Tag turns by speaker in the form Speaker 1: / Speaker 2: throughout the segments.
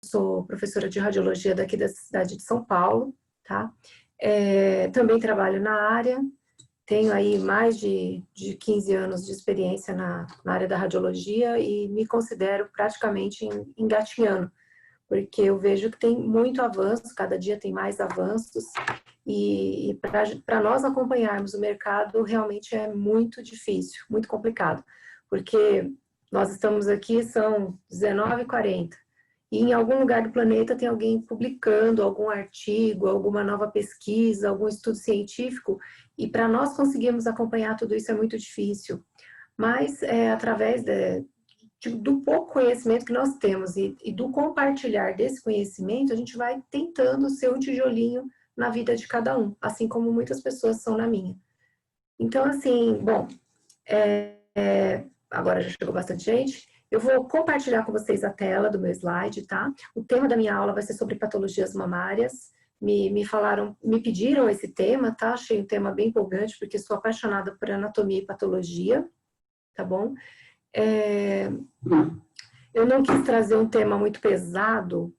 Speaker 1: sou professora de radiologia daqui da cidade de São Paulo, tá? Também trabalho na área, tenho aí mais de 15 anos de experiência na área da radiologia e me considero praticamente engatinhando, porque eu vejo que tem muito avanço, cada dia tem mais avanços, e para nós acompanharmos o mercado realmente é muito difícil, muito complicado, porque nós estamos aqui, são 19h40, e em algum lugar do planeta tem alguém publicando algum artigo, alguma nova pesquisa, algum estudo científico, e para nós conseguirmos acompanhar tudo isso é muito difícil. Mas através do pouco conhecimento que nós temos e do compartilhar desse conhecimento, a gente vai tentando ser um tijolinho na vida de cada um, assim como muitas pessoas são na minha. Então, assim, bom, agora já chegou bastante gente. Eu vou compartilhar com vocês a tela do meu slide, tá? O tema da minha aula vai ser sobre patologias mamárias. Me pediram esse tema, tá? Achei um tema bem empolgante, porque sou apaixonada por anatomia e patologia, tá bom? Eu não quis trazer um tema muito pesado,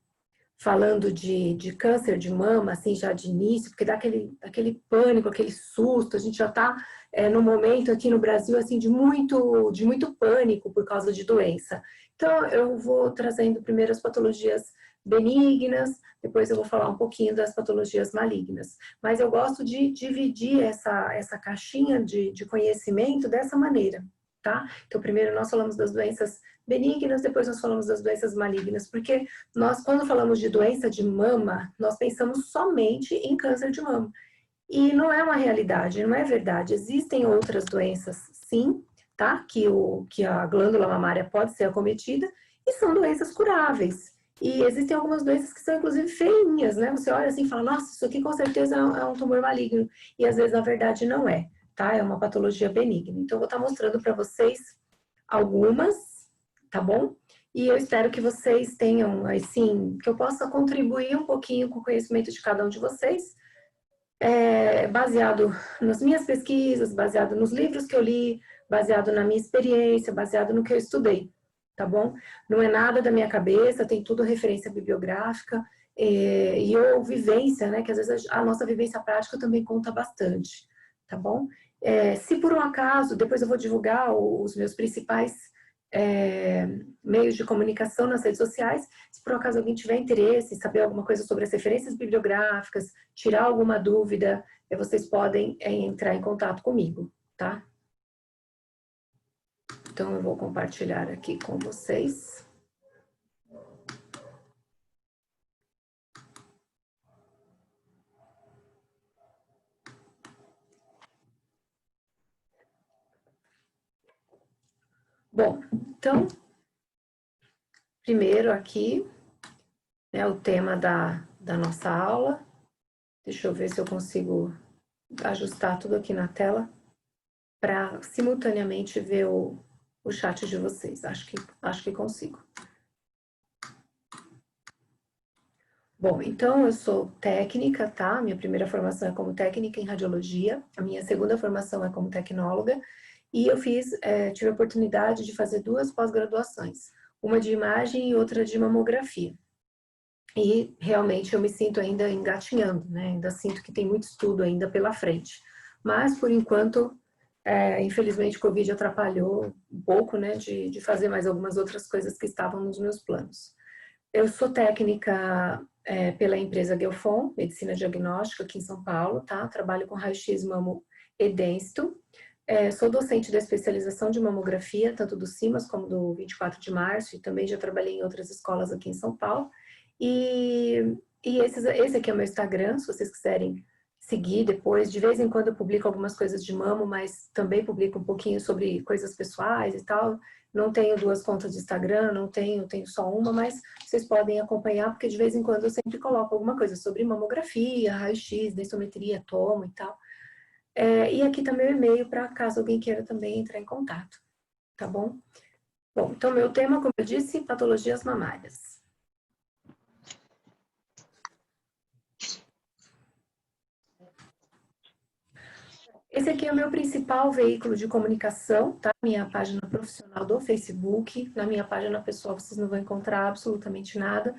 Speaker 1: falando de câncer de mama, assim, já de início, porque dá aquele pânico, aquele susto, a gente já está no momento aqui no Brasil, assim, de muito pânico por causa de doença. Então, eu vou trazendo primeiro as patologias benignas, depois eu vou falar um pouquinho das patologias malignas. Mas eu gosto de dividir essa caixinha de conhecimento dessa maneira, tá? Então, primeiro nós falamos das doenças benignas, depois nós falamos das doenças malignas, porque nós, quando falamos de doença de mama, nós pensamos somente em câncer de mama. E não é uma realidade, não é verdade. Existem outras doenças, sim, tá? Que a glândula mamária pode ser acometida, e são doenças curáveis. E existem algumas doenças que são, inclusive, feinhas, né? Você olha assim e fala, nossa, isso aqui com certeza é um tumor maligno. E às vezes, na verdade, não é, tá? É uma patologia benigna. Então, eu vou estar mostrando para vocês algumas, tá bom? E eu espero que vocês tenham, assim, que eu possa contribuir um pouquinho com o conhecimento de cada um de vocês, baseado nas minhas pesquisas, baseado nos livros que eu li, baseado na minha experiência, baseado no que eu estudei, tá bom? Não é nada da minha cabeça, tem tudo referência bibliográfica, e ou vivência, né, que às vezes a nossa vivência prática também conta bastante, tá bom? Se por um acaso, depois eu vou divulgar os meus principais meios de comunicação nas redes sociais, se por acaso alguém tiver interesse em saber alguma coisa sobre as referências bibliográficas, tirar alguma dúvida, vocês podem entrar em contato comigo, tá? Então, eu vou compartilhar aqui com vocês. Bom, então, primeiro aqui, né, o tema da nossa aula. Deixa eu ver se eu consigo ajustar tudo aqui na tela para simultaneamente ver o chat de vocês. Acho que consigo. Bom, então eu sou técnica, tá? Minha primeira formação é como técnica em radiologia, a minha segunda formação é como tecnóloga, e eu tive a oportunidade de fazer 2 pós-graduações, uma de imagem e outra de mamografia. E realmente eu me sinto ainda engatinhando, né? Ainda sinto que tem muito estudo ainda pela frente. Mas, por enquanto, infelizmente o Covid atrapalhou um pouco, né? De fazer mais algumas outras coisas que estavam nos meus planos. Eu sou técnica pela empresa Guelfon, Medicina Diagnóstica, aqui em São Paulo, tá? Trabalho com raio-x mamo e densito. Sou docente da especialização de mamografia, tanto do CIMAS como do 24 de março, e também já trabalhei em outras escolas aqui em São Paulo. E esse aqui é o meu Instagram, se vocês quiserem seguir depois. De vez em quando eu publico algumas coisas de mamo, mas também publico um pouquinho sobre coisas pessoais e tal. Não tenho 2 contas de Instagram, não tenho só uma, mas vocês podem acompanhar, porque de vez em quando eu sempre coloco alguma coisa sobre mamografia, raio-x, densitometria, tomo e tal. E aqui tá meu e-mail para caso alguém queira também entrar em contato, tá bom? Bom, então meu tema, como eu disse, patologias mamárias. Esse aqui é o meu principal veículo de comunicação, tá? Minha página profissional do Facebook. Na minha página pessoal vocês não vão encontrar absolutamente nada.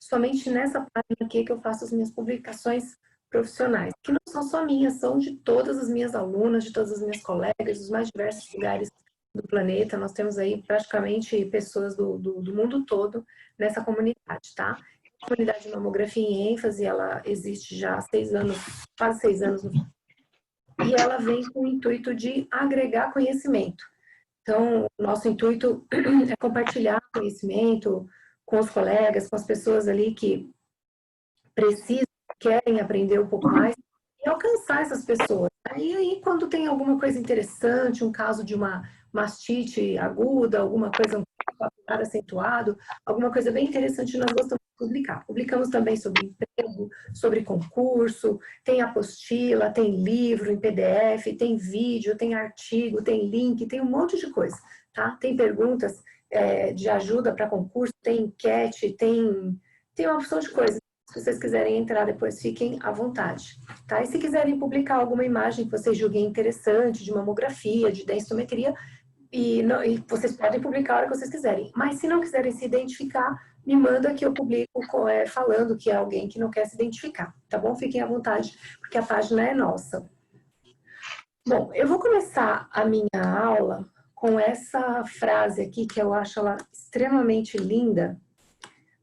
Speaker 1: somente nessa página aqui que eu faço as minhas publicações profissionais, que não são só minhas, são de todas as minhas alunas, de todas as minhas colegas, dos mais diversos lugares do planeta. Nós temos aí praticamente pessoas do mundo todo nessa comunidade, tá? A comunidade de mamografia em ênfase, ela existe já há 6 anos, quase 6 anos, e ela vem com o intuito de agregar conhecimento. Então, o nosso intuito é compartilhar conhecimento com os colegas, com as pessoas ali que precisam, querem aprender um pouco mais, e alcançar essas pessoas. E aí, quando tem alguma coisa interessante, um caso de uma mastite aguda, alguma coisa, um paladar acentuado, alguma coisa bem interessante, nós gostamos de publicar. Publicamos também sobre emprego, sobre concurso, tem apostila, tem livro em PDF, tem vídeo, tem artigo, tem link, tem um monte de coisa, tá? Tem perguntas de ajuda para concurso, tem enquete, tem uma opção de coisas. Se vocês quiserem entrar depois, fiquem à vontade, tá? E se quiserem publicar alguma imagem que vocês julguem interessante, de mamografia, de densitometria, e vocês podem publicar a hora que vocês quiserem. Mas se não quiserem se identificar, me manda que eu publico falando que é alguém que não quer se identificar, tá bom? Fiquem à vontade, porque a página é nossa. Bom, eu vou começar a minha aula com essa frase aqui, que eu acho ela extremamente linda,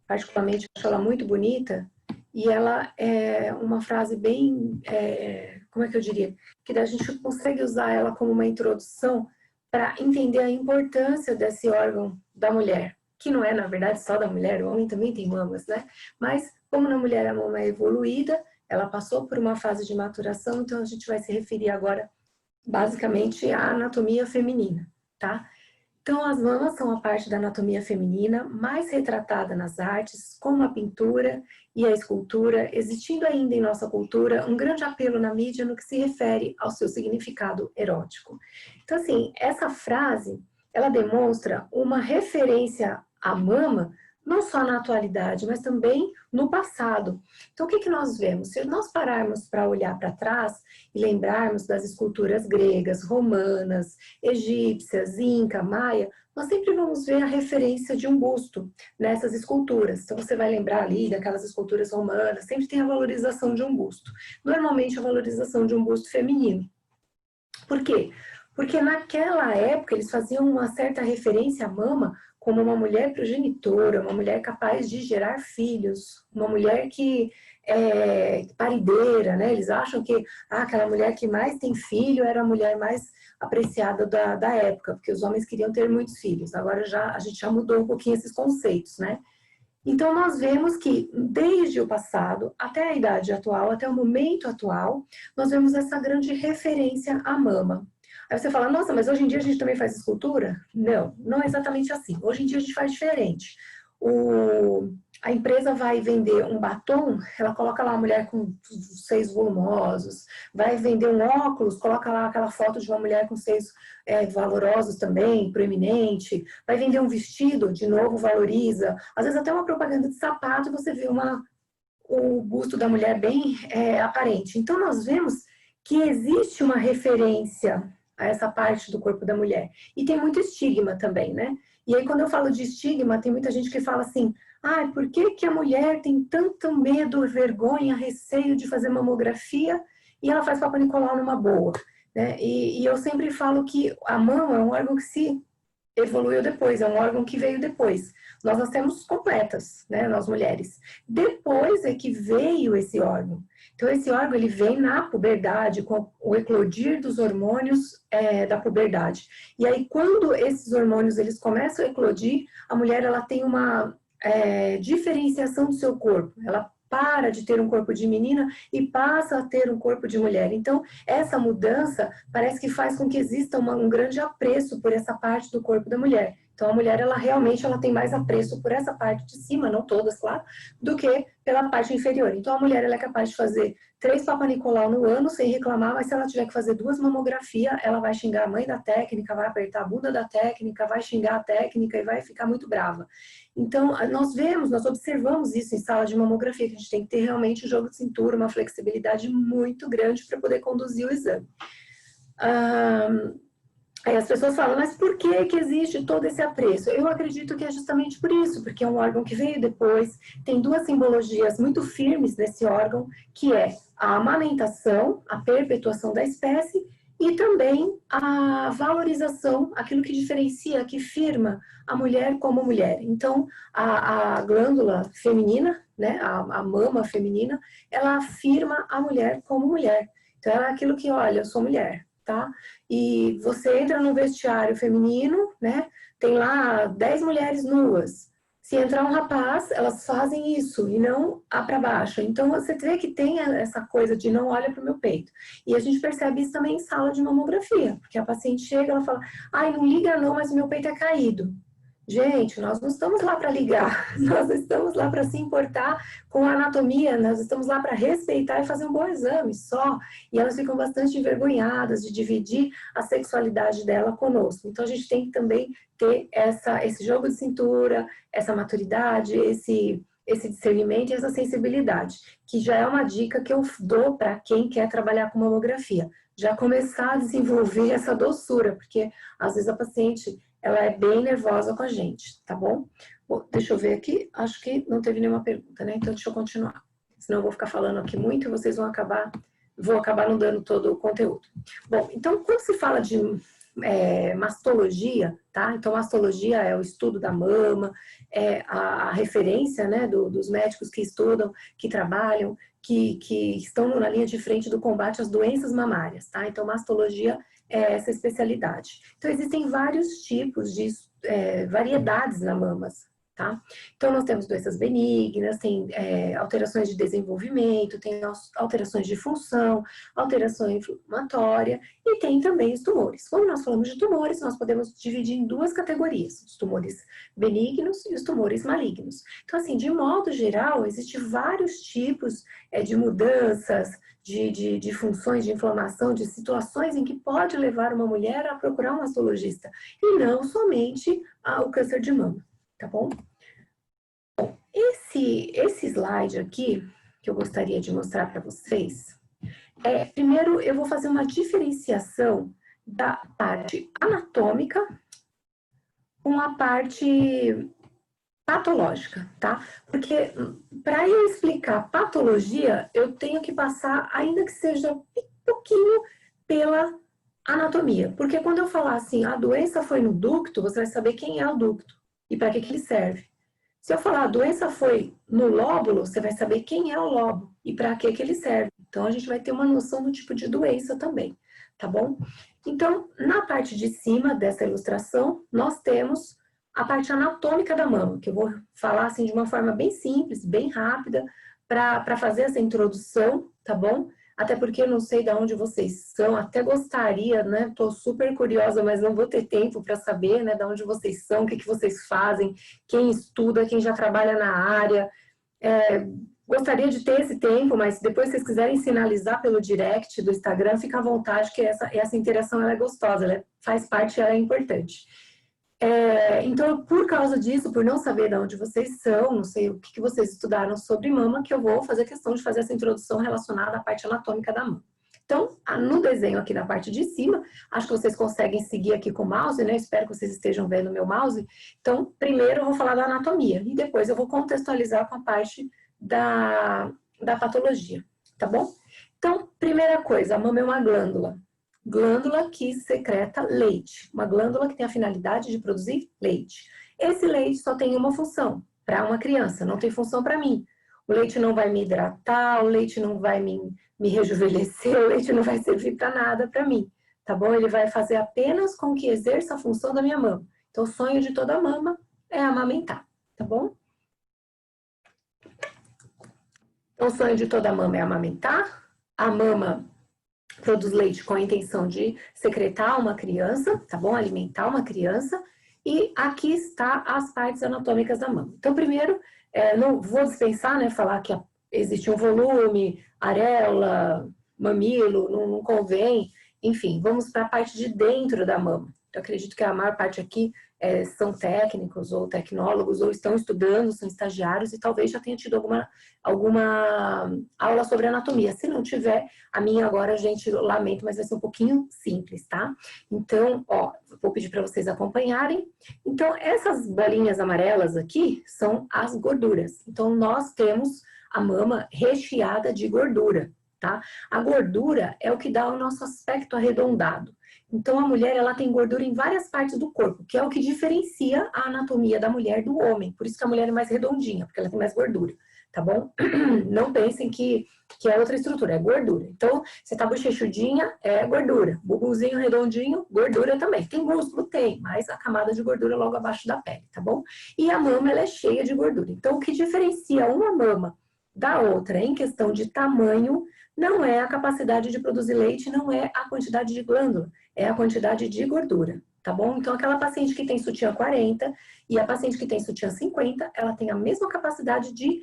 Speaker 1: particularmente acho ela muito bonita, e ela é uma frase bem, como é que eu diria? Que a gente consegue usar ela como uma introdução para entender a importância desse órgão da mulher, que não é, na verdade, só da mulher, o homem também tem mamas, né? Mas, como na mulher a mama é evoluída, ela passou por uma fase de maturação, então a gente vai se referir agora, basicamente, à anatomia feminina, tá? Então, as mamas são a parte da anatomia feminina mais retratada nas artes, como a pintura e a escultura, existindo ainda em nossa cultura um grande apelo na mídia no que se refere ao seu significado erótico. Então, assim, essa frase, ela demonstra uma referência à mama, não só na atualidade, mas também no passado. Então, o que nós vemos? Se nós pararmos para olhar para trás e lembrarmos das esculturas gregas, romanas, egípcias, inca, maia, nós sempre vamos ver a referência de um busto nessas esculturas. Então, você vai lembrar ali daquelas esculturas romanas, sempre tem a valorização de um busto. Normalmente, a valorização de um busto feminino. Por quê? Porque naquela época, eles faziam uma certa referência à mama como uma mulher progenitora, uma mulher capaz de gerar filhos, uma mulher que é parideira, né? Eles acham que aquela mulher que mais tem filho era a mulher mais apreciada da época, porque os homens queriam ter muitos filhos. Agora a gente já mudou um pouquinho esses conceitos, né? Então, nós vemos que desde o passado até a idade atual, até o momento atual, nós vemos essa grande referência à mama. Aí você fala, nossa, mas hoje em dia a gente também faz escultura? Não, não é exatamente assim. Hoje em dia a gente faz diferente. A empresa vai vender um batom, ela coloca lá uma mulher com seios volumosos, vai vender um óculos, coloca lá aquela foto de uma mulher com seios valorosos também, proeminente, vai vender um vestido, de novo valoriza, às vezes até uma propaganda de sapato, você vê o busto da mulher bem aparente. Então nós vemos que existe uma referência a essa parte do corpo da mulher. E tem muito estigma também, né? E aí, quando eu falo de estigma, tem muita gente que fala assim, por que a mulher tem tanto medo, vergonha, receio de fazer mamografia e ela faz Papa Nicolau numa boa? Né? E eu sempre falo que a mama é um órgão que se evoluiu depois, é um órgão que veio depois. Nós nascemos completas, né, nós mulheres. Depois é que veio esse órgão. Então, esse órgão, ele vem na puberdade, com o eclodir dos hormônios da puberdade. E aí, quando esses hormônios, eles começam a eclodir, a mulher, ela tem uma diferenciação do seu corpo. Ela para de ter um corpo de menina e passa a ter um corpo de mulher. Então, essa mudança parece que faz com que exista um grande apreço por essa parte do corpo da mulher. Então, a mulher, ela realmente tem mais apreço por essa parte de cima, não todas, claro, do que pela parte inferior. Então, a mulher, ela é capaz de fazer 3 Papa Nicolau no ano sem reclamar, mas se ela tiver que fazer 2 mamografias, ela vai xingar a mãe da técnica, vai apertar a bunda da técnica, vai xingar a técnica e vai ficar muito brava. Então, nós observamos isso em sala de mamografia, que a gente tem que ter realmente um jogo de cintura, uma flexibilidade muito grande para poder conduzir o exame. Aí as pessoas falam, mas por que que existe todo esse apreço? Eu acredito que é justamente por isso, porque é um órgão que veio depois, tem duas simbologias muito firmes nesse órgão, que é a amamentação, a perpetuação da espécie, e também a valorização, aquilo que diferencia, que firma a mulher como mulher. Então, a glândula feminina, né, a mama feminina, ela afirma a mulher como mulher. Então, é aquilo que, olha, eu sou mulher, tá? E você entra no vestiário feminino, né? Tem lá 10 mulheres nuas. Se entrar um rapaz, elas fazem isso e não a para baixo. Então você vê que tem essa coisa de não olha para o meu peito. E a gente percebe isso também em sala de mamografia, porque a paciente chega, ela fala: "Ai, não liga não, mas o meu peito é caído". Gente, nós não estamos lá para ligar, nós estamos lá para se importar com a anatomia, nós estamos lá para respeitar e fazer um bom exame só. E elas ficam bastante envergonhadas de dividir a sexualidade dela conosco. Então a gente tem que também ter esse jogo de cintura, essa maturidade, esse discernimento e essa sensibilidade, que já é uma dica que eu dou para quem quer trabalhar com mamografia. Já começar a desenvolver essa doçura, porque às vezes a paciente ela é bem nervosa com a gente, tá bom? Bom, deixa eu ver aqui, acho que não teve nenhuma pergunta, né? Então deixa eu continuar. Senão eu vou ficar falando aqui muito e vocês vou acabar não dando todo o conteúdo. Bom, então quando se fala de mastologia, tá? Então mastologia é o estudo da mama, é a referência, né, dos médicos que estudam, que trabalham, que estão na linha de frente do combate às doenças mamárias, tá? Então mastologia é essa especialidade. Então existem vários tipos de variedades na mamas, tá? Então nós temos doenças benignas, tem alterações de desenvolvimento, tem alterações de função, alteração inflamatória e tem também os tumores. Quando nós falamos de tumores, nós podemos dividir em duas categorias, os tumores benignos e os tumores malignos. Então assim, de modo geral, existem vários tipos de mudanças, de funções de inflamação, de situações em que pode levar uma mulher a procurar um mastologista, e não somente o câncer de mama, tá bom? Bom, esse slide aqui, que eu gostaria de mostrar para vocês, primeiro eu vou fazer uma diferenciação da parte anatômica com a parte patológica, tá? Porque para eu explicar patologia, eu tenho que passar, ainda que seja um pouquinho, pela anatomia. Porque quando eu falar assim, a doença foi no ducto, você vai saber quem é o ducto e para que ele serve. Se eu falar a doença foi no lóbulo, você vai saber quem é o lobo e para que ele serve. Então a gente vai ter uma noção do tipo de doença também, tá bom? Então, na parte de cima dessa ilustração, nós temos a parte anatômica da mama, que eu vou falar assim de uma forma bem simples, bem rápida, para fazer essa introdução, tá bom? Até porque eu não sei de onde vocês são, até gostaria, né? Estou super curiosa, mas não vou ter tempo para saber, né, de onde vocês são, o que vocês fazem, quem estuda, quem já trabalha na área. Gostaria de ter esse tempo, mas depois se vocês quiserem sinalizar pelo direct do Instagram, fica à vontade, que essa interação ela é gostosa, ela faz parte, ela é importante. Então, por causa disso, por não saber de onde vocês são, não sei o que vocês estudaram sobre mama, que eu vou fazer questão de fazer essa introdução relacionada à parte anatômica da mama. Então, no desenho aqui na parte de cima, acho que vocês conseguem seguir aqui com o mouse, né? Espero que vocês estejam vendo o meu mouse. Então, primeiro eu vou falar da anatomia e depois eu vou contextualizar com a parte da patologia, tá bom? Então, primeira coisa, a mama é uma glândula. Glândula que secreta leite, uma glândula que tem a finalidade de produzir leite. Esse leite só tem uma função, para uma criança, não tem função para mim. O leite não vai me hidratar, o leite não vai me rejuvenescer, o leite não vai servir para nada para mim, tá bom? Ele vai fazer apenas com que exerça a função da minha mama. Então, o sonho de toda mama é amamentar, tá bom? Então, o sonho de toda mama é amamentar. A mama produz leite com a intenção de secretar uma criança, tá bom? Alimentar uma criança. E aqui está as partes anatômicas da mama. Então, primeiro, não vou dispensar, né, falar que existe um volume, areola, mamilo, não convém. Enfim, vamos para a parte de dentro da mama. Eu acredito que a maior parte aqui são técnicos ou tecnólogos, ou estão estudando, são estagiários, e talvez já tenha tido alguma aula sobre anatomia. Se não tiver, a minha agora, gente, lamento, mas vai ser um pouquinho simples, tá? Então, ó, vou pedir para vocês acompanharem. Então, essas bolinhas amarelas aqui são as gorduras. Então, nós temos a mama recheada de gordura, tá? A gordura é o que dá o nosso aspecto arredondado. Então, a mulher, ela tem gordura em várias partes do corpo, que é o que diferencia a anatomia da mulher do homem. Por isso que a mulher é mais redondinha, porque ela tem mais gordura, tá bom? Não pensem que é outra estrutura, é gordura. Então, você tá bochechudinha, é gordura. Bubuzinho redondinho, gordura também. Tem músculo? Tem, mas a camada de gordura logo abaixo da pele, tá bom? E a mama, ela é cheia de gordura. Então, o que diferencia uma mama da outra em questão de tamanho não é a capacidade de produzir leite, não é a quantidade de glândula, é a quantidade de gordura, tá bom? Então, aquela paciente que tem sutiã 40 e a paciente que tem sutiã 50, ela tem a mesma capacidade de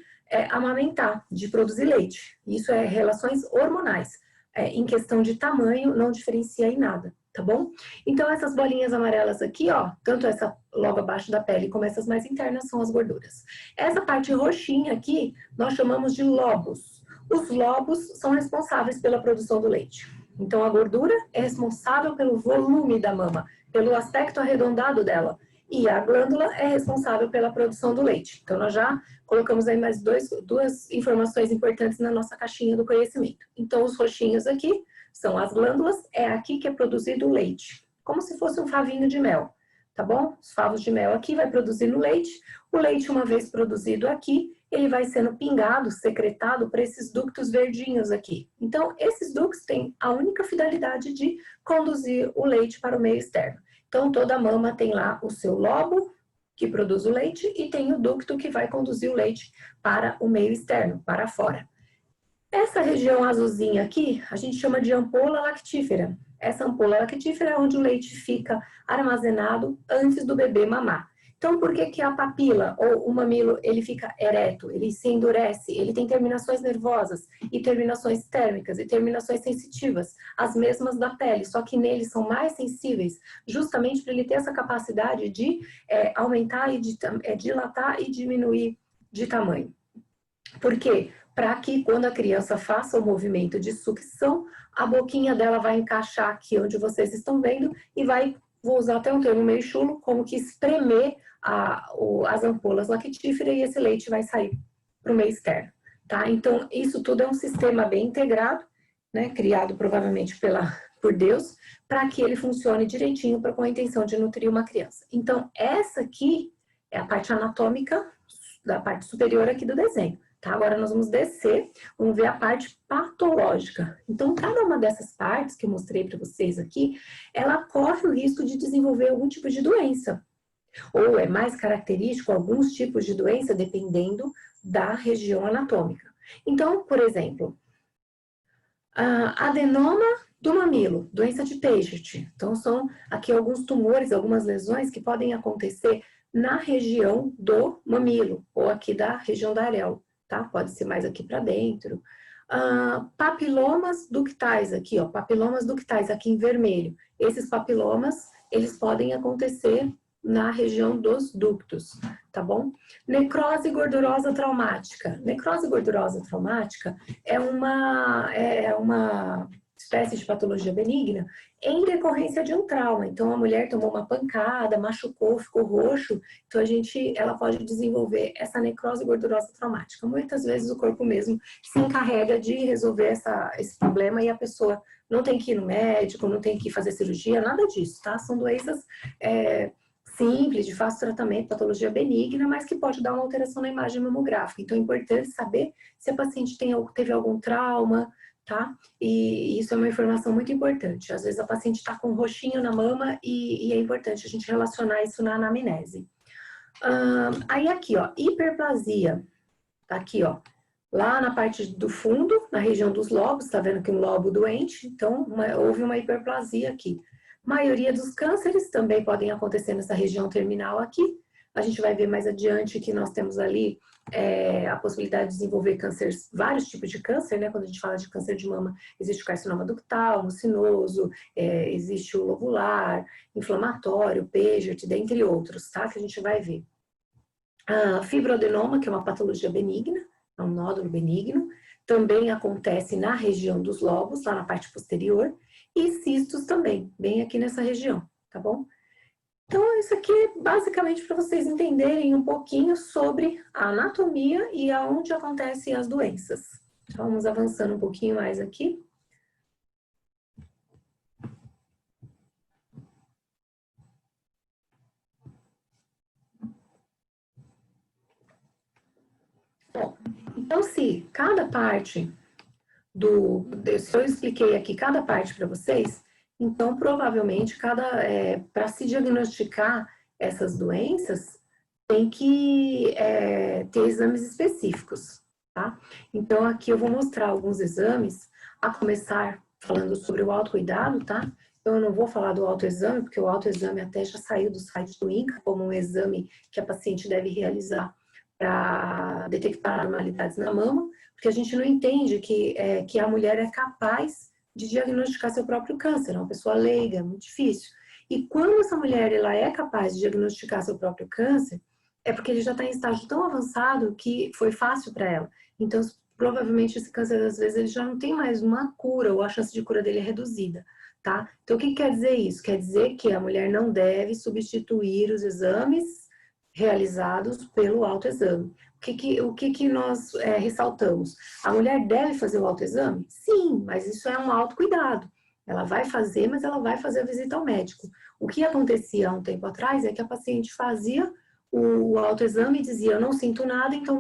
Speaker 1: amamentar, de produzir leite. Isso é relações hormonais. Em questão de tamanho, não diferencia em nada, tá bom? Então, essas bolinhas amarelas aqui, ó, tanto essa logo abaixo da pele como essas mais internas são as gorduras. Essa parte roxinha aqui, nós chamamos de lobos. Os lobos são responsáveis pela produção do leite. Então, a gordura é responsável pelo volume da mama, pelo aspecto arredondado dela. E a glândula é responsável pela produção do leite. Então, nós já colocamos aí mais duas informações importantes na nossa caixinha do conhecimento. Então, os roxinhos aqui são as glândulas, é aqui que é produzido o leite. Como se fosse um favinho de mel, tá bom? Os favos de mel aqui vai produzir no leite. O leite, uma vez produzido aqui, ele vai sendo pingado, secretado para esses ductos verdinhos aqui. Então, esses ductos têm a única finalidade de conduzir o leite para o meio externo. Então, toda mama tem lá o seu lobo, que produz o leite, e tem o ducto que vai conduzir o leite para o meio externo, para fora. Essa região azulzinha aqui, a gente chama de ampola lactífera. Essa ampola lactífera é onde o leite fica armazenado antes do bebê mamar. Então, por que a papila ou o mamilo, ele fica ereto, ele se endurece, ele tem terminações nervosas e terminações térmicas e terminações sensitivas, as mesmas da pele, só que neles são mais sensíveis, justamente para ele ter essa capacidade de aumentar e dilatar e diminuir de tamanho. Por quê? Para que quando a criança faça o movimento de sucção, a boquinha dela vai encaixar aqui onde vocês estão vendo e vai, vou usar até um termo meio chulo, como que espremer as ampolas lactíferas e esse leite vai sair para o meio externo, tá? Então, isso tudo é um sistema bem integrado, né, criado provavelmente por Deus, para que ele funcione direitinho com a intenção de nutrir uma criança. Então, essa aqui é a parte anatômica da parte superior aqui do desenho. Tá? Agora nós vamos descer, vamos ver a parte patológica. Então, cada uma dessas partes que eu mostrei para vocês aqui, ela corre o risco de desenvolver algum tipo de doença. Ou é mais característico alguns tipos de doença, dependendo da região anatômica. Então, por exemplo, adenoma do mamilo, doença de Paget. Então, são aqui alguns tumores, algumas lesões que podem acontecer na região do mamilo, ou aqui da região da areola. Tá? Pode ser mais aqui para dentro. Papilomas ductais aqui, ó, papilomas ductais aqui em vermelho. Esses papilomas, eles podem acontecer na região dos ductos, tá bom? Necrose gordurosa traumática. Necrose gordurosa traumática é uma espécie de patologia benigna em decorrência de um trauma. Então, a mulher tomou uma pancada, machucou, ficou roxo, então ela pode desenvolver essa necrose gordurosa traumática. Muitas vezes o corpo mesmo se encarrega de resolver esse problema e a pessoa não tem que ir no médico, não tem que fazer cirurgia, nada disso, tá? São doenças simples, de fácil tratamento, patologia benigna, mas que pode dar uma alteração na imagem mamográfica. Então, é importante saber se a paciente teve algum trauma, tá? E isso é uma informação muito importante. Às vezes a paciente está com um roxinho na mama e é importante a gente relacionar isso na anamnese. Aí aqui, ó, hiperplasia. Tá aqui, ó, lá na parte do fundo, na região dos lobos, tá vendo que um lobo doente, então houve uma hiperplasia aqui. A maioria dos cânceres também podem acontecer nessa região terminal aqui. A gente vai ver mais adiante que nós temos ali a possibilidade de desenvolver câncer, vários tipos de câncer, né? Quando a gente fala de câncer de mama, existe o carcinoma ductal, mucinoso, existe o lobular, inflamatório, Paget, dentre outros, tá? Que a gente vai ver. Fibroadenoma, que é uma patologia benigna, é um nódulo benigno, também acontece na região dos lobos, lá na parte posterior, e cistos também, bem aqui nessa região, tá bom? Então, isso aqui é basicamente para vocês entenderem um pouquinho sobre a anatomia e aonde acontecem as doenças. Então, vamos avançando um pouquinho mais aqui. Bom, então, se cada parte se eu expliquei aqui cada parte para vocês, então provavelmente para se diagnosticar essas doenças tem que ter exames específicos, tá? Então aqui eu vou mostrar alguns exames, a começar falando sobre o autocuidado, tá? Então eu não vou falar do autoexame, porque o autoexame até já saiu do site do INCA como um exame que a paciente deve realizar para detectar anormalidades na mama, porque a gente não entende que a mulher é capaz de diagnosticar seu próprio câncer, é uma pessoa leiga, muito difícil. E quando essa mulher ela é capaz de diagnosticar seu próprio câncer, é porque ele já está em estágio tão avançado que foi fácil para ela. Então, provavelmente esse câncer, às vezes, ele já não tem mais uma cura, ou a chance de cura dele é reduzida, tá? Então, o que quer dizer isso? Quer dizer que a mulher não deve substituir os exames realizados pelo autoexame. O que nós ressaltamos? A mulher deve fazer o autoexame? Sim, mas isso é um autocuidado. Ela vai fazer, mas ela vai fazer a visita ao médico. O que acontecia há um tempo atrás é que a paciente fazia o autoexame e dizia, eu não sinto nada, então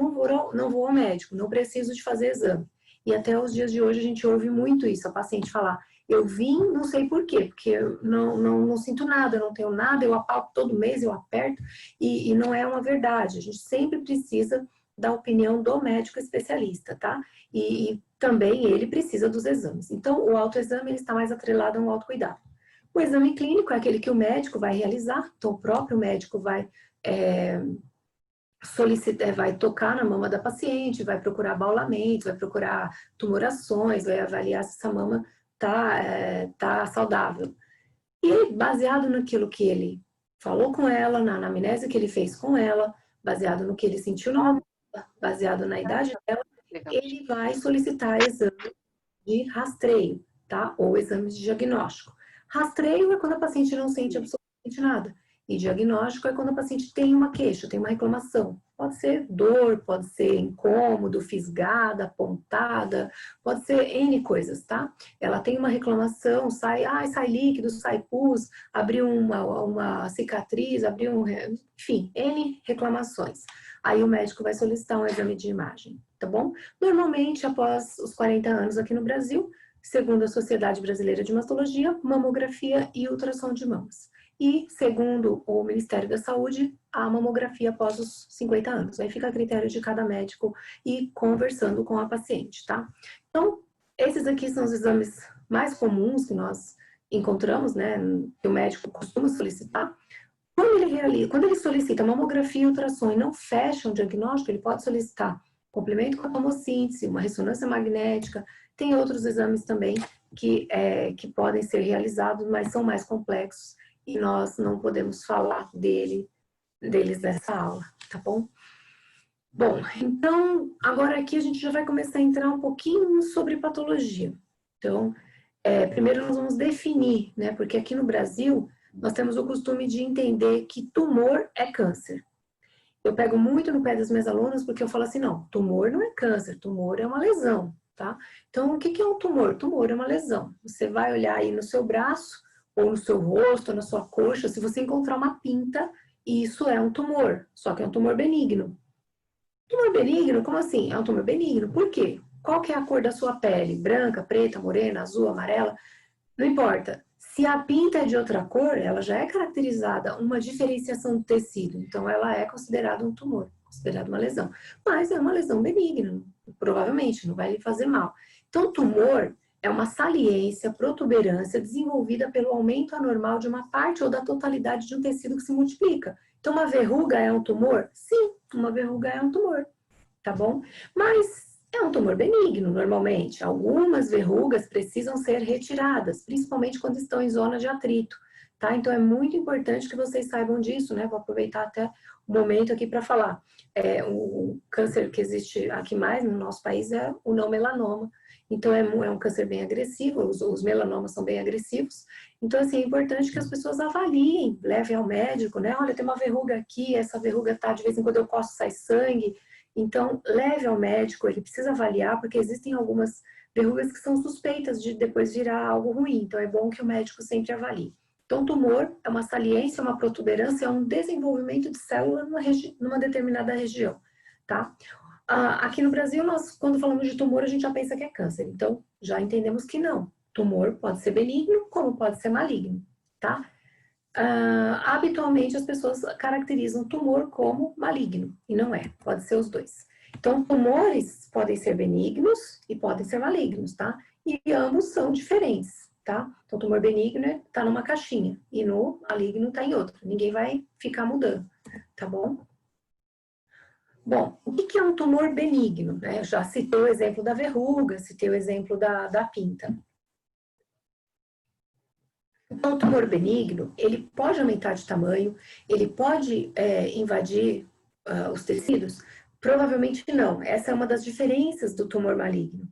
Speaker 1: não vou ao médico, não preciso de fazer exame. E até os dias de hoje a gente ouve muito isso, a paciente falar, eu vim, não sei por quê, porque eu não sinto nada, eu não tenho nada, eu apalpo todo mês, eu aperto, e não é uma verdade. A gente sempre precisa da opinião do médico especialista, tá? E também ele precisa dos exames. Então, o autoexame ele está mais atrelado a um autocuidado. O exame clínico é aquele que o médico vai realizar, então o próprio médico vai vai tocar na mama da paciente, vai procurar abaulamento, vai procurar tumorações, vai avaliar se essa mama tá saudável. E baseado naquilo que ele falou com ela, na anamnese que ele fez com ela, baseado no que ele sentiu na mama, baseado na idade dela, ele vai solicitar exame de rastreio, tá? Ou exame de diagnóstico. Rastreio é quando a paciente não sente absolutamente nada. E diagnóstico é quando a paciente tem uma queixa, tem uma reclamação. Pode ser dor, pode ser incômodo, fisgada, apontada, pode ser N coisas, tá? Ela tem uma reclamação, sai líquido, sai pus, abriu uma cicatriz, enfim, N reclamações. Aí o médico vai solicitar um exame de imagem, tá bom? Normalmente, após os 40 anos aqui no Brasil, segundo a Sociedade Brasileira de Mastologia, mamografia e ultrassom de mamas. E, segundo o Ministério da Saúde, a mamografia após os 50 anos. Aí fica a critério de cada médico e conversando com a paciente, tá? Então, esses aqui são os exames mais comuns que nós encontramos, né, que o médico costuma solicitar. Quando ele solicita mamografia e ultrassom e não fecha um diagnóstico, ele pode solicitar complemento com a tomossíntese, uma ressonância magnética, tem outros exames também que podem ser realizados, mas são mais complexos e nós não podemos falar deles nessa aula, tá bom? Bom, então, agora aqui a gente já vai começar a entrar um pouquinho sobre patologia. Então, primeiro nós vamos definir, né, porque aqui no Brasil nós temos o costume de entender que tumor é câncer. Eu pego muito no pé das minhas alunas porque eu falo assim, não, tumor não é câncer, tumor é uma lesão, tá? Então, o que é um tumor? Tumor é uma lesão. Você vai olhar aí no seu braço, ou no seu rosto, ou na sua coxa, se você encontrar uma pinta, isso é um tumor, só que é um tumor benigno. Tumor benigno? Como assim? É um tumor benigno. Por quê? Qual que é a cor da sua pele? Branca, preta, morena, azul, amarela? Não importa. Se a pinta é de outra cor, ela já é caracterizada uma diferenciação do tecido. Então, ela é considerada um tumor, considerada uma lesão. Mas é uma lesão benigna, provavelmente, não vai lhe fazer mal. Então, tumor é uma saliência, protuberância desenvolvida pelo aumento anormal de uma parte ou da totalidade de um tecido que se multiplica. Então, uma verruga é um tumor? Sim, uma verruga é um tumor, tá bom? Mas é um tumor benigno, normalmente. Algumas verrugas precisam ser retiradas, principalmente quando estão em zona de atrito, tá? Então, é muito importante que vocês saibam disso, né? Vou aproveitar até o momento aqui para falar. O câncer que existe aqui mais no nosso país é o não melanoma. Então, é um câncer bem agressivo, os melanomas são bem agressivos. Então, assim, é importante que as pessoas avaliem, levem ao médico, né? Olha, tem uma verruga aqui, essa verruga tá, de vez em quando eu coço, sai sangue. Então, leve ao médico, ele precisa avaliar, porque existem algumas verrugas que são suspeitas de depois virar algo ruim. Então, é bom que o médico sempre avalie. Então, tumor é uma saliência, uma protuberância, é um desenvolvimento de célula numa determinada região, tá? Aqui no Brasil, nós, quando falamos de tumor, a gente já pensa que é câncer. Então, já entendemos que não. Tumor pode ser benigno, como pode ser maligno, tá? Habitualmente, as pessoas caracterizam tumor como maligno, e não é. Pode ser os dois. Então, tumores podem ser benignos e podem ser malignos, tá? E ambos são diferentes, tá? Então, tumor benigno tá numa caixinha, e no maligno tá em outra. Ninguém vai ficar mudando, tá bom? Bom, o que é um tumor benigno? Né? Eu já citei o exemplo da verruga, citei o exemplo da pinta. Então, o tumor benigno, ele pode aumentar de tamanho, ele pode invadir os tecidos? Provavelmente não. Essa é uma das diferenças do tumor maligno.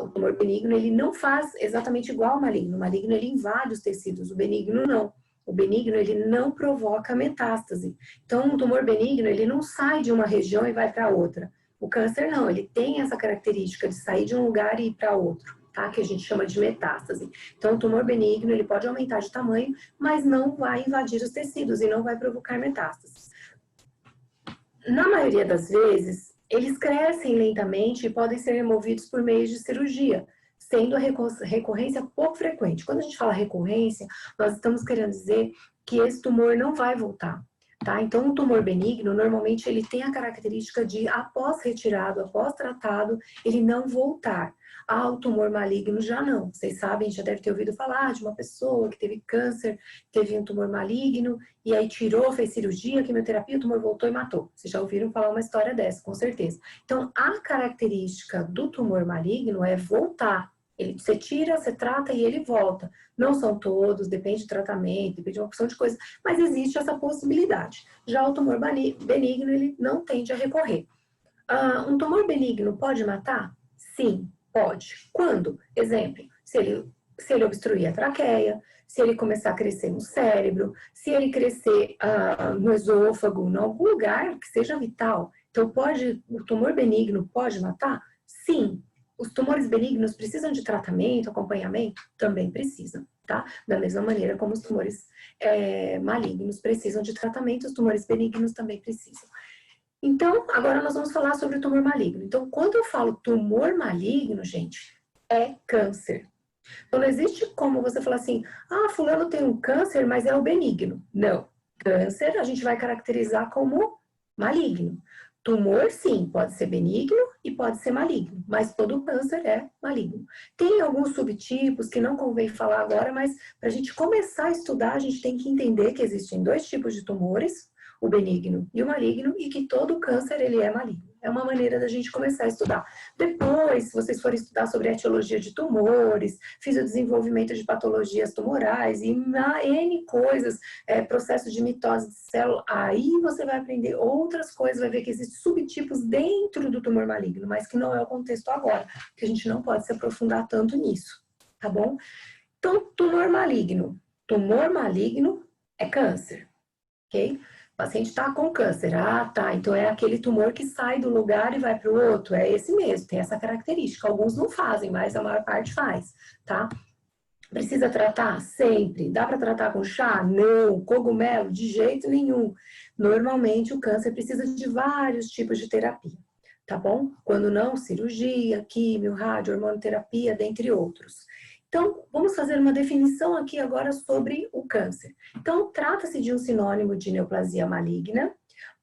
Speaker 1: O tumor benigno, ele não faz exatamente igual ao maligno. O maligno, ele invade os tecidos, o benigno não. O benigno, ele não provoca metástase. Então, um tumor benigno, ele não sai de uma região e vai para outra. O câncer não, ele tem essa característica de sair de um lugar e ir para outro, tá? Que a gente chama de metástase. Então, o tumor benigno, ele pode aumentar de tamanho, mas não vai invadir os tecidos e não vai provocar metástases. Na maioria das vezes, eles crescem lentamente e podem ser removidos por meio de cirurgia, sendo a recorrência pouco frequente. Quando a gente fala recorrência, nós estamos querendo dizer que esse tumor não vai voltar, tá? Então, um tumor benigno, normalmente, ele tem a característica de, após retirado, após tratado, ele não voltar. O tumor maligno já não. Vocês sabem, já deve ter ouvido falar de uma pessoa que teve câncer, teve um tumor maligno, e aí tirou, fez cirurgia, quimioterapia, o tumor voltou e matou. Vocês já ouviram falar uma história dessa, com certeza. Então, a característica do tumor maligno é voltar. Você tira, você trata e ele volta. Não são todos, depende do tratamento, depende de uma opção de coisas, mas existe essa possibilidade. Já o tumor benigno, ele não tende a recorrer. Um tumor benigno pode matar? Sim, pode. Quando? Exemplo, se ele obstruir a traqueia, se ele começar a crescer no cérebro, se ele crescer no esôfago, em algum lugar que seja vital. Então, o tumor benigno pode matar? Sim. Os tumores benignos precisam de tratamento, acompanhamento? Também precisam, tá? Da mesma maneira como os tumores malignos precisam de tratamento, os tumores benignos também precisam. Então, agora nós vamos falar sobre o tumor maligno. Então, quando eu falo tumor maligno, gente, é câncer. Então, não existe como você falar assim, fulano tem um câncer, mas é o benigno. Não. Câncer a gente vai caracterizar como maligno. Tumor, sim, pode ser benigno e pode ser maligno, mas todo câncer é maligno. Tem alguns subtipos que não convém falar agora, mas para a gente começar a estudar, a gente tem que entender que existem dois tipos de tumores, o benigno e o maligno, e que todo câncer ele é maligno. É uma maneira da gente começar a estudar. Depois, se vocês forem estudar sobre a etiologia de tumores, fisiodesenvolvimento de patologias tumorais e N coisas, processo de mitose de célula, aí você vai aprender outras coisas, vai ver que existem subtipos dentro do tumor maligno, mas que não é o contexto agora, que a gente não pode se aprofundar tanto nisso, tá bom? Então, tumor maligno. Tumor maligno é câncer, ok? O paciente está com câncer. Tá. Então é aquele tumor que sai do lugar e vai para o outro. É esse mesmo, tem essa característica. Alguns não fazem, mas a maior parte faz, tá? Precisa tratar? Sempre. Dá para tratar com chá? Não. Cogumelo? De jeito nenhum. Normalmente o câncer precisa de vários tipos de terapia, tá bom? Quando não, cirurgia, químio, rádio, hormonoterapia, dentre outros. Então, vamos fazer uma definição aqui agora sobre o câncer. Então, trata-se de um sinônimo de neoplasia maligna,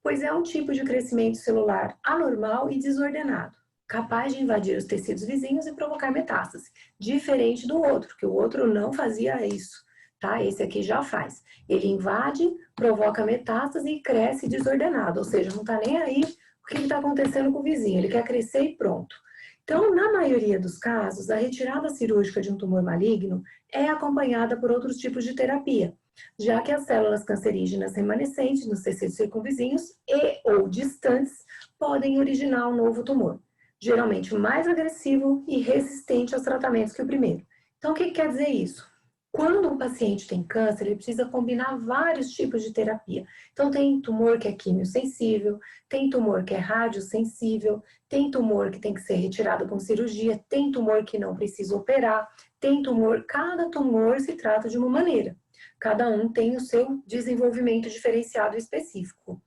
Speaker 1: pois é um tipo de crescimento celular anormal e desordenado, capaz de invadir os tecidos vizinhos e provocar metástase, diferente do outro, que o outro não fazia isso, tá? Esse aqui já faz. Ele invade, provoca metástase e cresce desordenado, ou seja, não está nem aí o que está acontecendo com o vizinho, ele quer crescer e pronto. Então, na maioria dos casos, a retirada cirúrgica de um tumor maligno é acompanhada por outros tipos de terapia, já que as células cancerígenas remanescentes nos tecidos circunvizinhos e ou distantes podem originar um novo tumor, geralmente mais agressivo e resistente aos tratamentos que o primeiro. Então, o que quer dizer isso? Quando um paciente tem câncer, ele precisa combinar vários tipos de terapia. Então, tem tumor que é quimiosensível, tem tumor que é radiosensível, tem tumor que tem que ser retirado com cirurgia, tem tumor que não precisa operar, tem tumor, cada tumor se trata de uma maneira. Cada um tem o seu desenvolvimento diferenciado específico,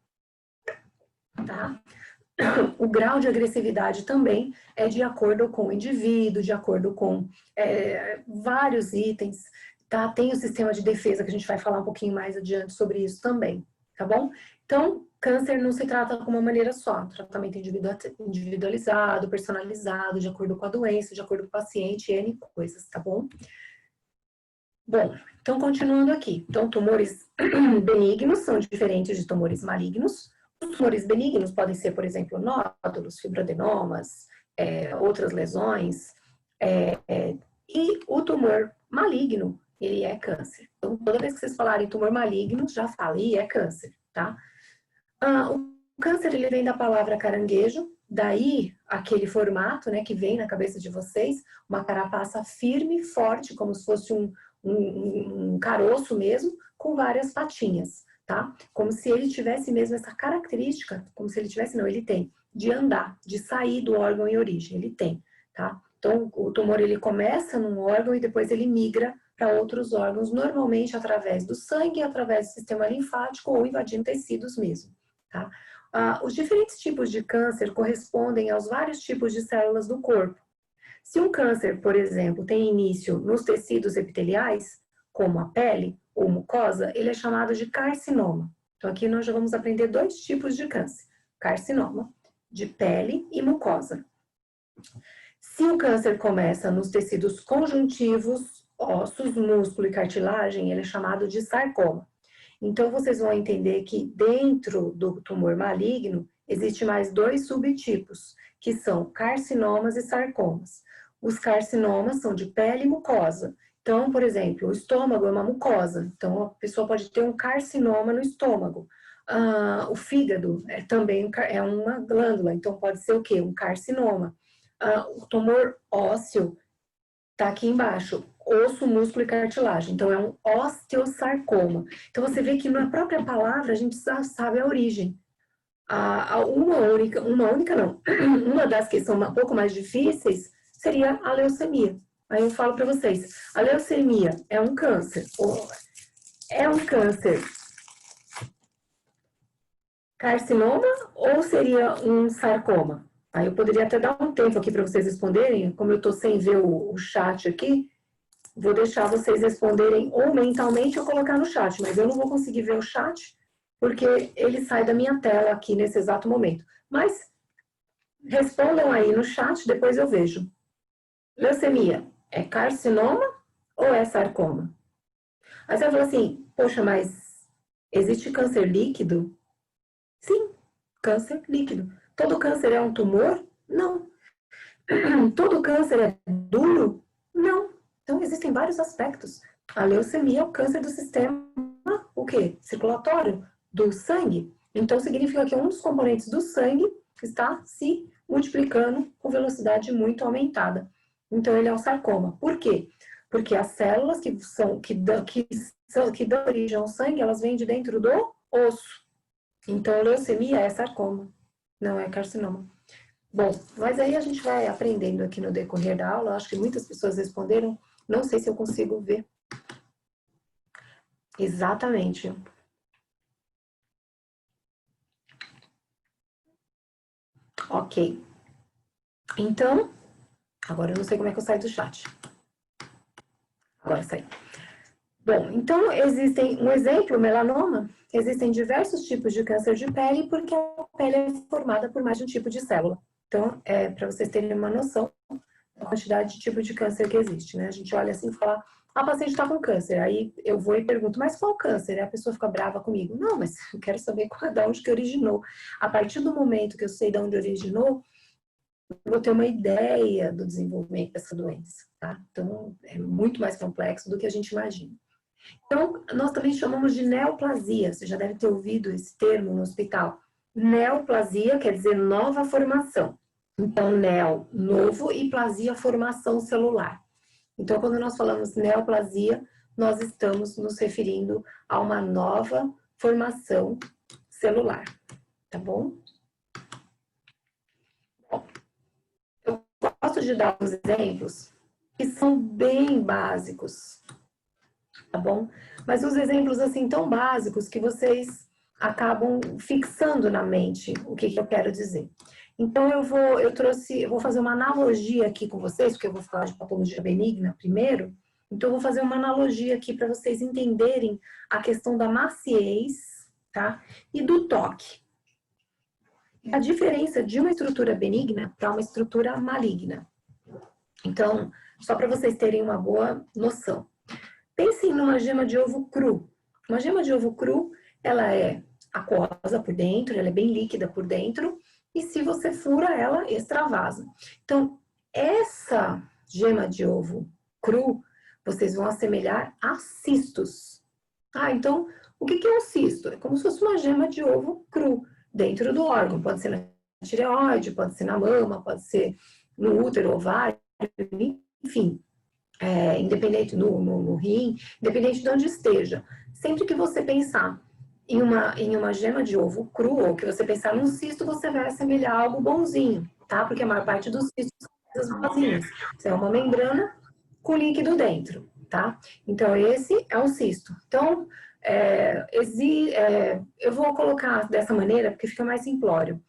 Speaker 1: tá? O grau de agressividade também é de acordo com o indivíduo, de acordo com vários itens, tá? Tem o sistema de defesa, que a gente vai falar um pouquinho mais adiante sobre isso também, tá bom? Então, câncer não se trata de uma maneira só, tratamento individualizado, personalizado, de acordo com a doença, de acordo com o paciente, N coisas, tá bom? Bom, então continuando aqui. Então, tumores benignos são diferentes de tumores malignos. Os tumores benignos podem ser, por exemplo, nódulos, fibroadenomas, outras lesões. E o tumor maligno, ele é câncer. Então, toda vez que vocês falarem tumor maligno, já fala, e é câncer, tá? O câncer, ele vem da palavra caranguejo, daí aquele formato, né, que vem na cabeça de vocês, uma carapaça firme, forte, como se fosse um caroço mesmo, com várias patinhas, tá? Como se ele tivesse mesmo essa característica, como se ele tivesse, não, ele tem, de andar, de sair do órgão em origem, ele tem, tá? Então, o tumor, ele começa num órgão e depois ele migra para outros órgãos, normalmente através do sangue, através do sistema linfático ou invadindo tecidos mesmo, tá? Os diferentes tipos de câncer correspondem aos vários tipos de células do corpo. Se um câncer, por exemplo, tem início nos tecidos epiteliais, como a pele ou mucosa, ele é chamado de carcinoma. Então, aqui nós já vamos aprender dois tipos de câncer: carcinoma, de pele e mucosa. Se o câncer começa nos tecidos conjuntivos, ossos, músculo e cartilagem, ele é chamado de sarcoma. Então, vocês vão entender que dentro do tumor maligno, existe mais dois subtipos, que são carcinomas e sarcomas. Os carcinomas são de pele e mucosa. Então, por exemplo, o estômago é uma mucosa. Então, a pessoa pode ter um carcinoma no estômago. O fígado também é uma glândula. Então, pode ser o quê? Um carcinoma. O tumor ósseo está aqui embaixo. Osso, músculo e cartilagem. Então, é um osteosarcoma. Então, você vê que na própria palavra a gente já sabe a origem. Uma das que são um pouco mais difíceis seria a leucemia. Aí eu falo para vocês, a leucemia é um câncer, carcinoma ou seria um sarcoma? Aí eu poderia até dar um tempo aqui para vocês responderem, como eu estou sem ver o chat aqui, vou deixar vocês responderem ou mentalmente ou colocar no chat, mas eu não vou conseguir ver o chat, porque ele sai da minha tela aqui nesse exato momento. Mas respondam aí no chat, depois eu vejo. Leucemia é carcinoma ou é sarcoma? Aí você vai falar assim, poxa, mas existe câncer líquido? Sim, câncer líquido. Todo câncer é um tumor? Não. Todo câncer é duro? Não. Então, existem vários aspectos. A leucemia é o câncer do sistema, o quê? Circulatório, do sangue. Então, significa que um dos componentes do sangue está se multiplicando com velocidade muito aumentada. Então, ele é um sarcoma. Por quê? Porque as células que dão origem ao sangue, elas vêm de dentro do osso. Então, leucemia é sarcoma, não é carcinoma. Bom, mas aí a gente vai aprendendo aqui no decorrer da aula. Acho que muitas pessoas responderam. Não sei se eu consigo ver. Exatamente. Ok. Então, agora eu não sei como é que eu saio do chat. Agora saí. Bom, então existem, um exemplo, melanoma, existem diversos tipos de câncer de pele porque a pele é formada por mais de um tipo de célula. Então, para vocês terem uma noção da quantidade de tipo de câncer que existe, né? A gente olha assim e fala, A paciente está com câncer, aí eu vou e pergunto, mas qual câncer? Aí a pessoa fica brava comigo. Não, mas eu quero saber de onde que originou. A partir do momento que eu sei de onde originou, eu vou ter uma ideia do desenvolvimento dessa doença, tá? Então, é muito mais complexo do que a gente imagina. Então, nós também chamamos de neoplasia. Você já deve ter ouvido esse termo no hospital. Neoplasia quer dizer nova formação. Então, neo, novo, e plasia, formação celular. Então, quando nós falamos neoplasia, nós estamos nos referindo a uma nova formação celular, tá bom? Eu gosto de dar uns exemplos que são bem básicos, tá bom? Mas os exemplos, assim, tão básicos que vocês acabam fixando na mente o que eu quero dizer. Então, eu vou fazer uma analogia aqui com vocês, porque eu vou falar de patologia benigna primeiro. Então, eu vou fazer uma analogia aqui para vocês entenderem a questão da maciez, tá? E do toque. A diferença de uma estrutura benigna para uma estrutura maligna. Então, só para vocês terem uma boa noção. Pensem numa gema de ovo cru. Uma gema de ovo cru, ela é aquosa por dentro, ela é bem líquida por dentro, e se você fura, ela extravasa. Então, essa gema de ovo cru, vocês vão assemelhar a cistos. Ah, então, o que é um cisto? É como se fosse uma gema de ovo cru dentro do órgão. Pode ser na tireoide, pode ser na mama, pode ser no útero, ovário, enfim. Independente no rim, independente de onde esteja. Sempre que você pensar em uma gema de ovo cru, ou que você pensar num cisto, você vai assemelhar algo bonzinho, tá? Porque a maior parte dos cistos são coisas boazinhas. Isso é uma membrana com líquido dentro, tá? Então, esse é um cisto. Então, eu vou colocar dessa maneira, porque fica mais simplório.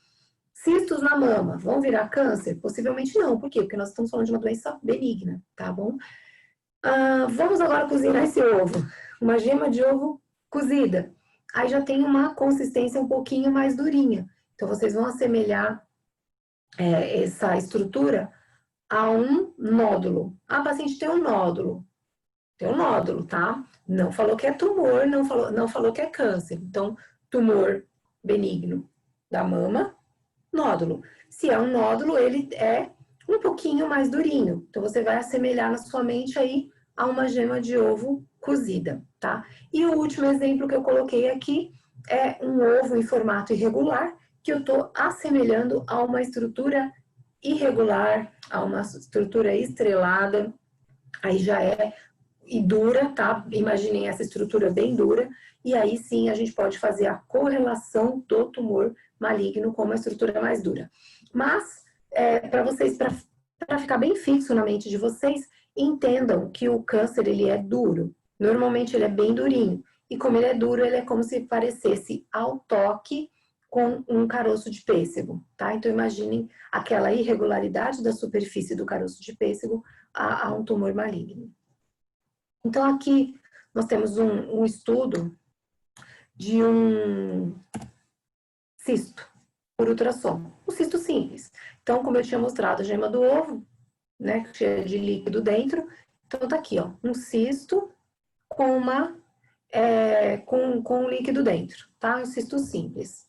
Speaker 1: Cistos na mama vão virar câncer? Possivelmente não. Por quê? Porque nós estamos falando de uma doença benigna, tá bom? Vamos agora cozinhar esse ovo. Uma gema de ovo cozida. Aí já tem uma consistência um pouquinho mais durinha. Então, vocês vão assemelhar essa estrutura a um nódulo. A paciente tem um nódulo. Tem um nódulo, tá? Não falou que é tumor, não falou que é câncer. Então, tumor benigno da mama, nódulo. Se é um nódulo, ele é um pouquinho mais durinho. Então, você vai assemelhar na sua mente aí a uma gema de ovo cozida, tá? E o último exemplo que eu coloquei aqui é um ovo em formato irregular, que eu tô assemelhando a uma estrutura irregular, a uma estrutura estrelada, aí já é e dura, tá? Imaginem essa estrutura bem dura, e aí sim a gente pode fazer a correlação do tumor maligno com uma estrutura mais dura. Mas, para vocês, para ficar bem fixo na mente de vocês, entendam que o câncer, ele é duro. Normalmente ele é bem durinho. E como ele é duro, ele é como se parecesse ao toque com um caroço de pêssego, tá? Então imaginem aquela irregularidade da superfície do caroço de pêssego a um tumor maligno. Então aqui nós temos um estudo de um cisto por ultrassom. Um cisto simples. Então, como eu tinha mostrado, a gema do ovo, né, cheia de líquido dentro. Então, tá aqui, ó, um cisto com com líquido dentro, tá? Um cisto simples.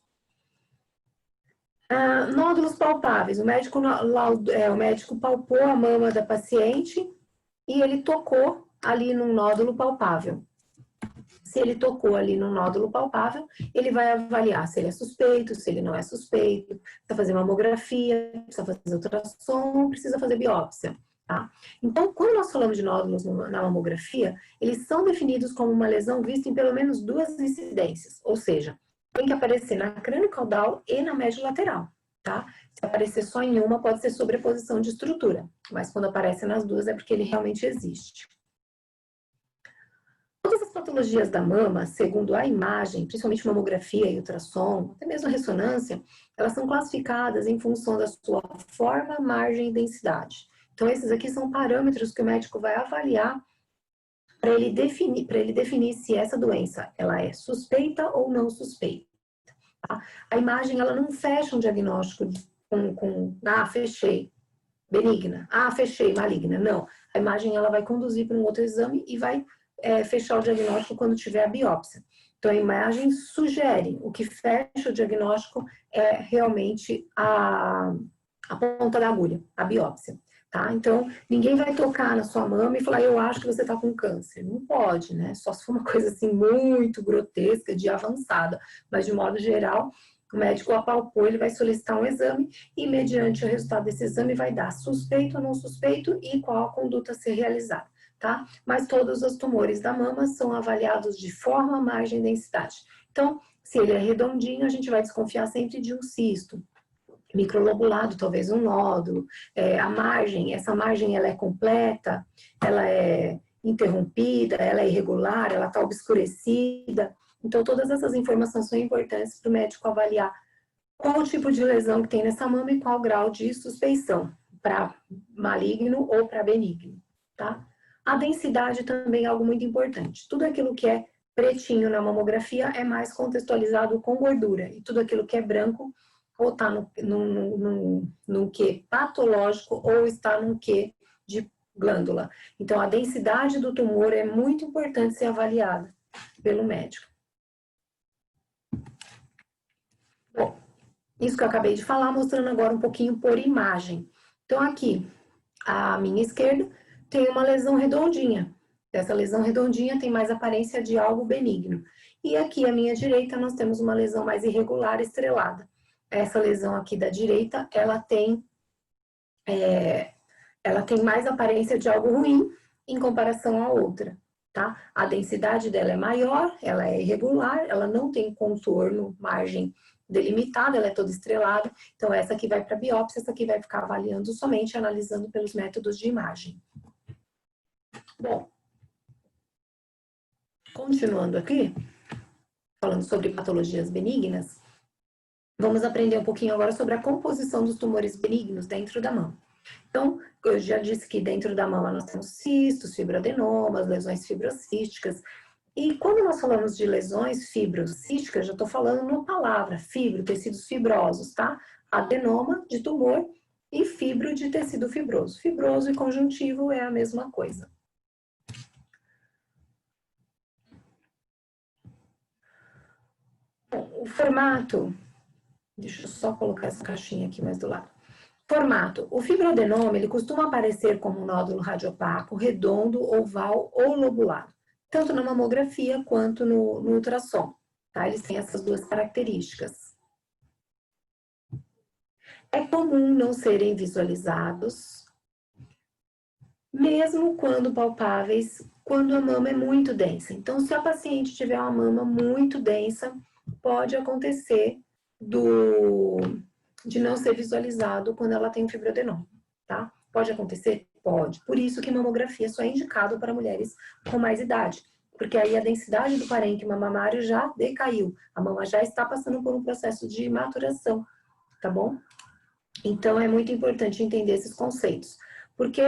Speaker 1: Nódulos palpáveis. O médico palpou a mama da paciente e ele tocou ali num nódulo palpável. Se ele tocou ali no nódulo palpável, ele vai avaliar se ele é suspeito, se ele não é suspeito, precisa fazer mamografia, precisa fazer ultrassom, precisa fazer biópsia, tá? Então, quando nós falamos de nódulos na mamografia, eles são definidos como uma lesão vista em pelo menos 2 incidências, ou seja, tem que aparecer na crânio-caudal e na médio lateral, tá? Se aparecer só em uma, pode ser sobreposição de estrutura, mas quando aparece nas 2 é porque ele realmente existe. Todas as patologias da mama, segundo a imagem, principalmente mamografia e ultrassom, até mesmo a ressonância, elas são classificadas em função da sua forma, margem e densidade. Então, esses aqui são parâmetros que o médico vai avaliar para ele definir se essa doença ela é suspeita ou não suspeita. Tá? A imagem ela não fecha um diagnóstico fechei. benigna. Ah, fechei, maligna. Não, a imagem ela vai conduzir para um outro exame e vai fechar o diagnóstico quando tiver a biópsia. Então, a imagem sugere, o que fecha o diagnóstico é realmente a ponta da agulha, a biópsia. Tá? Então, ninguém vai tocar na sua mama e falar, eu acho que você está com câncer. Não pode, né? Só se for uma coisa assim muito grotesca, de avançada. Mas, de modo geral, o médico apalpou, ele vai solicitar um exame e, mediante o resultado desse exame, vai dar suspeito ou não suspeito e qual a conduta a ser realizada, tá? Mas todos os tumores da mama são avaliados de forma, margem e densidade. Então, se ele é redondinho, a gente vai desconfiar sempre de um cisto. Microlobulado, talvez um nódulo. A margem, essa margem ela é completa, ela é interrompida, ela é irregular, ela está obscurecida. Então, todas essas informações são importantes para o médico avaliar qual o tipo de lesão que tem nessa mama e qual o grau de suspeição, para maligno ou para benigno, tá? A densidade também é algo muito importante. Tudo aquilo que é pretinho na mamografia é mais contextualizado com gordura, e tudo aquilo que é branco ou está num Q patológico ou está num Q de glândula. Então, a densidade do tumor é muito importante ser avaliada pelo médico. Bom, isso que eu acabei de falar, mostrando agora um pouquinho por imagem. Então, aqui, à minha esquerda, tem uma lesão redondinha. Essa lesão redondinha tem mais aparência de algo benigno. E aqui, à minha direita, nós temos uma lesão mais irregular, estrelada. Essa lesão aqui da direita, ela tem mais aparência de algo ruim em comparação à outra, tá? A densidade dela é maior, ela é irregular, ela não tem contorno, margem delimitada, ela é toda estrelada. Então, essa aqui vai para biópsia, essa aqui vai ficar avaliando somente, analisando pelos métodos de imagem. Bom, continuando aqui, falando sobre patologias benignas, vamos aprender um pouquinho agora sobre a composição dos tumores benignos dentro da mama. Então, eu já disse que dentro da mama nós temos cistos, fibroadenomas, lesões fibrocísticas. E quando nós falamos de lesões fibrocísticas, já estou falando numa palavra, fibro, tecidos fibrosos, tá? Adenoma de tumor e fibro de tecido fibroso. Fibroso e conjuntivo é a mesma coisa. Bom, o formato, deixa eu só colocar essa caixinha aqui mais do lado. Formato. O fibroadenoma, ele costuma aparecer como um nódulo radiopaco, redondo, oval ou lobulado, tanto na mamografia quanto no ultrassom, tá? Eles têm essas duas características. É comum não serem visualizados, mesmo quando palpáveis, quando a mama é muito densa. Então, se a paciente tiver uma mama muito densa, pode acontecer de não ser visualizado quando ela tem fibroadenoma, tá? Pode acontecer? Pode. Por isso que mamografia só é indicado para mulheres com mais idade, porque aí a densidade do parênquima mamário já decaiu, a mama já está passando por um processo de maturação, tá bom? Então, é muito importante entender esses conceitos, porque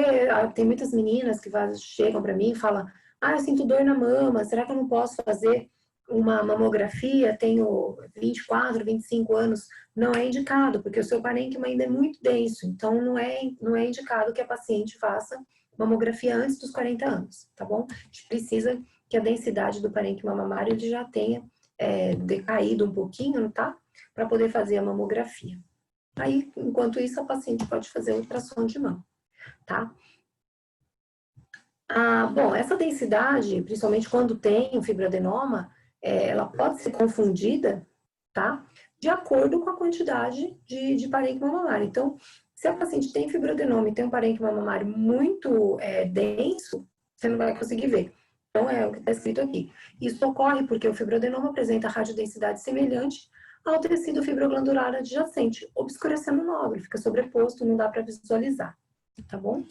Speaker 1: tem muitas meninas que chegam para mim e falam, eu sinto dor na mama, será que eu não posso fazer uma mamografia, tenho 24, 25 anos, não é indicado, porque o seu parênquima ainda é muito denso, então não é indicado que a paciente faça mamografia antes dos 40 anos, tá bom? A gente precisa que a densidade do parênquima mamário ele já tenha decaído um pouquinho, tá? Para poder fazer a mamografia. Aí, enquanto isso, a paciente pode fazer ultrassom de mama, tá? Bom, essa densidade, principalmente quando tem um fibroadenoma, ela pode ser confundida, tá? De acordo com a quantidade de parênquima mamário. Então, se a paciente tem fibroadenoma e tem um parênquima mamário muito denso, você não vai conseguir ver. Então, é o que está escrito aqui. Isso ocorre porque o fibroadenoma apresenta radiodensidade semelhante ao tecido fibroglandular adjacente, obscurecendo o nódulo, fica sobreposto, não dá para visualizar, tá bom?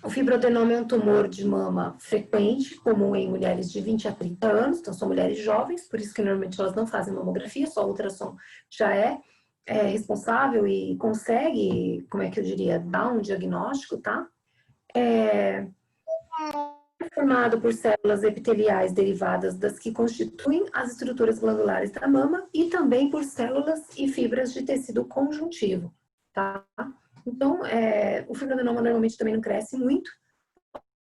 Speaker 1: O fibroadenoma é um tumor de mama frequente, comum em mulheres de 20 a 30 anos, então são mulheres jovens, por isso que normalmente elas não fazem mamografia, só o ultrassom já é responsável e consegue, como é que eu diria, dar um diagnóstico, tá? É formado por células epiteliais derivadas das que constituem as estruturas glandulares da mama e também por células e fibras de tecido conjuntivo, tá? Então, o fibroadenoma normalmente também não cresce muito.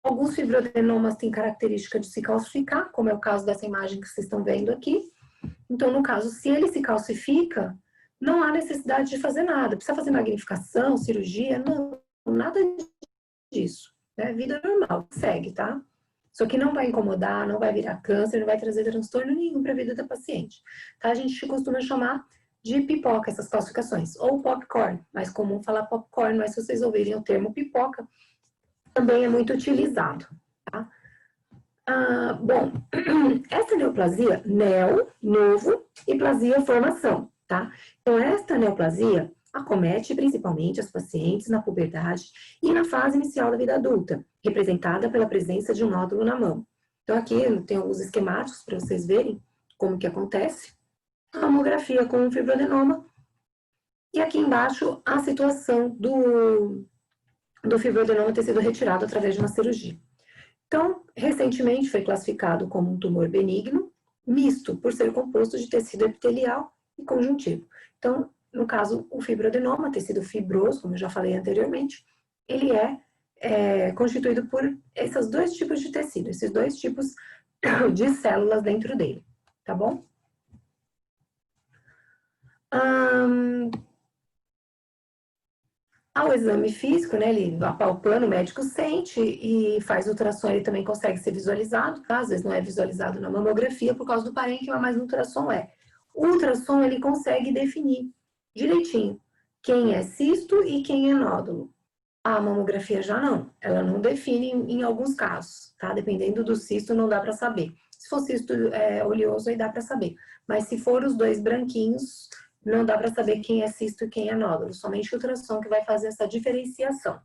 Speaker 1: Alguns fibroadenomas têm característica de se calcificar, como é o caso dessa imagem que vocês estão vendo aqui. Então, no caso, se ele se calcifica, não há necessidade de fazer nada. Precisa fazer magnificação, cirurgia? Não, nada disso. É vida normal, segue, tá? Isso aqui não vai incomodar, não vai virar câncer, não vai trazer transtorno nenhum para a vida da paciente. Tá? A gente costuma chamar de pipoca essas calcificações, ou popcorn. Mais comum falar popcorn, mas se vocês ouvirem o termo pipoca, também é muito utilizado. Tá? Bom, essa neoplasia, novo, e plasia, formação, tá? Então, esta neoplasia acomete principalmente as pacientes na puberdade e na fase inicial da vida adulta, representada pela presença de um nódulo na mão. Então, aqui tem alguns esquemáticos para vocês verem como que acontece. A mamografia com o fibroadenoma. E aqui embaixo, a situação do fibroadenoma ter sido retirado através de uma cirurgia. Então, recentemente foi classificado como um tumor benigno, misto, por ser composto de tecido epitelial e conjuntivo. Então, no caso, o fibroadenoma, tecido fibroso, como eu já falei anteriormente, ele é constituído por esses dois tipos de tecido, esses dois tipos de células dentro dele, tá bom? Ao exame físico, né, ele apalpando, o médico sente e faz ultrassom, ele também consegue ser visualizado, tá? Às vezes não é visualizado na mamografia por causa do parênquima, mas no ultrassom é. O ultrassom, ele consegue definir direitinho quem é cisto e quem é nódulo. A mamografia já não, ela não define em alguns casos, tá? Dependendo do cisto, não dá para saber. Se for cisto oleoso, aí dá para saber. Mas se for os dois branquinhos, não dá para saber quem é cisto e quem é nódulo. Somente o ultrassom que vai fazer essa diferenciação,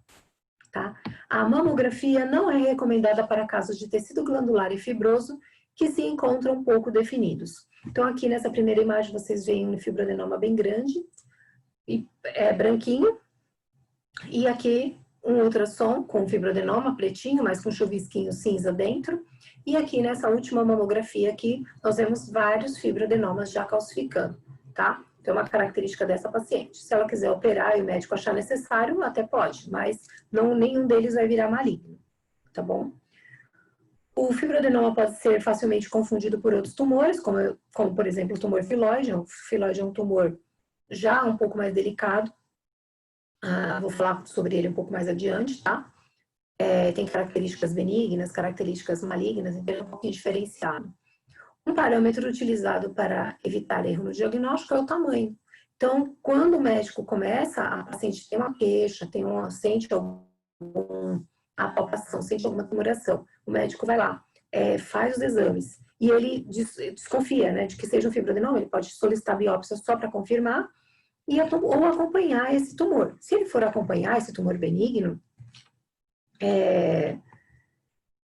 Speaker 1: tá? A mamografia não é recomendada para casos de tecido glandular e fibroso que se encontram pouco definidos. Então, aqui nessa primeira imagem, vocês veem um fibroadenoma bem grande, e branquinho, e aqui um ultrassom com fibroadenoma pretinho, mas com chuvisquinho cinza dentro. E aqui nessa última mamografia aqui, nós vemos vários fibroadenomas já calcificando, tá? Então, é uma característica dessa paciente. Se ela quiser operar e o médico achar necessário, até pode, mas nenhum deles vai virar maligno, tá bom? O fibroadenoma pode ser facilmente confundido por outros tumores, como por exemplo o tumor filoide. O filoide é um tumor já um pouco mais delicado. Vou falar sobre ele um pouco mais adiante, tá? Tem características benignas, características malignas, então é um pouquinho diferenciado. Um parâmetro utilizado para evitar erro no diagnóstico é o tamanho. Então, quando o médico começa, a paciente tem uma queixa, sente a palpação, sente alguma tumoração, o médico vai lá, faz os exames, e ele desconfia, né, de que seja um fibroadenoma, ele pode solicitar biópsia só para confirmar, ou acompanhar esse tumor. Se ele for acompanhar esse tumor benigno,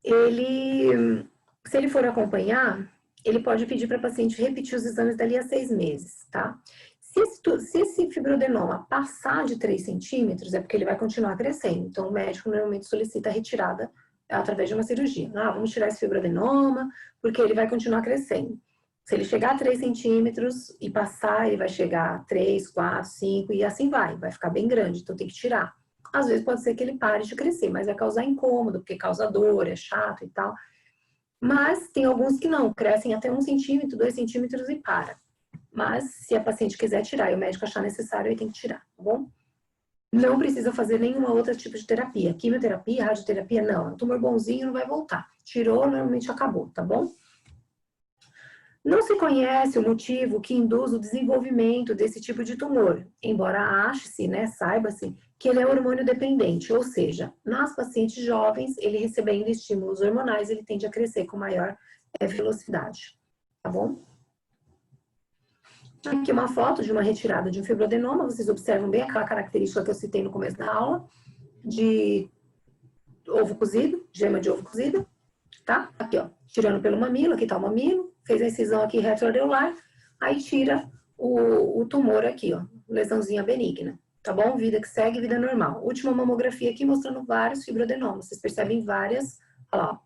Speaker 1: se ele for acompanhar, ele pode pedir para a paciente repetir os exames dali a 6 meses, tá? Se esse fibroadenoma passar de 3 centímetros, é porque ele vai continuar crescendo. Então, o médico normalmente solicita a retirada através de uma cirurgia. Vamos tirar esse fibroadenoma, porque ele vai continuar crescendo. Se ele chegar a 3 centímetros e passar, ele vai chegar a 3, 4, 5 e assim vai ficar bem grande, então tem que tirar. Às vezes pode ser que ele pare de crescer, mas vai causar incômodo, porque causa dor, é chato e tal. Mas tem alguns que não, crescem até 1 centímetro, 2 centímetros e para. Mas se a paciente quiser tirar e o médico achar necessário, aí tem que tirar, tá bom? Não precisa fazer nenhuma outra tipo de terapia. Quimioterapia, radioterapia, não. Um tumor bonzinho não vai voltar. Tirou, normalmente acabou, tá bom? Não se conhece o motivo que induz o desenvolvimento desse tipo de tumor, embora ache-se, né, saiba-se, que ele é hormônio dependente, ou seja, nas pacientes jovens, ele recebendo estímulos hormonais, ele tende a crescer com maior velocidade, tá bom? Aqui uma foto de uma retirada de um fibroadenoma, vocês observam bem aquela característica que eu citei no começo da aula, de ovo cozido, gema de ovo cozido, tá? Aqui, ó, tirando pelo mamilo, aqui tá o mamilo, fez a incisão aqui retroareolar, aí tira o tumor aqui, ó, lesãozinha benigna, tá bom? Vida que segue, vida normal. Última mamografia aqui mostrando vários fibroadenomas, vocês percebem várias, olha lá, ó,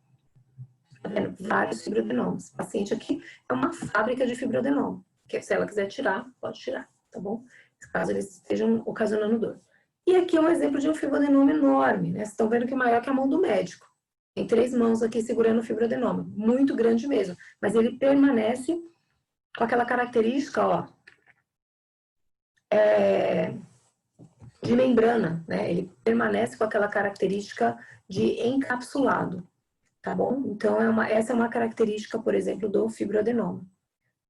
Speaker 1: tá vendo? Vários fibroadenomas. O paciente aqui é uma fábrica de fibroadenoma, que se ela quiser tirar, pode tirar, tá bom? Caso eles estejam ocasionando dor. E aqui é um exemplo de um fibroadenoma enorme, né? Vocês estão vendo que é maior que a mão do médico. Tem 3 mãos aqui segurando o fibroadenoma, muito grande mesmo. Mas ele permanece com aquela característica, ó, de membrana, né? Ele permanece com aquela característica de encapsulado, tá bom? Então, essa é uma característica, por exemplo, do fibroadenoma,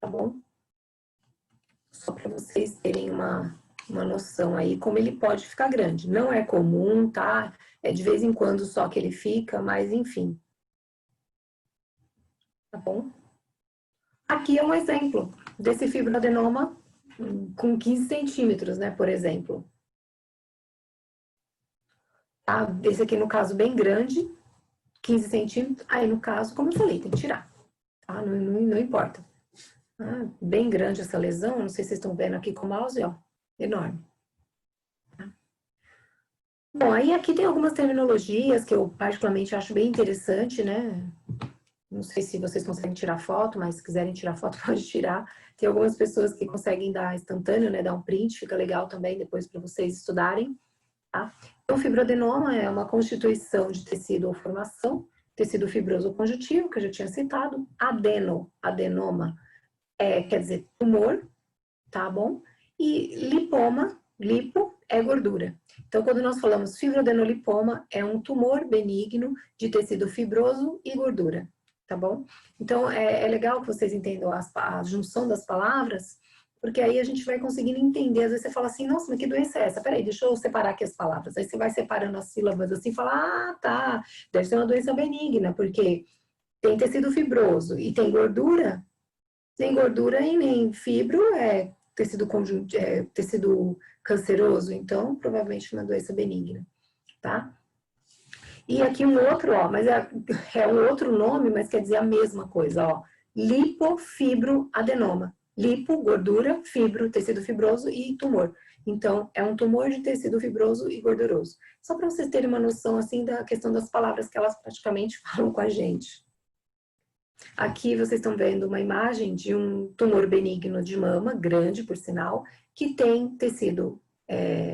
Speaker 1: tá bom? Só para vocês terem uma noção aí, como ele pode ficar grande. Não é comum, tá? É de vez em quando só que ele fica, mas enfim. Tá bom? Aqui é um exemplo desse fibroadenoma com 15 centímetros, né, por exemplo. Tá? Esse aqui, no caso, bem grande, 15 centímetros. Aí, no caso, como eu falei, tem que tirar. Tá? Não importa. Ah, bem grande essa lesão, não sei se vocês estão vendo aqui com o mouse, ó, enorme. Bom, aí aqui tem algumas terminologias que eu particularmente acho bem interessante, né? Não sei se vocês conseguem tirar foto, mas se quiserem tirar foto, pode tirar. Tem algumas pessoas que conseguem dar instantâneo, né? Dar um print, fica legal também depois para vocês estudarem. Tá? Então, o fibroadenoma é uma constituição de tecido ou formação, tecido fibroso ou conjuntivo, que eu já tinha citado. Adenoma, quer dizer tumor, tá bom? E lipoma, lipo, é gordura. Então, quando nós falamos fibroadenolipoma, é um tumor benigno de tecido fibroso e gordura, tá bom? Então, é legal que vocês entendam a junção das palavras, porque aí a gente vai conseguindo entender. Às vezes você fala assim, nossa, mas que doença é essa? Peraí, deixa eu separar aqui as palavras. Aí você vai separando as sílabas assim e fala, ah, tá, deve ser uma doença benigna, porque tem tecido fibroso e tem gordura e nem fibro, tecido canceroso, então provavelmente uma doença benigna, tá? E aqui um outro, ó, mas é um outro nome, mas quer dizer a mesma coisa, ó. Lipofibroadenoma. Lipo, gordura, fibro, tecido fibroso e tumor. Então, é um tumor de tecido fibroso e gorduroso. Só para vocês terem uma noção, assim, da questão das palavras que elas praticamente falam com a gente. Aqui vocês estão vendo uma imagem de um tumor benigno de mama, grande por sinal, que tem tecido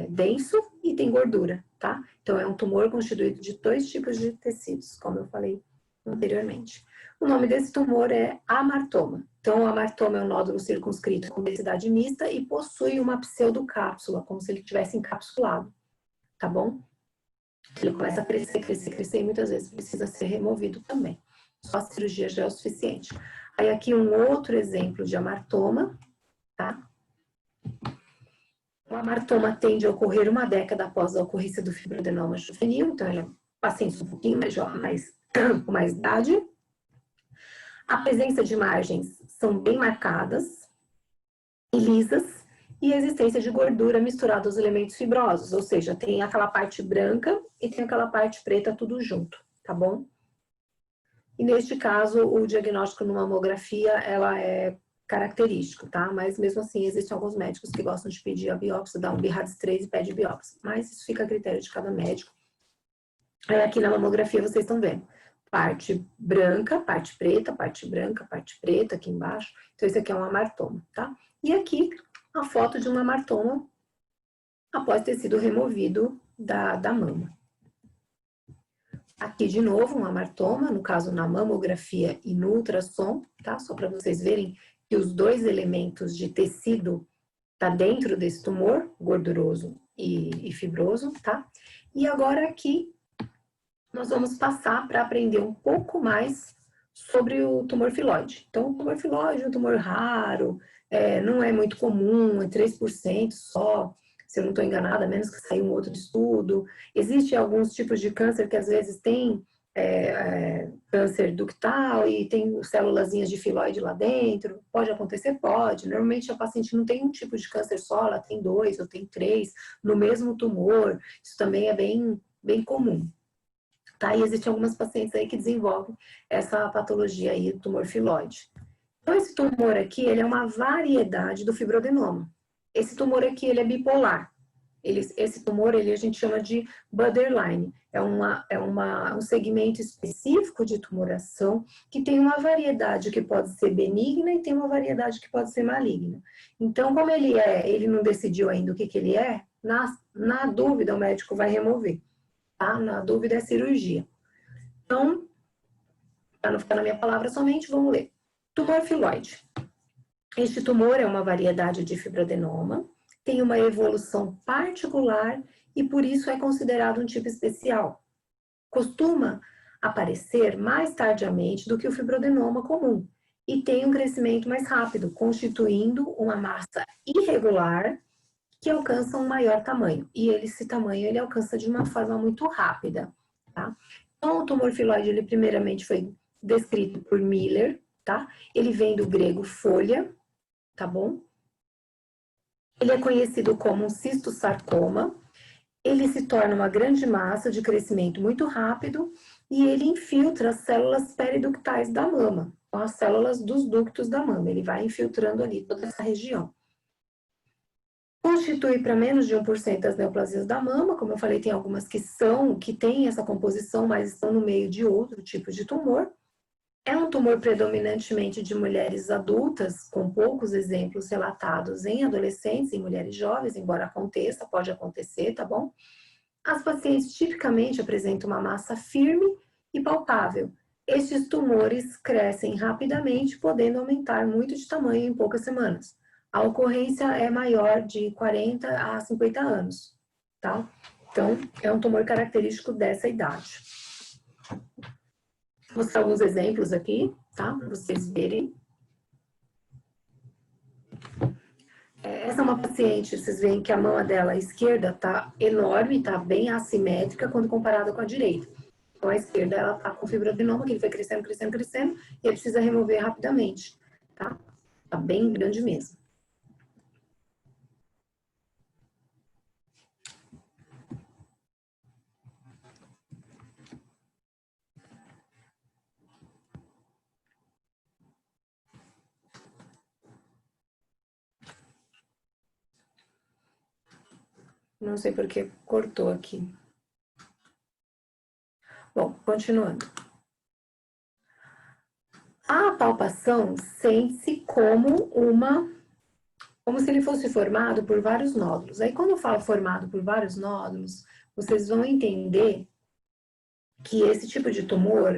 Speaker 1: denso e tem gordura, tá? Então é um tumor constituído de 2 tipos de tecidos, como eu falei anteriormente. O nome desse tumor é amartoma. Então o amartoma é um nódulo circunscrito com densidade mista e possui uma pseudocápsula, como se ele tivesse encapsulado, tá bom? Ele começa a crescer e muitas vezes precisa ser removido também. Só a cirurgia já é o suficiente. Aí aqui um outro exemplo de amartoma, tá? O amartoma tende a ocorrer 1 década após a ocorrência do fibroadenoma juvenil, então ele é paciente um pouquinho com mais idade. A presença de margens são bem marcadas e lisas, e a existência de gordura misturada aos elementos fibrosos, ou seja, tem aquela parte branca e tem aquela parte preta tudo junto, tá bom? E neste caso, o diagnóstico numa mamografia, ela é característico, tá? Mas mesmo assim, existem alguns médicos que gostam de pedir a biópsia, dá um BIRADS-3 e pede biópsia. Mas isso fica a critério de cada médico. Aí aqui na mamografia vocês estão vendo parte branca, parte preta, parte branca, parte preta aqui embaixo. Então esse aqui é um amartoma, tá? E aqui a foto de um amartoma após ter sido removido da mama. Aqui, de novo, um amartoma, no caso, na mamografia e no ultrassom, tá? Só para vocês verem que os 2 elementos de tecido tá dentro desse tumor, gorduroso e fibroso, tá? E agora aqui, nós vamos passar para aprender um pouco mais sobre o tumor filoide. Então, o tumor filoide é um tumor raro, não é muito comum, é 3% só, se eu não estou enganada, a menos que saiu um outro estudo. Existem alguns tipos de câncer que às vezes tem câncer ductal e tem célulazinhas de filoide lá dentro. Pode acontecer? Pode. Normalmente a paciente não tem um tipo de câncer só, ela tem 2 ou tem 3 no mesmo tumor. Isso também é bem comum. Tá? E existem algumas pacientes aí que desenvolvem essa patologia aí, tumor filoide. Então, esse tumor aqui, ele é uma variedade do fibroadenoma. Esse tumor aqui, ele é bipolar. Esse tumor, a gente chama de borderline. É um segmento específico de tumoração que tem uma variedade que pode ser benigna e tem uma variedade que pode ser maligna. Então, como ele não decidiu ainda o que ele é, Na dúvida, o médico vai remover, tá? Na dúvida é cirurgia. Então, para não ficar na minha palavra somente, vamos ler. Tumor filoide. Este tumor é uma variedade de fibroadenoma, tem uma evolução particular e por isso é considerado um tipo especial. Costuma aparecer mais tardiamente do que o fibroadenoma comum e tem um crescimento mais rápido, constituindo uma massa irregular que alcança um maior tamanho. E esse tamanho ele alcança de uma forma muito rápida, tá? Então, o tumor filoide, ele primeiramente foi descrito por Miller, tá? Ele vem do grego folha, tá bom? Ele é conhecido como um cistosarcoma. Ele se torna uma grande massa de crescimento muito rápido e ele infiltra as células periductais da mama, as células dos ductos da mama. Ele vai infiltrando ali toda essa região. Constitui para menos de 1% das neoplasias da mama, como eu falei, tem algumas que têm essa composição, mas estão no meio de outro tipo de tumor. É um tumor predominantemente de mulheres adultas, com poucos exemplos relatados em adolescentes e mulheres jovens, embora aconteça, pode acontecer, tá bom? As pacientes tipicamente apresentam uma massa firme e palpável. Estes tumores crescem rapidamente, podendo aumentar muito de tamanho em poucas semanas. A ocorrência é maior de 40 a 50 anos, tá? Então, é um tumor característico dessa idade. Vou mostrar alguns exemplos aqui, tá? Para vocês verem. Essa é uma paciente, vocês veem que a mama dela, a esquerda, tá enorme, tá bem assimétrica quando comparada com a direita. Então, a esquerda, ela tá com fibroadenoma, que ele foi crescendo, crescendo, crescendo, e ele precisa remover rapidamente, tá? Tá bem grande mesmo. Não sei por que cortou aqui. Bom, continuando. A palpação sente-se como se ele fosse formado por vários nódulos. Aí, quando eu falo formado por vários nódulos, vocês vão entender que esse tipo de tumor,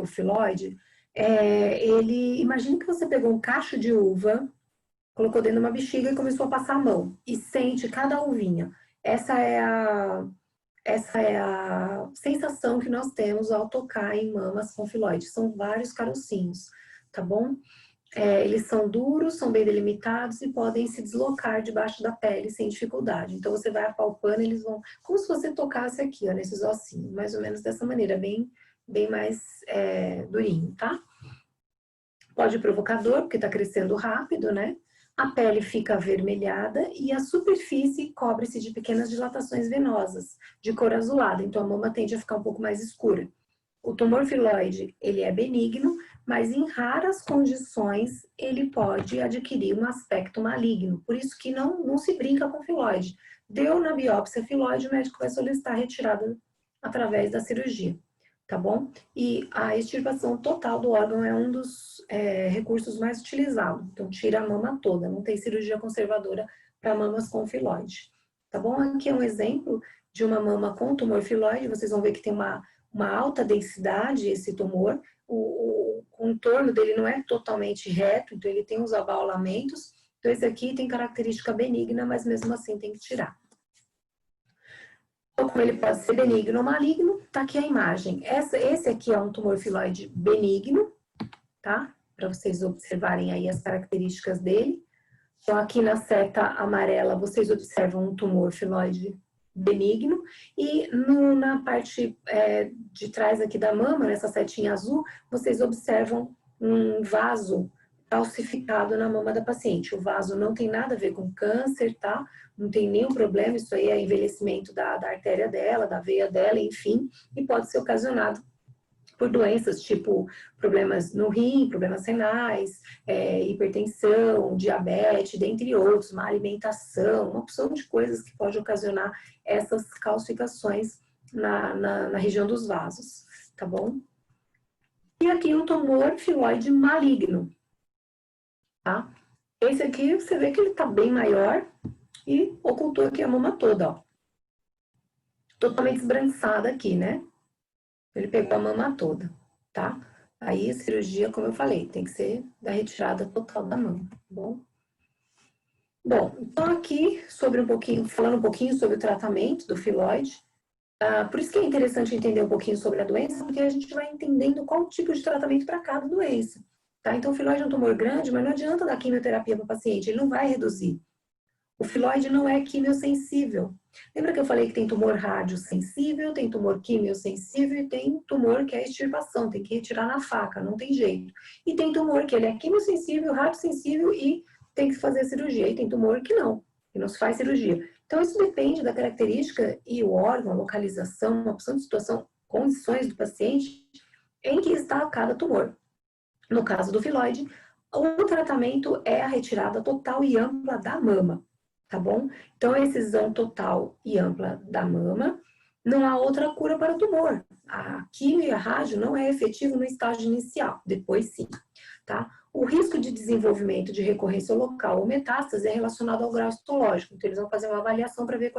Speaker 1: o filoide, imagine que você pegou um cacho de uva, colocou dentro de uma bexiga e começou a passar a mão, e sente cada uvinha. Essa é a sensação que nós temos ao tocar em mamas com filoide. São vários carocinhos, tá bom? Eles são duros, são bem delimitados e podem se deslocar debaixo da pele sem dificuldade. Então, você vai apalpando, eles vão... Como se você tocasse aqui, ó, nesses ossinhos. Mais ou menos dessa maneira, bem mais durinho, tá? Pode ir provocador, porque tá crescendo rápido, né? A pele fica avermelhada e a superfície cobre-se de pequenas dilatações venosas, de cor azulada. Então, a mama tende a ficar um pouco mais escura. O tumor filoide, ele é benigno, mas em raras condições ele pode adquirir um aspecto maligno. Por isso que não se brinca com filoide. Deu na biópsia filoide, o médico vai solicitar a retirada através da cirurgia, tá bom? E a extirpação total do órgão é um dos recursos mais utilizados. Então, tira a mama toda, não tem cirurgia conservadora para mamas com filoide, tá bom? Aqui é um exemplo de uma mama com tumor filoide, vocês vão ver que tem uma alta densidade esse tumor, o contorno dele não é totalmente reto, então ele tem uns abaulamentos. Então esse aqui tem característica benigna, mas mesmo assim tem que tirar. Então, como ele pode ser benigno ou maligno, tá aqui a imagem. Esse aqui é um tumor filoide benigno, tá? Para vocês observarem aí as características dele. Então aqui na seta amarela vocês observam um tumor filoide benigno, e na parte de trás aqui da mama, nessa setinha azul, vocês observam um vaso calcificado na mama da paciente. O vaso não tem nada a ver com câncer, tá? Não tem nenhum problema, isso aí é envelhecimento da artéria dela, da veia dela, enfim, e pode ser ocasionado por doenças tipo problemas no rim, problemas renais, hipertensão, diabetes, dentre outros, má alimentação, uma opção de coisas que pode ocasionar essas calcificações na região dos vasos, tá bom? E aqui um tumor filoide maligno, tá? Esse aqui você vê que ele tá bem maior, e ocultou aqui a mama toda, ó. Totalmente esbranquiçada aqui, né? Ele pegou a mama toda, tá? Aí a cirurgia, como eu falei, tem que ser da retirada total da mama, tá bom? Bom, então aqui, falando um pouquinho sobre o tratamento do filoide, por isso que é interessante entender um pouquinho sobre a doença, porque a gente vai entendendo qual tipo de tratamento para cada doença, tá? Então o filoide é um tumor grande, mas não adianta dar quimioterapia para o paciente, ele não vai reduzir. O filoide não é quimiosensível. Lembra que eu falei que tem tumor radiosensível, tem tumor quimiosensível e tem tumor que é extirpação, tem que retirar na faca, não tem jeito. E tem tumor que ele é quimiosensível, radiosensível e tem que fazer cirurgia. E tem tumor que não se faz cirurgia. Então isso depende da característica e o órgão, a localização, uma opção de situação, condições do paciente em que está cada tumor. No caso do filoide, o tratamento é a retirada total e ampla da mama, tá bom? Então, a excisão total e ampla da mama, não há outra cura para o tumor. A quimio e a rádio não é efetivo no estágio inicial, depois sim, tá? O risco de desenvolvimento de recorrência local ou metástase é relacionado ao grau histológico, então eles vão fazer uma avaliação para ver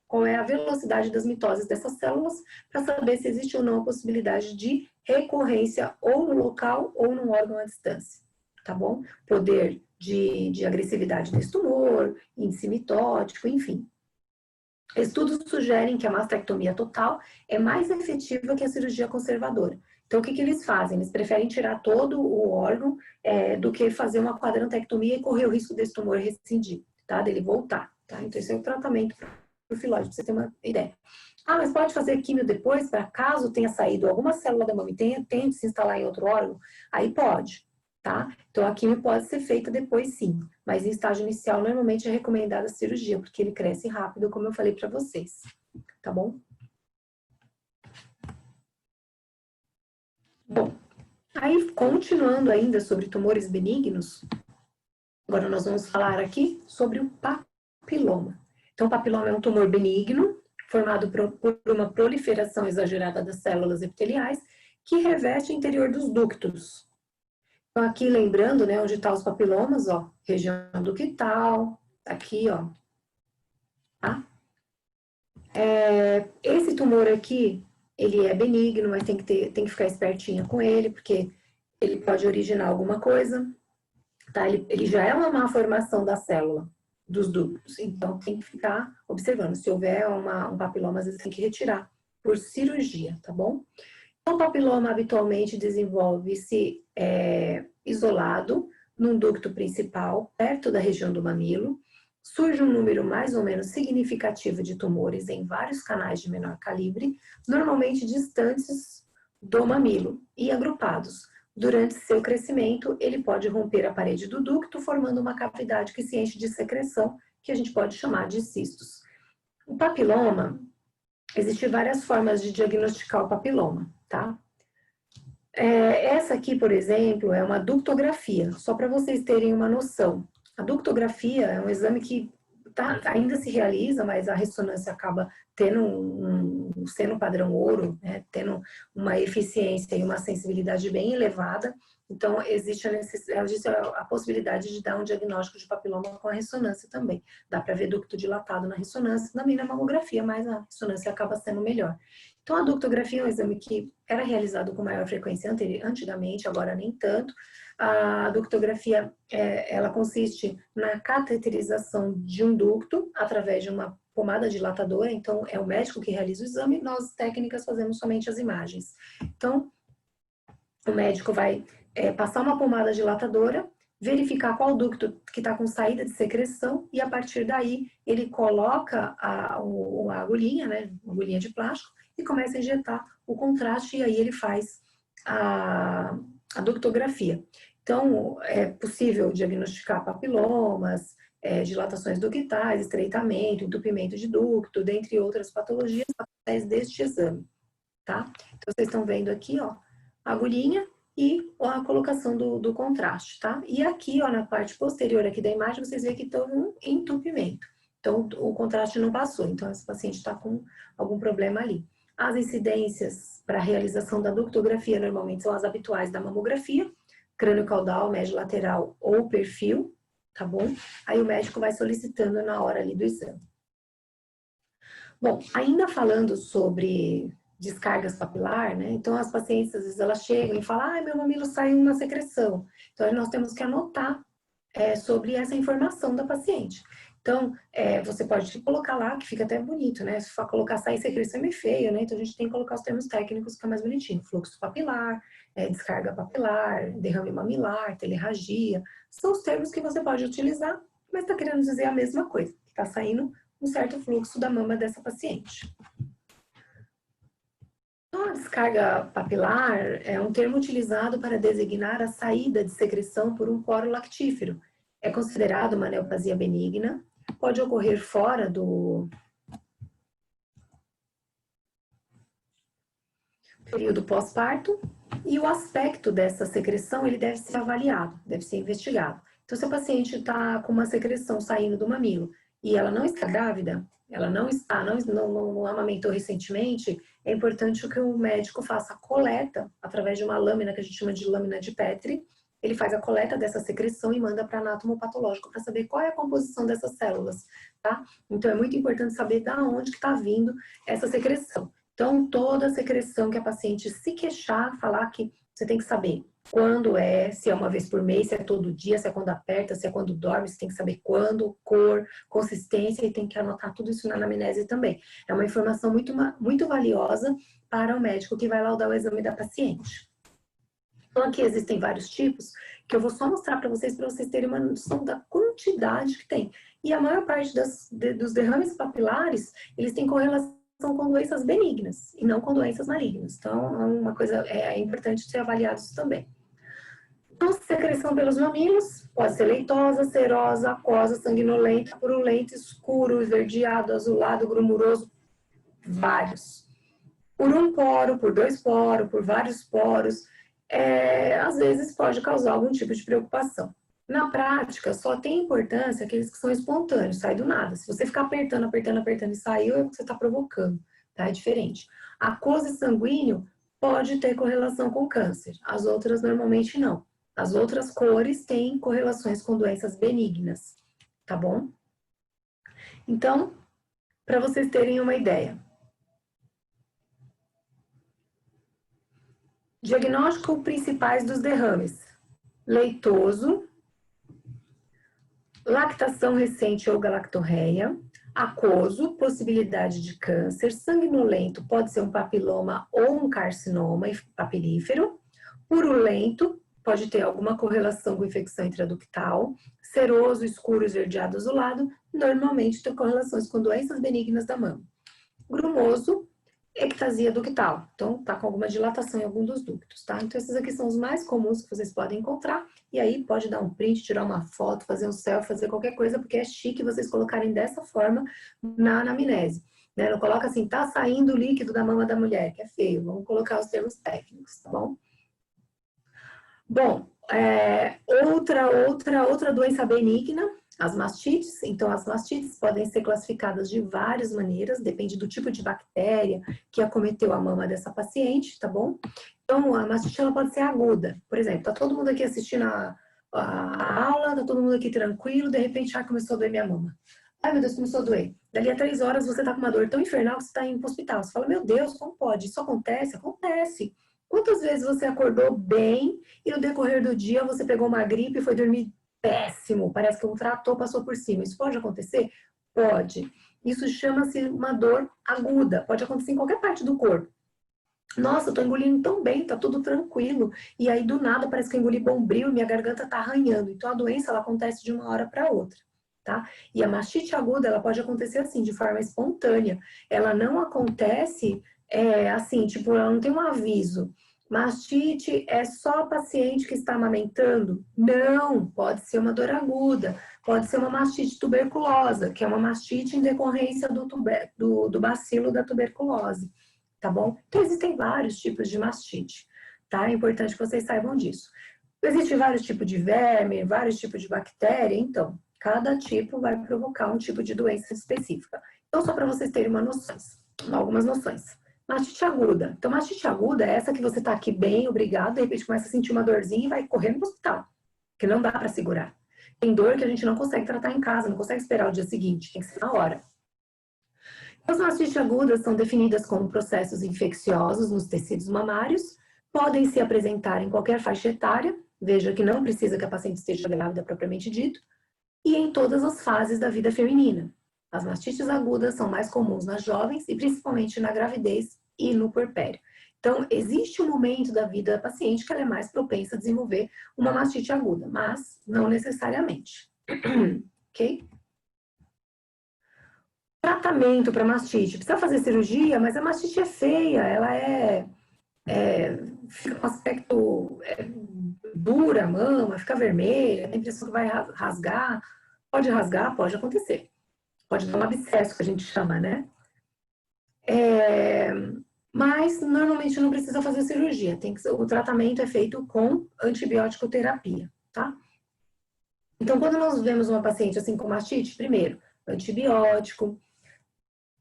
Speaker 1: qual é a velocidade das mitoses dessas células, para saber se existe ou não a possibilidade de recorrência ou no local ou no órgão à distância, tá bom? Poder de agressividade desse tumor, índice mitótico, enfim. Estudos sugerem que a mastectomia total é mais efetiva que a cirurgia conservadora. Então, o que eles fazem? Eles preferem tirar todo o órgão do que fazer uma quadrantectomia e correr o risco desse tumor recidir, tá? Dele voltar, tá? Então, esse é o tratamento para o filoide, para você ter uma ideia. Mas pode fazer químio depois, para caso tenha saído alguma célula da mama e tente se instalar em outro órgão? Aí pode, tá? Então, a químio pode ser feita depois sim, mas em estágio inicial, normalmente é recomendada a cirurgia, porque ele cresce rápido, como eu falei para vocês, tá bom? Bom, aí continuando ainda sobre tumores benignos, agora nós vamos falar aqui sobre o papiloma. Então, o papiloma é um tumor benigno, formado por uma proliferação exagerada das células epiteliais, que reveste o interior dos ductos. Então, aqui lembrando, né, onde estão os papilomas, ó, região ductal, aqui, ó, tá? Esse tumor aqui, ele é benigno, mas tem que ficar espertinha com ele, porque ele pode originar alguma coisa, tá? Ele já é uma má formação da célula, dos ductos, então tem que ficar observando. Se houver um papiloma, às vezes tem que retirar por cirurgia, tá bom? O papiloma habitualmente desenvolve-se isolado num ducto principal, perto da região do mamilo. Surge um número mais ou menos significativo de tumores em vários canais de menor calibre, normalmente distantes do mamilo e agrupados. Durante seu crescimento, ele pode romper a parede do ducto, formando uma cavidade que se enche de secreção, que a gente pode chamar de cistos. O papiloma, existem várias formas de diagnosticar o papiloma, tá? Essa aqui, por exemplo, é uma ductografia, só para vocês terem uma noção. A ductografia é um exame que ainda se realiza, mas a ressonância acaba tendo sendo padrão ouro, né, tendo uma eficiência e uma sensibilidade bem elevada. Então, existe a possibilidade de dar um diagnóstico de papiloma com a ressonância também. Dá para ver ducto dilatado na ressonância, também na mamografia, mas a ressonância acaba sendo melhor. Então, a ductografia é um exame que era realizado com maior frequência antigamente, agora nem tanto. A ductografia, ela consiste na cateterização de um ducto através de uma pomada dilatadora, então é o médico que realiza o exame, nós técnicas fazemos somente as imagens. Então, o médico vai passar uma pomada dilatadora, verificar qual ducto que está com saída de secreção e a partir daí ele coloca a agulhinha, né, uma agulhinha de plástico e começa a injetar o contraste e aí ele faz a ductografia. Então, é possível diagnosticar papilomas, dilatações ductais, estreitamento, entupimento de ducto, dentre outras patologias através deste exame, tá? Então, vocês estão vendo aqui, ó, a agulhinha e a colocação do contraste, tá? E aqui, ó, na parte posterior aqui da imagem, vocês veem que tem um entupimento. Então, o contraste não passou, então esse paciente está com algum problema ali. As incidências para a realização da ductografia normalmente são as habituais da mamografia, crânio caudal, médio lateral ou perfil, tá bom? Aí o médico vai solicitando na hora ali do exame. Bom, ainda falando sobre descargas papilar, né? Então as pacientes às vezes elas chegam e falam, ah, meu mamilo saiu uma secreção. Então aí nós temos que anotar sobre essa informação da paciente. Então, você pode colocar lá, que fica até bonito, né? Se for colocar sair secreção é meio feio, né? Então a gente tem que colocar os termos técnicos que é mais bonitinho. Fluxo papilar, descarga papilar, derrame mamilar, telerragia. São os termos que você pode utilizar, mas está querendo dizer a mesma coisa. Está saindo um certo fluxo da mama dessa paciente. Então, a descarga papilar é um termo utilizado para designar a saída de secreção por um poro lactífero. É considerado uma neoplasia benigna, pode ocorrer fora do período pós-parto e o aspecto dessa secreção ele deve ser avaliado, deve ser investigado. Então, se a paciente está com uma secreção saindo do mamilo e ela não está grávida, ela não amamentou recentemente, é importante que o médico faça a coleta através de uma lâmina que a gente chama de lâmina de Petri. Ele faz a coleta dessa secreção e manda para anatomopatológico para saber qual é a composição dessas células, tá? Então é muito importante saber da onde que está vindo essa secreção. Então toda a secreção que a paciente se queixar, falar que você tem que saber quando se é uma vez por mês, se é todo dia, se é quando aperta, se é quando dorme, você tem que saber quando, cor, consistência e tem que anotar tudo isso na anamnese também. É uma informação muito valiosa para o médico que vai laudar o exame da paciente. Então aqui existem vários tipos que eu vou só mostrar para vocês terem uma noção da quantidade que tem. E a maior parte dos derrames papilares, eles têm correlação com doenças benignas e não com doenças malignas. Então, é uma coisa importante ser avaliado isso também. Então, secreção pelos mamilos pode ser leitosa, serosa, aquosa, sanguinolenta, purulenta, escuro, esverdeado, azulado, grumuroso, vários. Por um poro, por dois poros, por vários poros, às vezes pode causar algum tipo de preocupação. Na prática, só tem importância aqueles que são espontâneos, sai do nada. Se você ficar apertando, apertando, apertando e saiu, é porque você está provocando, tá? É diferente. Aquoso e sanguíneo pode ter correlação com câncer, as outras normalmente não. As outras cores têm correlações com doenças benignas, tá bom? Então, para vocês terem uma ideia. Diagnóstico principais dos derrames. Leitoso, lactação recente ou galactorreia, aquoso, possibilidade de câncer, sanguinolento, pode ser um papiloma ou um carcinoma papilífero, purulento, pode ter alguma correlação com infecção intraductal, seroso, escuro, esverdeado, azulado, normalmente tem correlações com doenças benignas da mama. Grumoso, ectasia ductal, então tá com alguma dilatação em algum dos ductos, tá? Então esses aqui são os mais comuns que vocês podem encontrar, e aí pode dar um print, tirar uma foto, fazer um selfie, fazer qualquer coisa, porque é chique vocês colocarem dessa forma na anamnese, né? Não coloca assim, tá saindo o líquido da mama da mulher, que é feio, vamos colocar os termos técnicos, tá bom? Bom, outra doença benigna, as mastites. Então, as mastites podem ser classificadas de várias maneiras, depende do tipo de bactéria que acometeu a mama dessa paciente, tá bom? Então, a mastite ela pode ser aguda. Por exemplo, tá todo mundo aqui assistindo a aula, tá todo mundo aqui tranquilo, de repente, começou a doer minha mama. Ai, meu Deus, começou a doer. Dali a 3 horas você tá com uma dor tão infernal que você tá indo pro hospital. Você fala, meu Deus, como pode? Isso acontece? Acontece. Quantas vezes você acordou bem e no decorrer do dia você pegou uma gripe e foi dormir péssimo? Parece que um trator passou por cima. Isso pode acontecer? Pode. Isso chama-se uma dor aguda. Pode acontecer em qualquer parte do corpo. Nossa, eu tô engolindo tão bem, tá tudo tranquilo. E aí, do nada, parece que eu engoli bombril e minha garganta tá arranhando. Então, a doença, ela acontece de uma hora para outra, tá? E a mastite aguda, ela pode acontecer assim, de forma espontânea. Ela não acontece assim, tipo, ela não tem um aviso. Mastite é só paciente que está amamentando? Não, pode ser uma dor aguda, pode ser uma mastite tuberculosa, que é uma mastite em decorrência do bacilo da tuberculose, tá bom? Então, existem vários tipos de mastite, tá? É importante que vocês saibam disso. Existem vários tipos de verme, vários tipos de bactéria, então, cada tipo vai provocar um tipo de doença específica. Então, só para vocês terem algumas noções. Mastite aguda. Então, mastite aguda é essa que você tá aqui bem, obrigado, de repente começa a sentir uma dorzinha e vai correndo pro hospital, que não dá para segurar. Tem dor que a gente não consegue tratar em casa, não consegue esperar o dia seguinte, tem que ser na hora. As mastites agudas são definidas como processos infecciosos nos tecidos mamários, podem se apresentar em qualquer faixa etária, veja que não precisa que a paciente esteja grávida propriamente dito, e em todas as fases da vida feminina. As mastites agudas são mais comuns nas jovens e principalmente na gravidez e no puerpério. Então, existe um momento da vida da paciente que ela é mais propensa a desenvolver uma mastite aguda, mas não necessariamente. Ok? Tratamento para mastite. Precisa fazer cirurgia, mas a mastite é feia, ela fica com aspecto dura, a mama, fica vermelha, tem a impressão que vai rasgar. Pode rasgar, pode acontecer. Pode dar um abscesso, que a gente chama, né? Mas normalmente não precisa fazer cirurgia. O tratamento é feito com antibiótico terapia, tá? Então, quando nós vemos uma paciente assim com mastite, primeiro, antibiótico,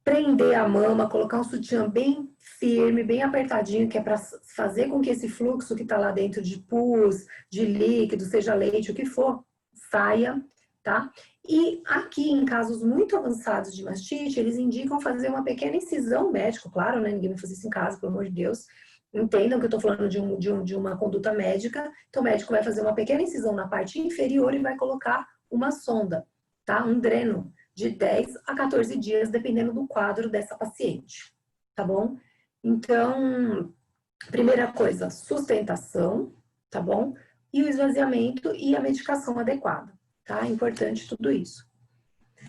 Speaker 1: prender a mama, colocar um sutiã bem firme, bem apertadinho, que é para fazer com que esse fluxo que está lá dentro de pus, de líquido, seja leite, o que for, saia, tá? E aqui, em casos muito avançados de mastite, eles indicam fazer uma pequena incisão, médico, claro, né? Ninguém vai fazer isso em casa, pelo amor de Deus. Entendam que eu estou falando de uma conduta médica. Então, o médico vai fazer uma pequena incisão na parte inferior e vai colocar uma sonda, tá? Um dreno de 10 a 14 dias, dependendo do quadro dessa paciente, tá bom? Então, primeira coisa, sustentação, tá bom? E o esvaziamento e a medicação adequada, tá? Importante tudo isso.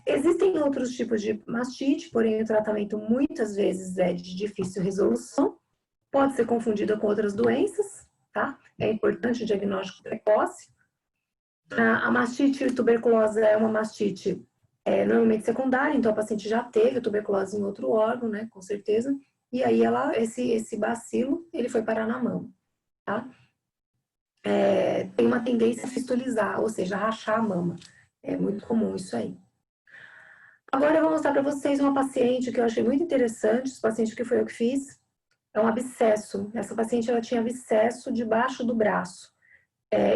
Speaker 1: Existem outros tipos de mastite, porém o tratamento muitas vezes é de difícil resolução, pode ser confundida com outras doenças, tá? É importante o diagnóstico precoce. A mastite tuberculosa é uma mastite normalmente secundária, então a paciente já teve a tuberculose em outro órgão, né, com certeza, e aí esse bacilo, ele foi parar na mama, tá? Tem uma tendência a fistulizar, ou seja, rachar a mama. É muito comum isso aí. Agora eu vou mostrar para vocês uma paciente que eu achei muito interessante, esse paciente que foi eu que fiz, é um abscesso. Essa paciente, ela tinha abscesso debaixo do braço.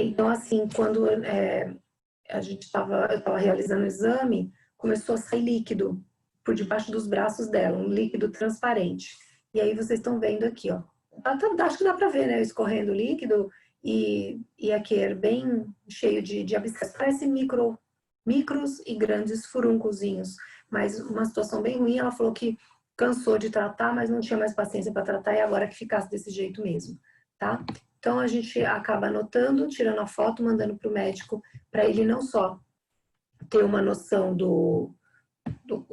Speaker 1: Então, assim, quando eu estava realizando o exame, começou a sair líquido por debaixo dos braços dela, um líquido transparente. E aí vocês estão vendo aqui, ó. Acho que dá para ver, né? Escorrendo o líquido e aqui é bem cheio de abscesso. Parece micros e grandes furúnculozinhos. Mas uma situação bem ruim, ela falou que cansou de tratar, mas não tinha mais paciência para tratar e agora que ficasse desse jeito mesmo, tá? Então a gente acaba anotando, tirando a foto, mandando para o médico, para ele não só ter uma noção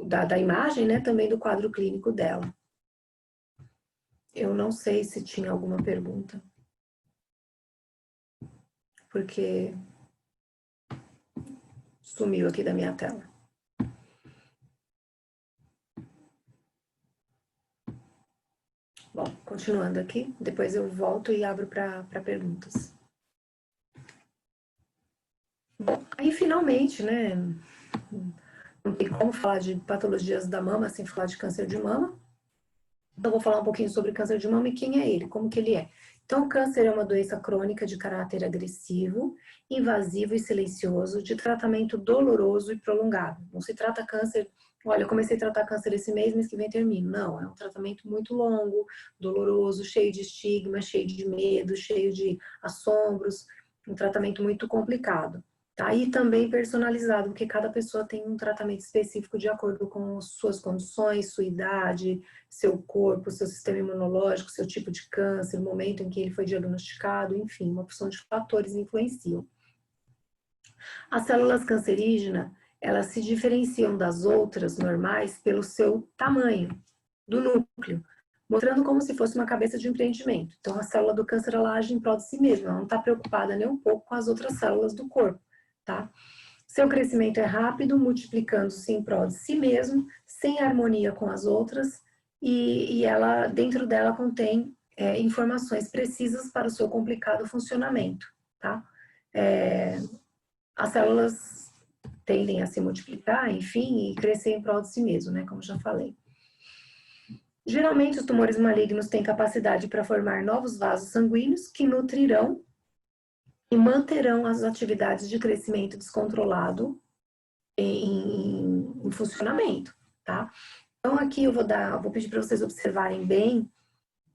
Speaker 1: da imagem, né, também do quadro clínico dela. Eu não sei se tinha alguma pergunta, porque sumiu aqui da minha tela. Bom, continuando aqui, depois eu volto e abro para perguntas. Bom, aí finalmente, né, não tem como falar de patologias da mama sem falar de câncer de mama. Então, vou falar um pouquinho sobre câncer de mama e quem é ele, como que ele é. Então, o câncer é uma doença crônica de caráter agressivo, invasivo e silencioso, de tratamento doloroso e prolongado. Não se trata câncer, olha, eu comecei a tratar câncer esse mês que vem termino. Não, é um tratamento muito longo, doloroso, cheio de estigma, cheio de medo, cheio de assombros, um tratamento muito complicado. Tá? E também personalizado, porque cada pessoa tem um tratamento específico de acordo com suas condições, sua idade, seu corpo, seu sistema imunológico, seu tipo de câncer, o momento em que ele foi diagnosticado, enfim, uma porção de fatores influenciam. As células cancerígenas, elas se diferenciam das outras normais pelo seu tamanho do núcleo, mostrando como se fosse uma cabeça de empreendimento. Então, a célula do câncer, ela age em prol de si mesma, ela não está preocupada nem um pouco com as outras células do corpo, tá? Seu crescimento é rápido, multiplicando-se em prol de si mesmo, sem harmonia com as outras, e ela, dentro dela, contém informações precisas para o seu complicado funcionamento, tá? As células tendem a se multiplicar, enfim, e crescer em prol de si mesmo, né? Como já falei. Geralmente, os tumores malignos têm capacidade para formar novos vasos sanguíneos que nutrirão e manterão as atividades de crescimento descontrolado em funcionamento, tá? Então, aqui eu vou pedir para vocês observarem bem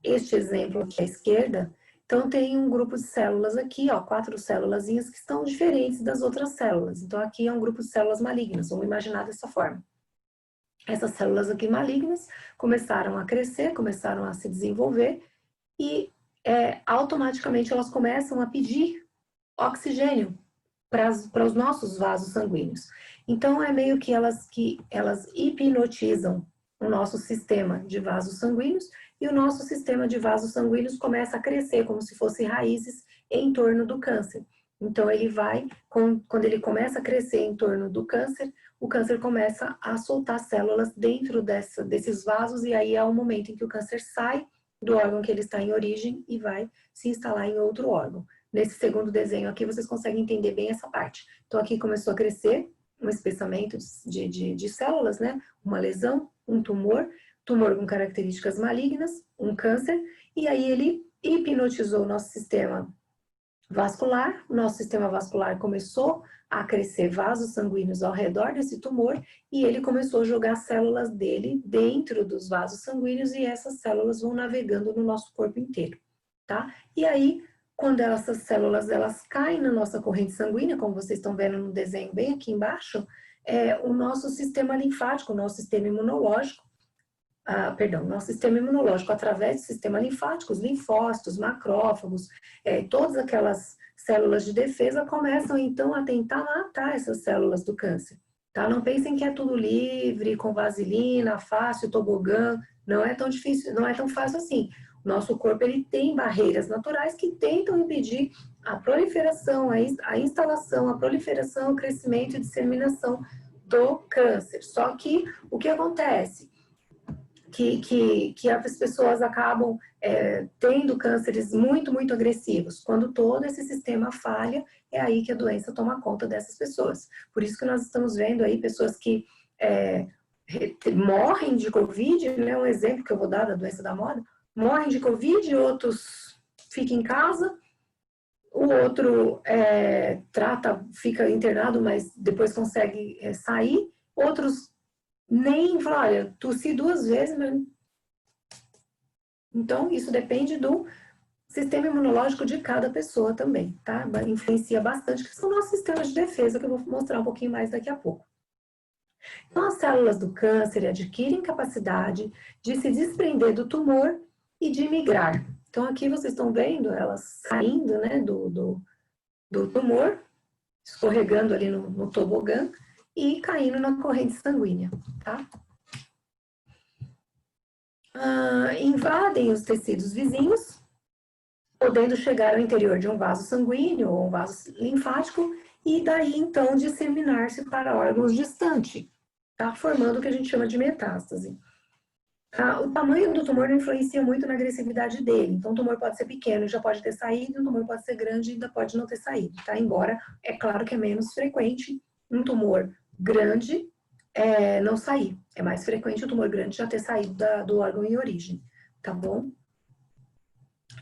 Speaker 1: este exemplo aqui à esquerda. Então, tem um grupo de células aqui, ó, 4 célulazinhas que estão diferentes das outras células. Então, aqui é um grupo de células malignas, vamos imaginar dessa forma. Essas células aqui malignas começaram a crescer, começaram a se desenvolver e automaticamente elas começam a pedir oxigênio para os nossos vasos sanguíneos. Então, é meio que elas hipnotizam o nosso sistema de vasos sanguíneos e o nosso sistema de vasos sanguíneos começa a crescer como se fossem raízes em torno do câncer. Então, ele vai, quando ele começa a crescer em torno do câncer, o câncer começa a soltar células dentro desses vasos e aí é o momento em que o câncer sai do órgão que ele está em origem e vai se instalar em outro órgão. Nesse segundo desenho aqui, vocês conseguem entender bem essa parte. Então, aqui começou a crescer um espessamento de células, né? Uma lesão, um tumor com características malignas, um câncer, e aí ele hipnotizou o nosso sistema vascular. O nosso sistema vascular começou a crescer vasos sanguíneos ao redor desse tumor e ele começou a jogar células dele dentro dos vasos sanguíneos e essas células vão navegando no nosso corpo inteiro, tá? E aí, quando essas células elas caem na nossa corrente sanguínea, como vocês estão vendo no desenho bem aqui embaixo, o nosso sistema linfático, o nosso sistema imunológico, nosso sistema imunológico, através do sistema linfático, os linfócitos, macrófagos, todas aquelas células de defesa começam então a tentar matar essas células do câncer. Tá? Não pensem que é tudo livre, com vaselina, fácil, tobogã, não é tão difícil, não é tão fácil assim. O nosso corpo ele tem barreiras naturais que tentam impedir a proliferação, a instalação, a proliferação, o crescimento e disseminação do câncer. Só que o que acontece? Que as pessoas acabam tendo cânceres muito, muito agressivos. Quando todo esse sistema falha, é aí que a doença toma conta dessas pessoas. Por isso que nós estamos vendo aí pessoas que morrem de Covid, né, um exemplo que eu vou dar da doença da moda, morrem de Covid, outros ficam em casa, o outro fica internado, mas depois consegue sair, outros nem fala, olha, tossi 2 vezes, mas... Então, isso depende do sistema imunológico de cada pessoa também, tá? Influencia bastante, que são nossos sistemas de defesa, que eu vou mostrar um pouquinho mais daqui a pouco. Então, as células do câncer adquirem capacidade de se desprender do tumor e de migrar. Então, aqui vocês estão vendo elas saindo, né, do tumor, escorregando ali no tobogã, e caindo na corrente sanguínea, tá? Invadem os tecidos vizinhos, podendo chegar ao interior de um vaso sanguíneo ou um vaso linfático e daí então disseminar-se para órgãos distantes, tá? Formando o que a gente chama de metástase. O tamanho do tumor não influencia muito na agressividade dele, então o tumor pode ser pequeno e já pode ter saído, o tumor pode ser grande e ainda pode não ter saído, tá? Embora, é claro que é menos frequente um tumor grande não sair. É mais frequente o tumor grande já ter saído do órgão em origem, tá bom?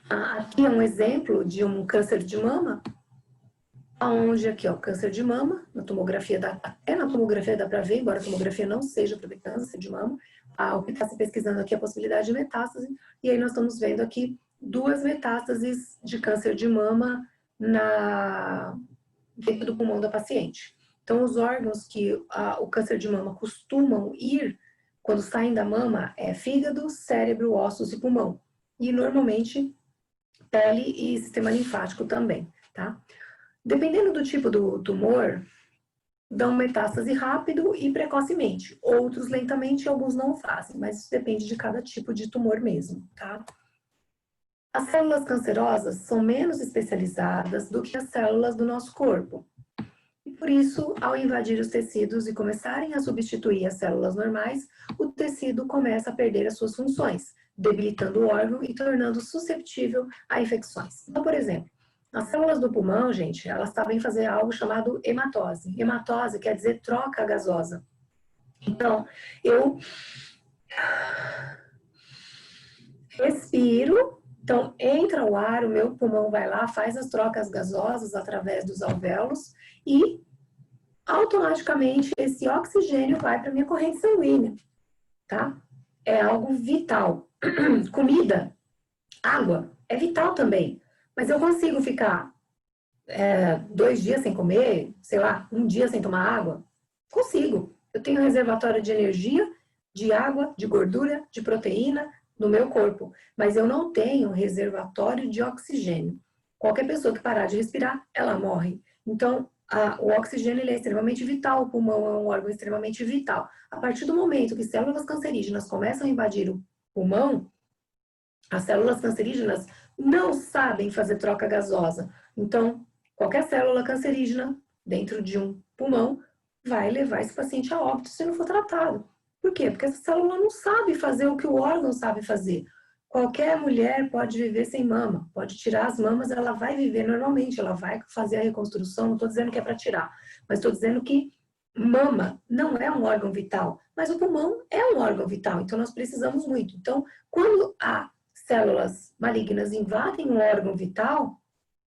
Speaker 1: Aqui é um exemplo de um câncer de mama, onde aqui, ó, câncer de mama, na tomografia dá para ver, embora a tomografia não seja para ver câncer de mama, o que está se pesquisando aqui é a possibilidade de metástase, e aí nós estamos vendo aqui 2 metástases de câncer de mama dentro do pulmão da paciente. Então, os órgãos que o câncer de mama costumam ir, quando saem da mama, é fígado, cérebro, ossos e pulmão. E, normalmente, pele e sistema linfático também, tá? Dependendo do tipo do tumor, dão metástase rápido e precocemente. Outros lentamente e alguns não fazem, mas isso depende de cada tipo de tumor mesmo, tá? As células cancerosas são menos especializadas do que as células do nosso corpo. E por isso, ao invadir os tecidos e começarem a substituir as células normais, o tecido começa a perder as suas funções, debilitando o órgão e tornando susceptível a infecções. Então, por exemplo, as células do pulmão, gente, elas sabem fazer algo chamado hematose. Hematose quer dizer troca gasosa. Então, eu respiro Então, entra o ar, o meu pulmão vai lá, faz as trocas gasosas através dos alvéolos e automaticamente esse oxigênio vai para a minha corrente sanguínea, tá? É algo vital. Comida, água, é vital também. Mas eu consigo ficar 2 dias sem comer, sei lá, 1 dia sem tomar água? Consigo. Eu tenho um reservatório de energia, de água, de gordura, de proteína no meu corpo, mas eu não tenho reservatório de oxigênio. Qualquer pessoa que parar de respirar, ela morre. Então, o oxigênio ele é extremamente vital, o pulmão é um órgão extremamente vital. A partir do momento que células cancerígenas começam a invadir o pulmão, as células cancerígenas não sabem fazer troca gasosa. Então, qualquer célula cancerígena dentro de um pulmão vai levar esse paciente a óbito se não for tratado. Por quê? Porque essa célula não sabe fazer o que o órgão sabe fazer. Qualquer mulher pode viver sem mama, pode tirar as mamas, ela vai viver normalmente, ela vai fazer a reconstrução, não estou dizendo que é para tirar, mas estou dizendo que mama não é um órgão vital, mas o pulmão é um órgão vital, então nós precisamos muito. Então, quando há células malignas invadem um órgão vital,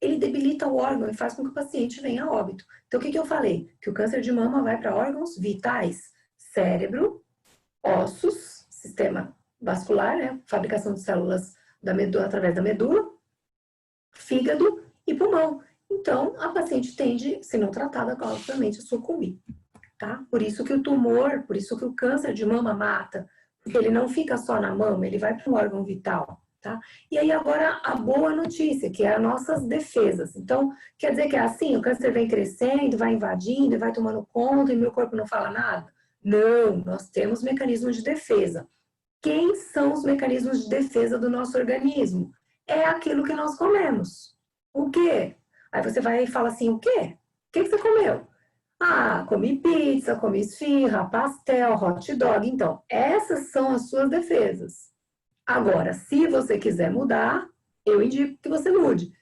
Speaker 1: ele debilita o órgão e faz com que o paciente venha a óbito. Então, o que eu falei? Que o câncer de mama vai para órgãos vitais: cérebro, ossos, sistema vascular, né? Fabricação de células da medula, através da medula, fígado e pulmão. Então, a paciente tende, se não tratada, obviamente, a sucumbir. Tá? Por isso que o tumor, por isso que o câncer de mama mata, porque ele não fica só na mama, ele vai para um órgão vital. Tá? E aí agora a boa notícia, que é as nossas defesas. Então, quer dizer que é assim, o câncer vem crescendo, vai invadindo, vai tomando conta e meu corpo não fala nada? Não, nós temos mecanismos de defesa. Quem são os mecanismos de defesa do nosso organismo? É aquilo que nós comemos. O quê? Aí você vai e fala assim, o quê? O que você comeu? Ah, comi pizza, comi esfirra, pastel, hot dog. Então, essas são as suas defesas. Agora, se você quiser mudar, eu indico que você mude.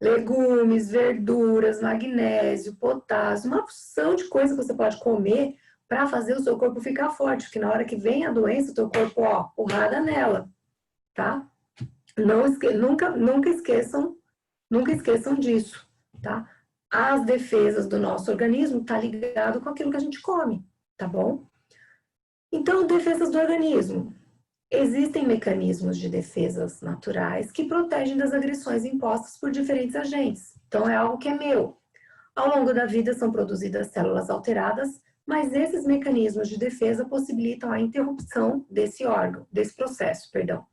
Speaker 1: Legumes, verduras, magnésio, potássio, uma opção de coisa que você pode comer para fazer o seu corpo ficar forte, porque na hora que vem a doença, o teu corpo, ó, porrada nela, tá? Não nunca esqueçam disso, tá? As defesas do nosso organismo tá ligado com aquilo que a gente come, tá bom? Então, defesas do organismo. Existem mecanismos de defesas naturais que protegem das agressões impostas por diferentes agentes. Então, é algo que é meu. Ao longo da vida são produzidas células alteradas, mas esses mecanismos de defesa possibilitam a interrupção desse órgão, desse processo, perdão.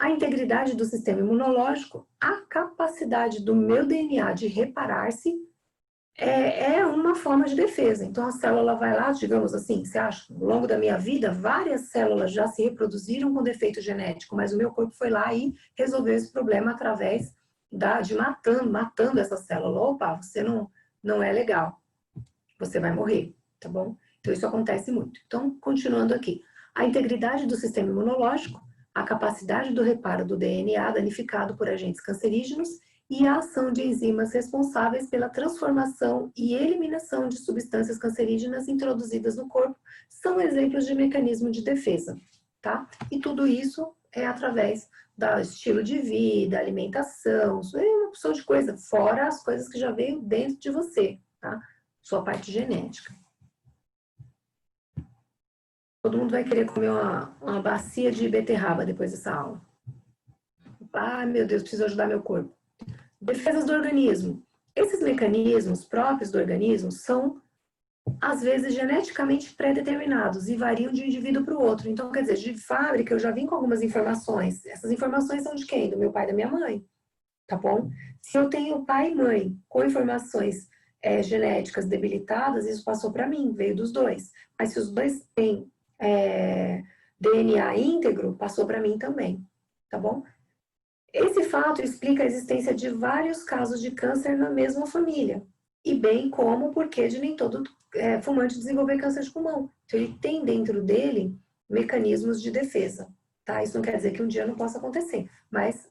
Speaker 1: A integridade do sistema imunológico, a capacidade do meu DNA de reparar-se é uma forma de defesa. Então, a célula vai lá, digamos assim, você acha, ao longo da minha vida, várias células já se reproduziram com defeito genético, mas o meu corpo foi lá e resolveu esse problema através de matando essa célula. Opa, você não é legal, você vai morrer, tá bom? Então, isso acontece muito. Então, continuando aqui. A integridade do sistema imunológico, a capacidade do reparo do DNA danificado por agentes cancerígenos e a ação de enzimas responsáveis pela transformação e eliminação de substâncias cancerígenas introduzidas no corpo são exemplos de mecanismo de defesa, tá? E tudo isso é através do estilo de vida, alimentação, é uma opção de coisa, fora as coisas que já veio dentro de você, tá? Sua parte genética. Todo mundo vai querer comer uma bacia de beterraba depois dessa aula. Ah, meu Deus, preciso ajudar meu corpo. Defesas do organismo. Esses mecanismos próprios do organismo são, às vezes, geneticamente pré-determinados e variam de um indivíduo para o outro. Então, quer dizer, de fábrica eu já vim com algumas informações. Essas informações são de quem? Do meu pai e da minha mãe, tá bom? Se eu tenho pai e mãe com informações genéticas debilitadas, isso passou para mim, veio dos dois. Mas se os dois têm DNA íntegro, passou para mim também, tá bom? Esse fato explica a existência de vários casos de câncer na mesma família, e bem como o porquê de nem todo fumante desenvolver câncer de pulmão. Então, ele tem dentro dele mecanismos de defesa, tá? Isso não quer dizer que um dia não possa acontecer, mas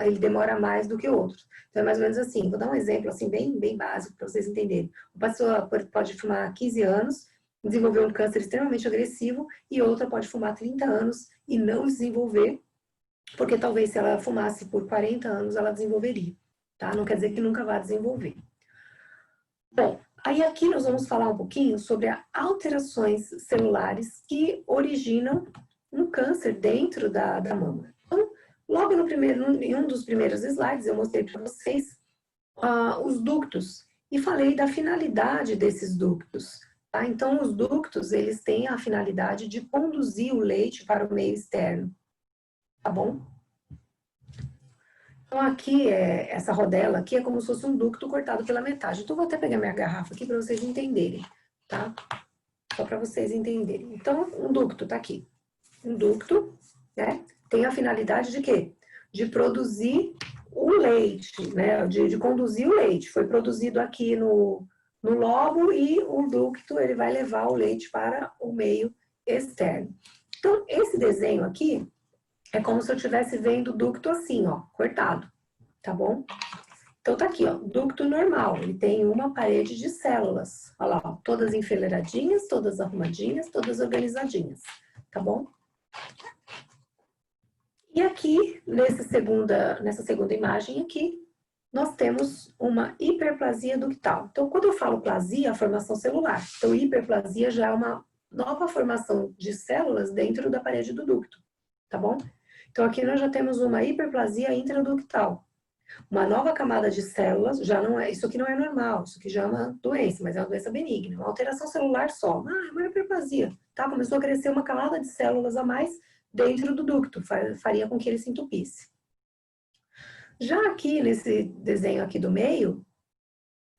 Speaker 1: ele demora mais do que outros. Então, é mais ou menos assim, vou dar um exemplo assim, bem básico para vocês entenderem. Uma pessoa pode fumar há 15 anos, desenvolver um câncer extremamente agressivo, e outra pode fumar 30 anos e não desenvolver porque talvez se ela fumasse por 40 anos, ela desenvolveria, tá? Não quer dizer que nunca vá desenvolver. Bom, aí aqui nós vamos falar um pouquinho sobre as alterações celulares que originam um câncer dentro da mama. Então, logo em um dos primeiros slides, eu mostrei para vocês os ductos e falei da finalidade desses ductos. Tá? Então, os ductos, eles têm a finalidade de conduzir o leite para o meio externo, tá bom? Então, aqui, essa rodela aqui é como se fosse um ducto cortado pela metade. Então, vou até pegar minha garrafa aqui para vocês entenderem, tá? Só para vocês entenderem. Então, um ducto tá aqui. Um ducto, né? Tem a finalidade de quê? De produzir o leite, né? De conduzir o leite. Foi produzido aqui no lobo e o ducto, ele vai levar o leite para o meio externo. Então, esse desenho aqui é como se eu estivesse vendo o ducto assim, ó, cortado, tá bom? Então tá aqui, ó, ducto normal, ele tem uma parede de células, olha lá, ó, todas enfileiradinhas, todas arrumadinhas, todas organizadinhas, tá bom? E aqui, nessa segunda imagem aqui, nós temos uma hiperplasia ductal. Então, quando eu falo plasia, a formação celular. Então, hiperplasia já é uma nova formação de células dentro da parede do ducto, tá bom? Então, aqui nós já temos uma hiperplasia intraductal. Uma nova camada de células, já não é, isso aqui não é normal, isso aqui já é uma doença, mas é uma doença benigna, uma alteração celular só. É uma hiperplasia, tá? Começou a crescer uma camada de células a mais dentro do ducto, faria com que ele se entupisse. Já aqui, nesse desenho aqui do meio,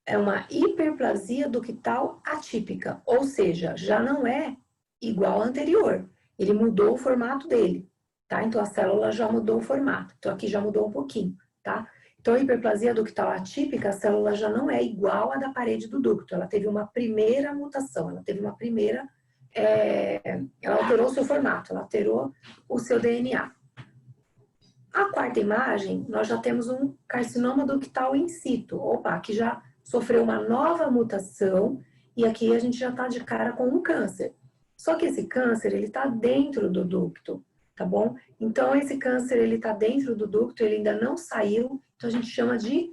Speaker 1: é uma hiperplasia ductal atípica, ou seja, já não é igual ao anterior, ele mudou o formato dele, tá? Então, a célula já mudou o formato, então aqui já mudou um pouquinho, tá? Então, a hiperplasia ductal atípica, a célula já não é igual à da parede do ducto, ela teve uma primeira mutação, ela teve uma primeira, ela alterou o seu formato, ela alterou o seu DNA. A quarta imagem, nós já temos um carcinoma ductal in situ. Opa, aqui já sofreu uma nova mutação e aqui a gente já está de cara com um câncer. Só que esse câncer, ele está dentro do ducto, tá bom? Então, esse câncer, ele está dentro do ducto, ele ainda não saiu, então a gente chama de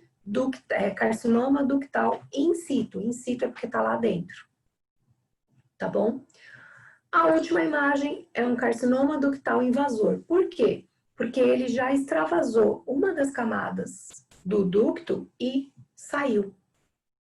Speaker 1: carcinoma ductal in situ. In situ é porque está lá dentro, tá bom? A última imagem é um carcinoma ductal invasor. Por quê? Porque ele já extravasou uma das camadas do ducto e saiu,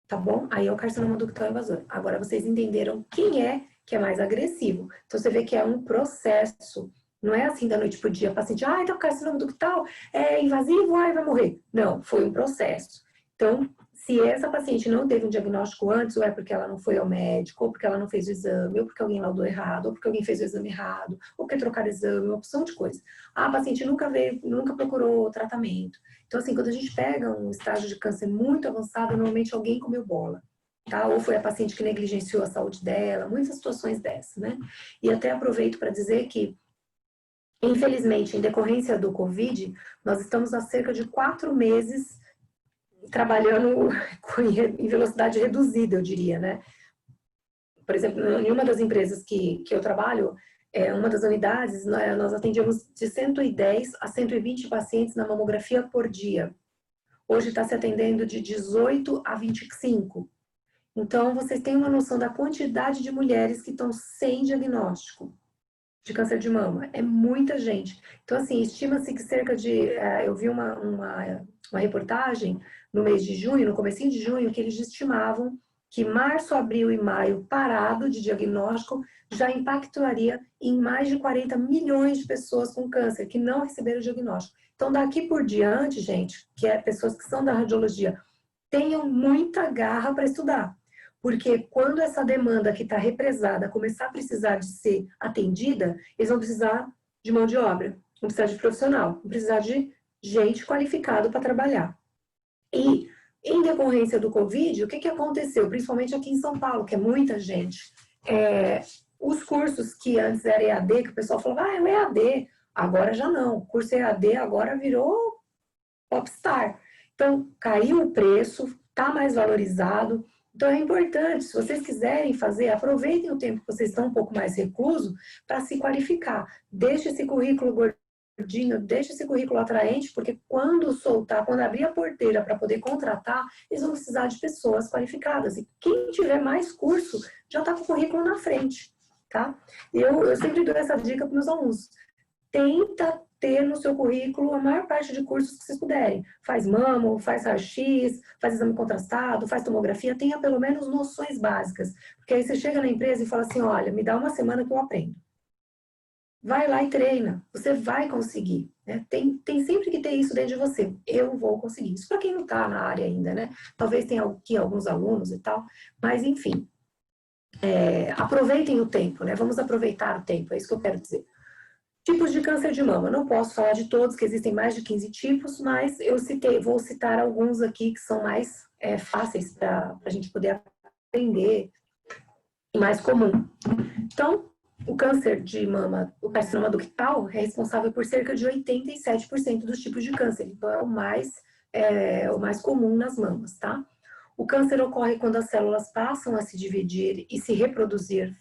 Speaker 1: tá bom? Aí é o carcinoma ductal invasor. Agora vocês entenderam quem é que é mais agressivo. Então você vê que é um processo. Não é assim da noite pro dia, o paciente, então o carcinoma ductal é invasivo, vai morrer. Não, foi um processo. Então, se essa paciente não teve um diagnóstico antes, ou é porque ela não foi ao médico, ou porque ela não fez o exame, ou porque alguém laudou errado, ou porque alguém fez o exame errado, ou porque trocaram o exame, uma opção de coisa. A paciente nunca veio, nunca procurou tratamento. Então, assim, quando a gente pega um estágio de câncer muito avançado, normalmente alguém comeu bola, tá? Ou foi a paciente que negligenciou a saúde dela, muitas situações dessas, né? E até aproveito para dizer que, infelizmente, em decorrência do Covid, nós estamos há cerca de 4 meses trabalhando em velocidade reduzida, eu diria, né? Por exemplo, em uma das empresas que eu trabalho, uma das unidades, nós atendíamos de 110 a 120 pacientes na mamografia por dia. Hoje está se atendendo de 18 a 25. Então, vocês têm uma noção da quantidade de mulheres que estão sem diagnóstico de câncer de mama. É muita gente. Então, assim, estima-se que cerca de... eu vi uma reportagem no mês de junho, no comecinho de junho, que eles estimavam que março, abril e maio, parado de diagnóstico, já impactaria em mais de 40 milhões de pessoas com câncer que não receberam o diagnóstico. Então, daqui por diante, gente, que é pessoas que são da radiologia, tenham muita garra para estudar. Porque quando essa demanda que está represada começar a precisar de ser atendida, eles vão precisar de mão de obra, vão precisar de profissional, vão precisar de gente qualificada para trabalhar. E, em decorrência do Covid, o que aconteceu? Principalmente aqui em São Paulo, que é muita gente. Os cursos que antes era EAD, que o pessoal falava, é o EAD, agora já não. O curso EAD agora virou popstar. Então, caiu o preço, está mais valorizado. Então, é importante, se vocês quiserem fazer, aproveitem o tempo que vocês estão um pouco mais reclusos para se qualificar. Deixe esse currículo gordinho, deixa esse currículo atraente, porque quando soltar, quando abrir a porteira para poder contratar, eles vão precisar de pessoas qualificadas. E quem tiver mais curso, já está com o currículo na frente, tá? Eu sempre dou essa dica para meus alunos. Tenta ter no seu currículo a maior parte de cursos que vocês puderem. Faz mamo, faz raio-x, faz exame contrastado, faz tomografia, tenha pelo menos noções básicas. Porque aí você chega na empresa e fala assim, olha, me dá uma semana que eu aprendo. Vai lá e treina, você vai conseguir. Né? Tem sempre que ter isso dentro de você. Eu vou conseguir. Isso para quem não está na área ainda, né? Talvez tenha aqui alguns alunos e tal, mas enfim. Aproveitem o tempo, né? Vamos aproveitar o tempo, é isso que eu quero dizer. Tipos de câncer de mama. Não posso falar de todos, que existem mais de 15 tipos, mas vou citar alguns aqui que são mais fáceis para a gente poder aprender e mais comum. Então, o câncer de mama, o carcinoma ductal, é responsável por cerca de 87% dos tipos de câncer. Então, é o mais comum nas mamas, tá? O câncer ocorre quando as células passam a se dividir e se reproduzir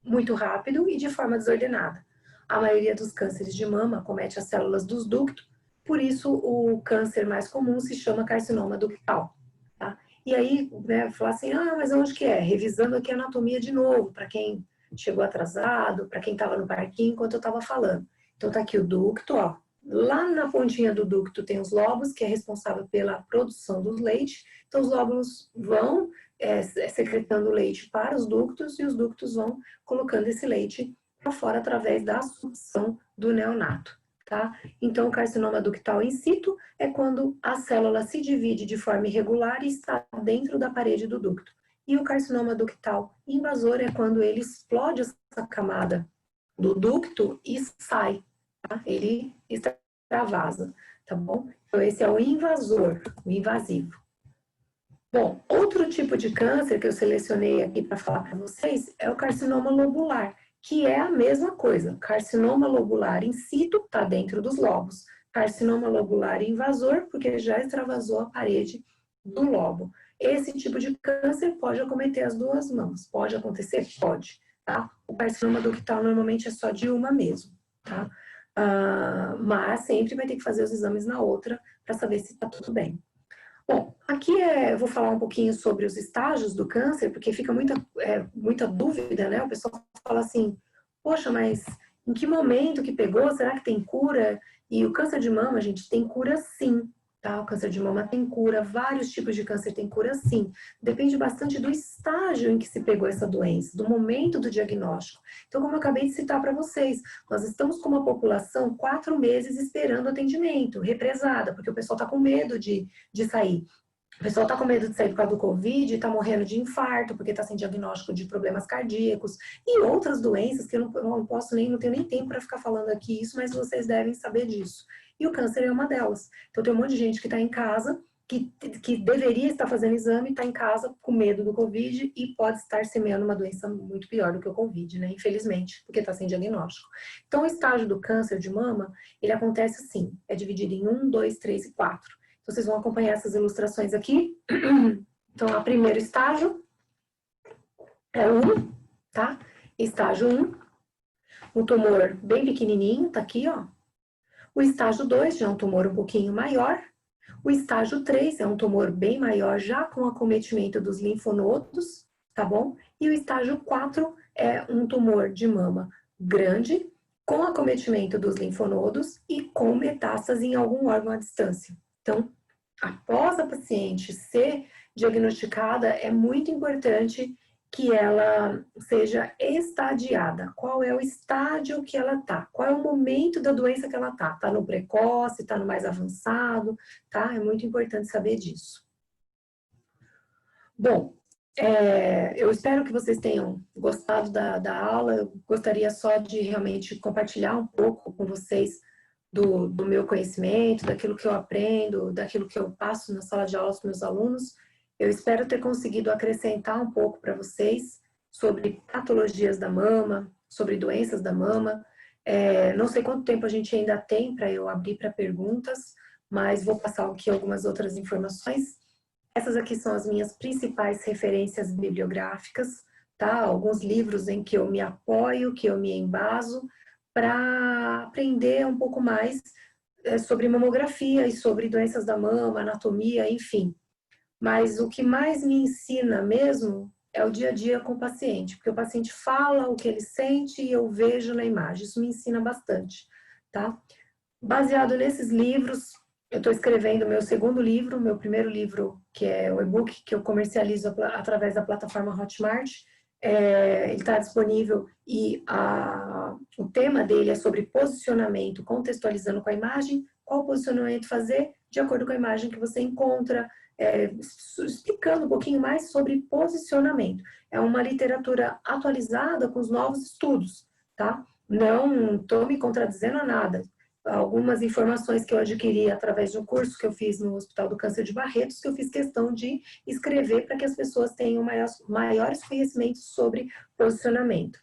Speaker 1: muito rápido e de forma desordenada. A maioria dos cânceres de mama acomete as células dos ductos, por isso o câncer mais comum se chama carcinoma ductal. Tá? E aí, né, falar assim, mas onde que é? Revisando aqui a anatomia de novo, para quem chegou atrasado, para quem estava no parquinho enquanto eu estava falando. Então tá aqui o ducto, ó. Lá na pontinha do ducto tem os lóbulos, que é responsável pela produção do leite. Então os lóbulos vão secretando leite para os ductos e os ductos vão colocando esse leite para fora através da sucção do neonato. Tá? Então, o carcinoma ductal in situ é quando a célula se divide de forma irregular e está dentro da parede do ducto. E o carcinoma ductal invasor é quando ele explode essa camada do ducto e sai. Tá? Ele extravasa, tá bom? Então, esse é o invasor, o invasivo. Bom, outro tipo de câncer que eu selecionei aqui para falar para vocês é o carcinoma lobular, que é a mesma coisa. Carcinoma lobular in situ está dentro dos lobos. Carcinoma lobular invasor, porque já extravasou a parede do lobo. Esse tipo de câncer pode acometer as duas mãos. Pode acontecer? Pode. Tá? O carcinoma ductal normalmente é só de uma mesmo. Tá? Mas sempre vai ter que fazer os exames na outra para saber se está tudo bem. Bom, aqui eu vou falar um pouquinho sobre os estágios do câncer, porque fica muita dúvida, né? O pessoal fala assim, poxa, mas em que momento que pegou? Será que tem cura? E o câncer de mama, gente, tem cura sim, tá? O câncer de mama tem cura, vários tipos de câncer tem cura sim. Depende bastante do estágio em que se pegou essa doença, do momento do diagnóstico. Então, como eu acabei de citar para vocês, nós estamos com uma população 4 meses esperando atendimento, represada, porque o pessoal está com medo de sair. O pessoal está com medo de sair por causa do Covid, está morrendo de infarto, porque está sem diagnóstico de problemas cardíacos e outras doenças que eu não tenho nem tempo para ficar falando aqui isso, mas vocês devem saber disso. E o câncer é uma delas. Então tem um monte de gente que está em casa, que deveria estar fazendo exame, está em casa com medo do Covid e pode estar semeando uma doença muito pior do que o Covid, né? Infelizmente, porque está sem diagnóstico. Então o estágio do câncer de mama, ele acontece assim, é dividido em 1, 2, 3 e 4. Vocês vão acompanhar essas ilustrações aqui. Então, o primeiro estágio é 1, tá? Estágio 1, um tumor bem pequenininho, tá aqui, ó. O estágio 2 já é um tumor um pouquinho maior. O estágio 3 é um tumor bem maior, já com acometimento dos linfonodos, tá bom? E o estágio 4 é um tumor de mama grande, com acometimento dos linfonodos e com metástase em algum órgão à distância. Então, após a paciente ser diagnosticada, é muito importante que ela seja estadiada. Qual é o estágio que ela está? Qual é o momento da doença que ela está? Está no precoce, está no mais avançado, tá? É muito importante saber disso. Bom, eu espero que vocês tenham gostado da aula. Eu gostaria só de realmente compartilhar um pouco com vocês do meu conhecimento, daquilo que eu aprendo, daquilo que eu passo na sala de aula com meus alunos. Eu espero ter conseguido acrescentar um pouco para vocês sobre patologias da mama, sobre doenças da mama. Não sei quanto tempo a gente ainda tem para eu abrir para perguntas, mas vou passar aqui algumas outras informações. Essas aqui são as minhas principais referências bibliográficas, tá? Alguns livros em que eu me apoio, que eu me embaso, para aprender um pouco mais sobre mamografia e sobre doenças da mama, anatomia, enfim. Mas o que mais me ensina mesmo é o dia a dia com o paciente, porque o paciente fala o que ele sente e eu vejo na imagem. Isso me ensina bastante, tá? Baseado nesses livros, eu estou escrevendo meu segundo livro, meu primeiro livro, que é o e-book, que eu comercializo através da plataforma Hotmart. Ele está disponível e o tema dele é sobre posicionamento, contextualizando com a imagem, qual posicionamento fazer de acordo com a imagem que você encontra, explicando um pouquinho mais sobre posicionamento. É uma literatura atualizada com os novos estudos, tá? Não estou me contradizendo a nada. Algumas informações que eu adquiri através de um curso que eu fiz no Hospital do Câncer de Barretos, que eu fiz questão de escrever para que as pessoas tenham maiores conhecimentos sobre posicionamento.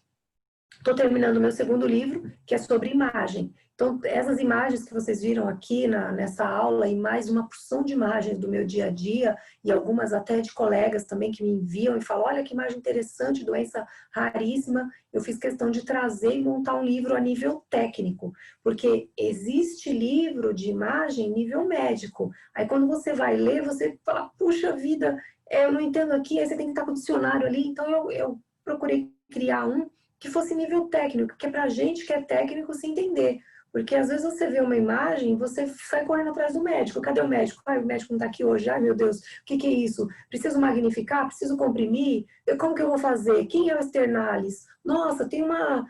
Speaker 1: Estou terminando meu segundo livro, que é sobre imagem. Então, essas imagens que vocês viram aqui nessa aula e mais uma porção de imagens do meu dia a dia e algumas até de colegas também que me enviam e falam, olha que imagem interessante, doença raríssima, eu fiz questão de trazer e montar um livro a nível técnico, porque existe livro de imagem nível médico. Aí quando você vai ler, você fala, puxa vida, eu não entendo aqui, aí você tem que estar com o dicionário ali, então eu procurei criar um que fosse nível técnico, que é pra gente que é técnico se entender. Porque às vezes você vê uma imagem e você sai correndo atrás do médico. Cadê o médico? Ai, o médico não tá aqui hoje. Ai, meu Deus, o que é isso? Preciso magnificar? Preciso comprimir? Como que eu vou fazer? Quem é o externalis? Nossa, tem uma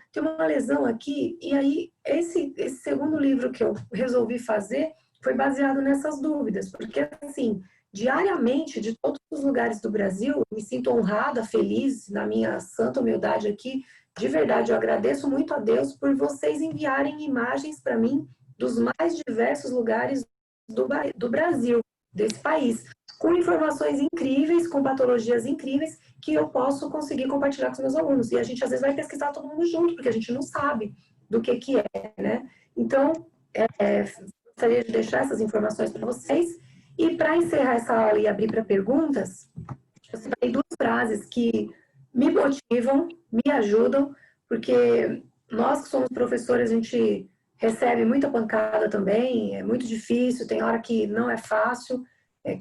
Speaker 1: lesão aqui. E aí, esse segundo livro que eu resolvi fazer foi baseado nessas dúvidas. Porque, assim, diariamente, de todos os lugares do Brasil, me sinto honrada, feliz, na minha santa humildade aqui, de verdade, eu agradeço muito a Deus por vocês enviarem imagens para mim dos mais diversos lugares do Brasil, desse país, com informações incríveis, com patologias incríveis, que eu posso conseguir compartilhar com os meus alunos. E a gente, às vezes, vai pesquisar todo mundo junto, porque a gente não sabe do que é, né? Então, gostaria de deixar essas informações para vocês. E para encerrar essa aula e abrir para perguntas, eu separei duas frases que me motivam, me ajudam, porque nós que somos professores, a gente recebe muita pancada também, é muito difícil, tem hora que não é fácil.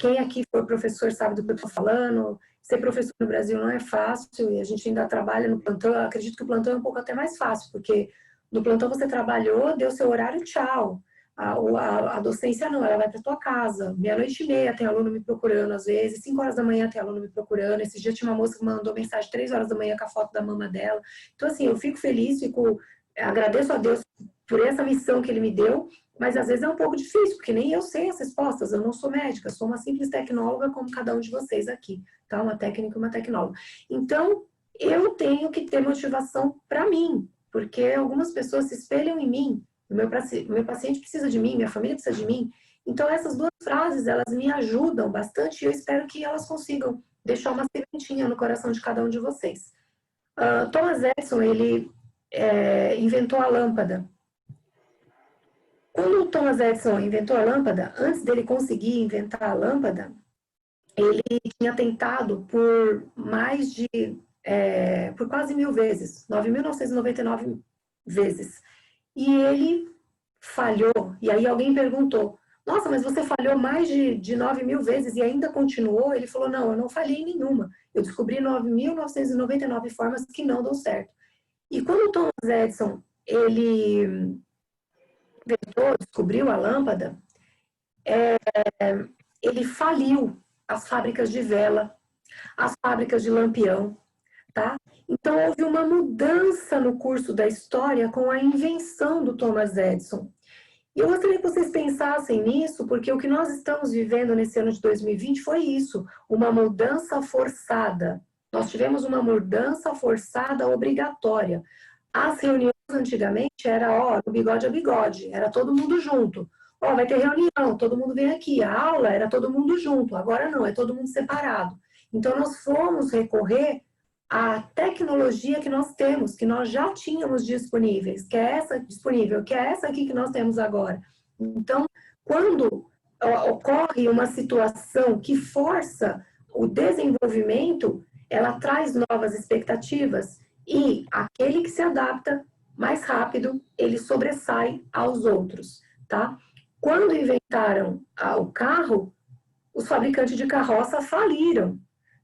Speaker 1: Quem aqui for professor sabe do que eu estou falando. Ser professor no Brasil não é fácil e a gente ainda trabalha no plantão. Eu acredito que o plantão é um pouco até mais fácil, porque no plantão você trabalhou, deu seu horário, tchau. A docência não, ela vai para tua casa. Meia-noite e meia tem aluno me procurando, às vezes, 5 horas da manhã tem aluno me procurando. Esse dia tinha uma moça que mandou mensagem 3 horas da manhã com a foto da mama dela. Então, assim, eu fico feliz, agradeço a Deus por essa missão que ele me deu, mas às vezes é um pouco difícil, porque nem eu sei as respostas, eu não sou médica, sou uma simples tecnóloga como cada um de vocês aqui, tá? Uma técnica e uma tecnóloga. Então, eu tenho que ter motivação para mim, porque algumas pessoas se espelham em mim. O meu paciente precisa de mim, minha família precisa de mim. Então, essas duas frases, elas me ajudam bastante e eu espero que elas consigam deixar uma sementinha no coração de cada um de vocês. Thomas Edison, ele inventou a lâmpada. Quando o Thomas Edison inventou a lâmpada, antes dele conseguir inventar a lâmpada, ele tinha tentado por por quase 1000 vezes, 9.999 vezes. E ele falhou. E aí alguém perguntou, nossa, mas você falhou mais de 9.000 vezes e ainda continuou? Ele falou, não, eu não falhei nenhuma. Eu descobri 9.999 formas que não dão certo. E quando o Thomas Edison, ele descobriu a lâmpada, ele faliu as fábricas de vela, as fábricas de lampião, tá? Então, houve uma mudança no curso da história com a invenção do Thomas Edison. E eu gostaria que vocês pensassem nisso, porque o que nós estamos vivendo nesse ano de 2020 foi isso, uma mudança forçada. Nós tivemos uma mudança forçada obrigatória. As reuniões antigamente era, no bigode a bigode, era todo mundo junto. Vai ter reunião, todo mundo vem aqui. A aula era todo mundo junto, agora não, é todo mundo separado. Então, nós fomos recorrer à tecnologia que nós temos, que nós já tínhamos disponíveis, que é essa aqui que nós temos agora. Então, quando ocorre uma situação que força o desenvolvimento, ela traz novas expectativas e aquele que se adapta mais rápido, ele sobressai aos outros, tá? Quando inventaram o carro, os fabricantes de carroça faliram,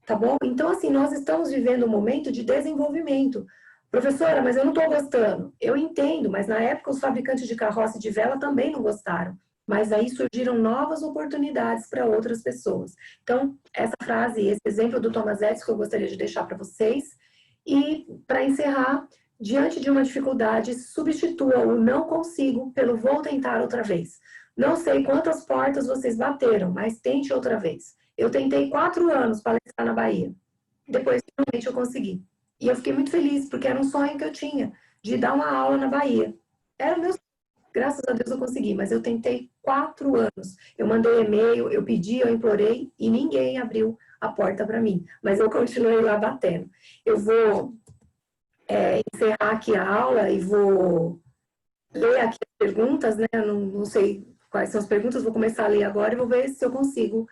Speaker 1: tá bom? Então, assim, nós estamos vivendo um momento de desenvolvimento. Professora, mas eu não estou gostando. Eu entendo, mas na época os fabricantes de carroça e de vela também não gostaram. Mas aí surgiram novas oportunidades para outras pessoas. Então, essa frase, esse exemplo do Thomas Edison que eu gostaria de deixar para vocês. E, para encerrar, diante de uma dificuldade, substitua o não consigo pelo vou tentar outra vez. Não sei quantas portas vocês bateram, mas tente outra vez. Eu tentei 4 anos palestrar na Bahia. Depois, finalmente, eu consegui. E eu fiquei muito feliz, porque era um sonho que eu tinha, de dar uma aula na Bahia. Era o meu sonho. Graças a Deus eu consegui, mas eu tentei 4 anos. Eu mandei e-mail, eu pedi, eu implorei, e ninguém abriu a porta para mim. Mas eu continuei lá batendo. Eu vou encerrar aqui a aula e vou ler aqui as perguntas, né? Eu não sei quais são as perguntas, vou começar a ler agora e vou ver se eu consigo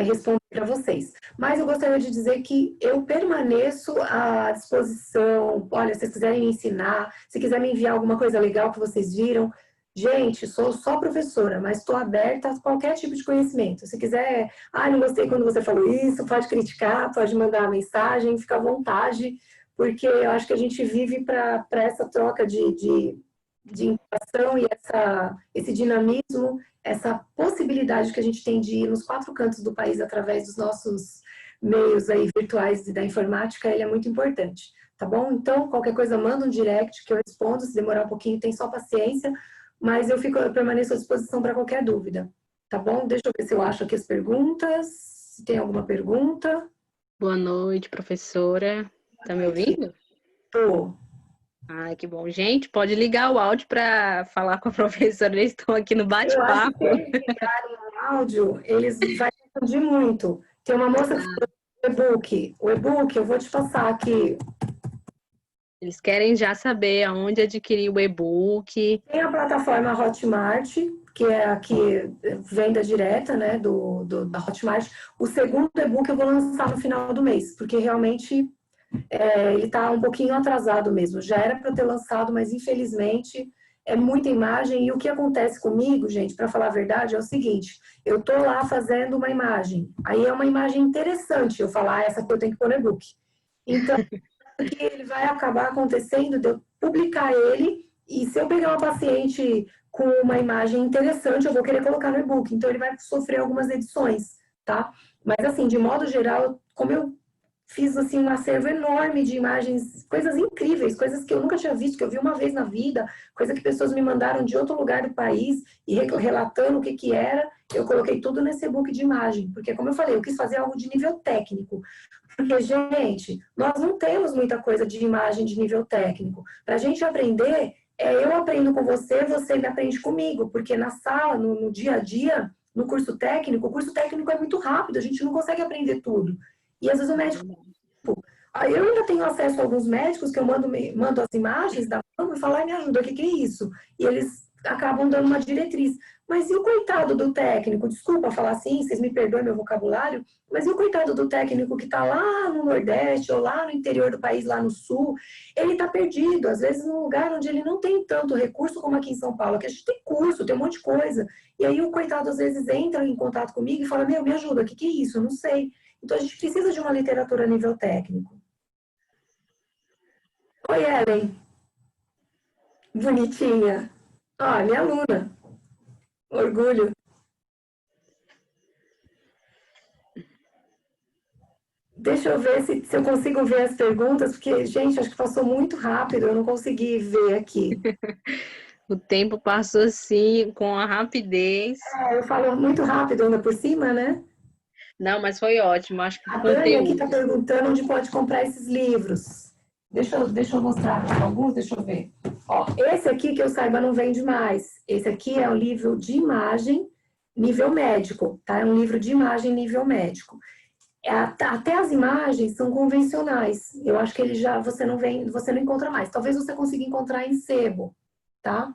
Speaker 1: responder para vocês. Mas eu gostaria de dizer que eu permaneço à disposição. Olha, se vocês quiserem me ensinar, se quiser me enviar alguma coisa legal que vocês viram, gente, sou só professora, mas estou aberta a qualquer tipo de conhecimento. Se quiser, não gostei quando você falou isso, pode criticar, pode mandar uma mensagem, fica à vontade, porque eu acho que a gente vive para essa troca de interação e esse dinamismo, essa possibilidade que a gente tem de ir nos 4 cantos do país através dos nossos meios aí virtuais e da informática, ele é muito importante, tá bom? Então, qualquer coisa, manda um direct que eu respondo, se demorar um pouquinho, tem só paciência, mas eu permaneço à disposição para qualquer dúvida, tá bom? Deixa eu ver se eu acho aqui as perguntas, se tem alguma pergunta.
Speaker 2: Boa noite, professora. Tá me ouvindo?
Speaker 1: Tô.
Speaker 2: Ai, que bom. Gente, pode ligar o áudio para falar com a professora. Eles estão aqui no
Speaker 1: Eu acho que
Speaker 2: bate-papo.
Speaker 1: se eles ligarem no áudio, eles vão confundir muito. Tem uma moça que falou e-book. O e-book, eu vou te passar aqui.
Speaker 2: Eles querem já saber aonde adquirir o e-book.
Speaker 1: Tem a plataforma Hotmart, que é aqui venda direta, né, da Hotmart. O segundo e-book eu vou lançar no final do mês, porque realmente ele está um pouquinho atrasado mesmo. Já era para ter lançado, mas infelizmente é muita imagem. E o que acontece comigo, gente, para falar a verdade, é o seguinte: eu estou lá fazendo uma imagem, aí é uma imagem interessante. Eu falar, essa aqui eu tenho que pôr no e-book. Então, que ele vai acabar acontecendo de eu publicar ele, e se eu pegar uma paciente com uma imagem interessante, eu vou querer colocar no e-book. Então, ele vai sofrer algumas edições, tá? Mas, assim, de modo geral, como eu fiz assim um acervo enorme de imagens, coisas incríveis, coisas que eu nunca tinha visto, que eu vi uma vez na vida, coisa que pessoas me mandaram de outro lugar do país e relatando o que que era, eu coloquei tudo nesse e-book de imagem, porque como eu falei, eu quis fazer algo de nível técnico. Porque, gente, nós não temos muita coisa de imagem de nível técnico. Para a gente aprender, eu aprendo com você, você me aprende comigo, porque na sala, no dia a dia, no curso técnico, o curso técnico é muito rápido, a gente não consegue aprender tudo. E às vezes o médico. Aí eu ainda tenho acesso a alguns médicos que eu mando as imagens da mão e falo, me ajuda, o que é isso? E eles acabam dando uma diretriz. Mas e o coitado do técnico? Desculpa falar assim, vocês me perdoem meu vocabulário, mas e o coitado do técnico que está lá no Nordeste ou lá no interior do país, lá no Sul? Ele está perdido, às vezes num lugar onde ele não tem tanto recurso como aqui em São Paulo, que a gente tem curso, tem um monte de coisa. E aí o coitado às vezes entra em contato comigo e fala, me ajuda, o que é isso? Eu não sei. Então a gente precisa de uma literatura a nível técnico. Oi, Ellen. Bonitinha. Ó, minha aluna. Orgulho. Deixa eu ver se eu consigo ver as perguntas, porque, gente, acho que passou muito rápido, eu não consegui ver aqui.
Speaker 2: O tempo passou assim, com a rapidez.
Speaker 1: Eu falo muito rápido ainda por cima, né?
Speaker 2: Não, mas foi ótimo. Acho que
Speaker 1: A
Speaker 2: o
Speaker 1: Dani aqui está
Speaker 2: conteúdo.
Speaker 1: perguntando onde pode comprar esses livros. Deixa eu mostrar alguns, deixa eu ver. Ó, esse aqui, que eu saiba, não vende mais. Esse aqui é um livro de imagem nível médico, tá? É um livro de imagem nível médico. Até as imagens são convencionais. Eu acho que ele já você não encontra mais. Talvez você consiga encontrar em sebo, tá?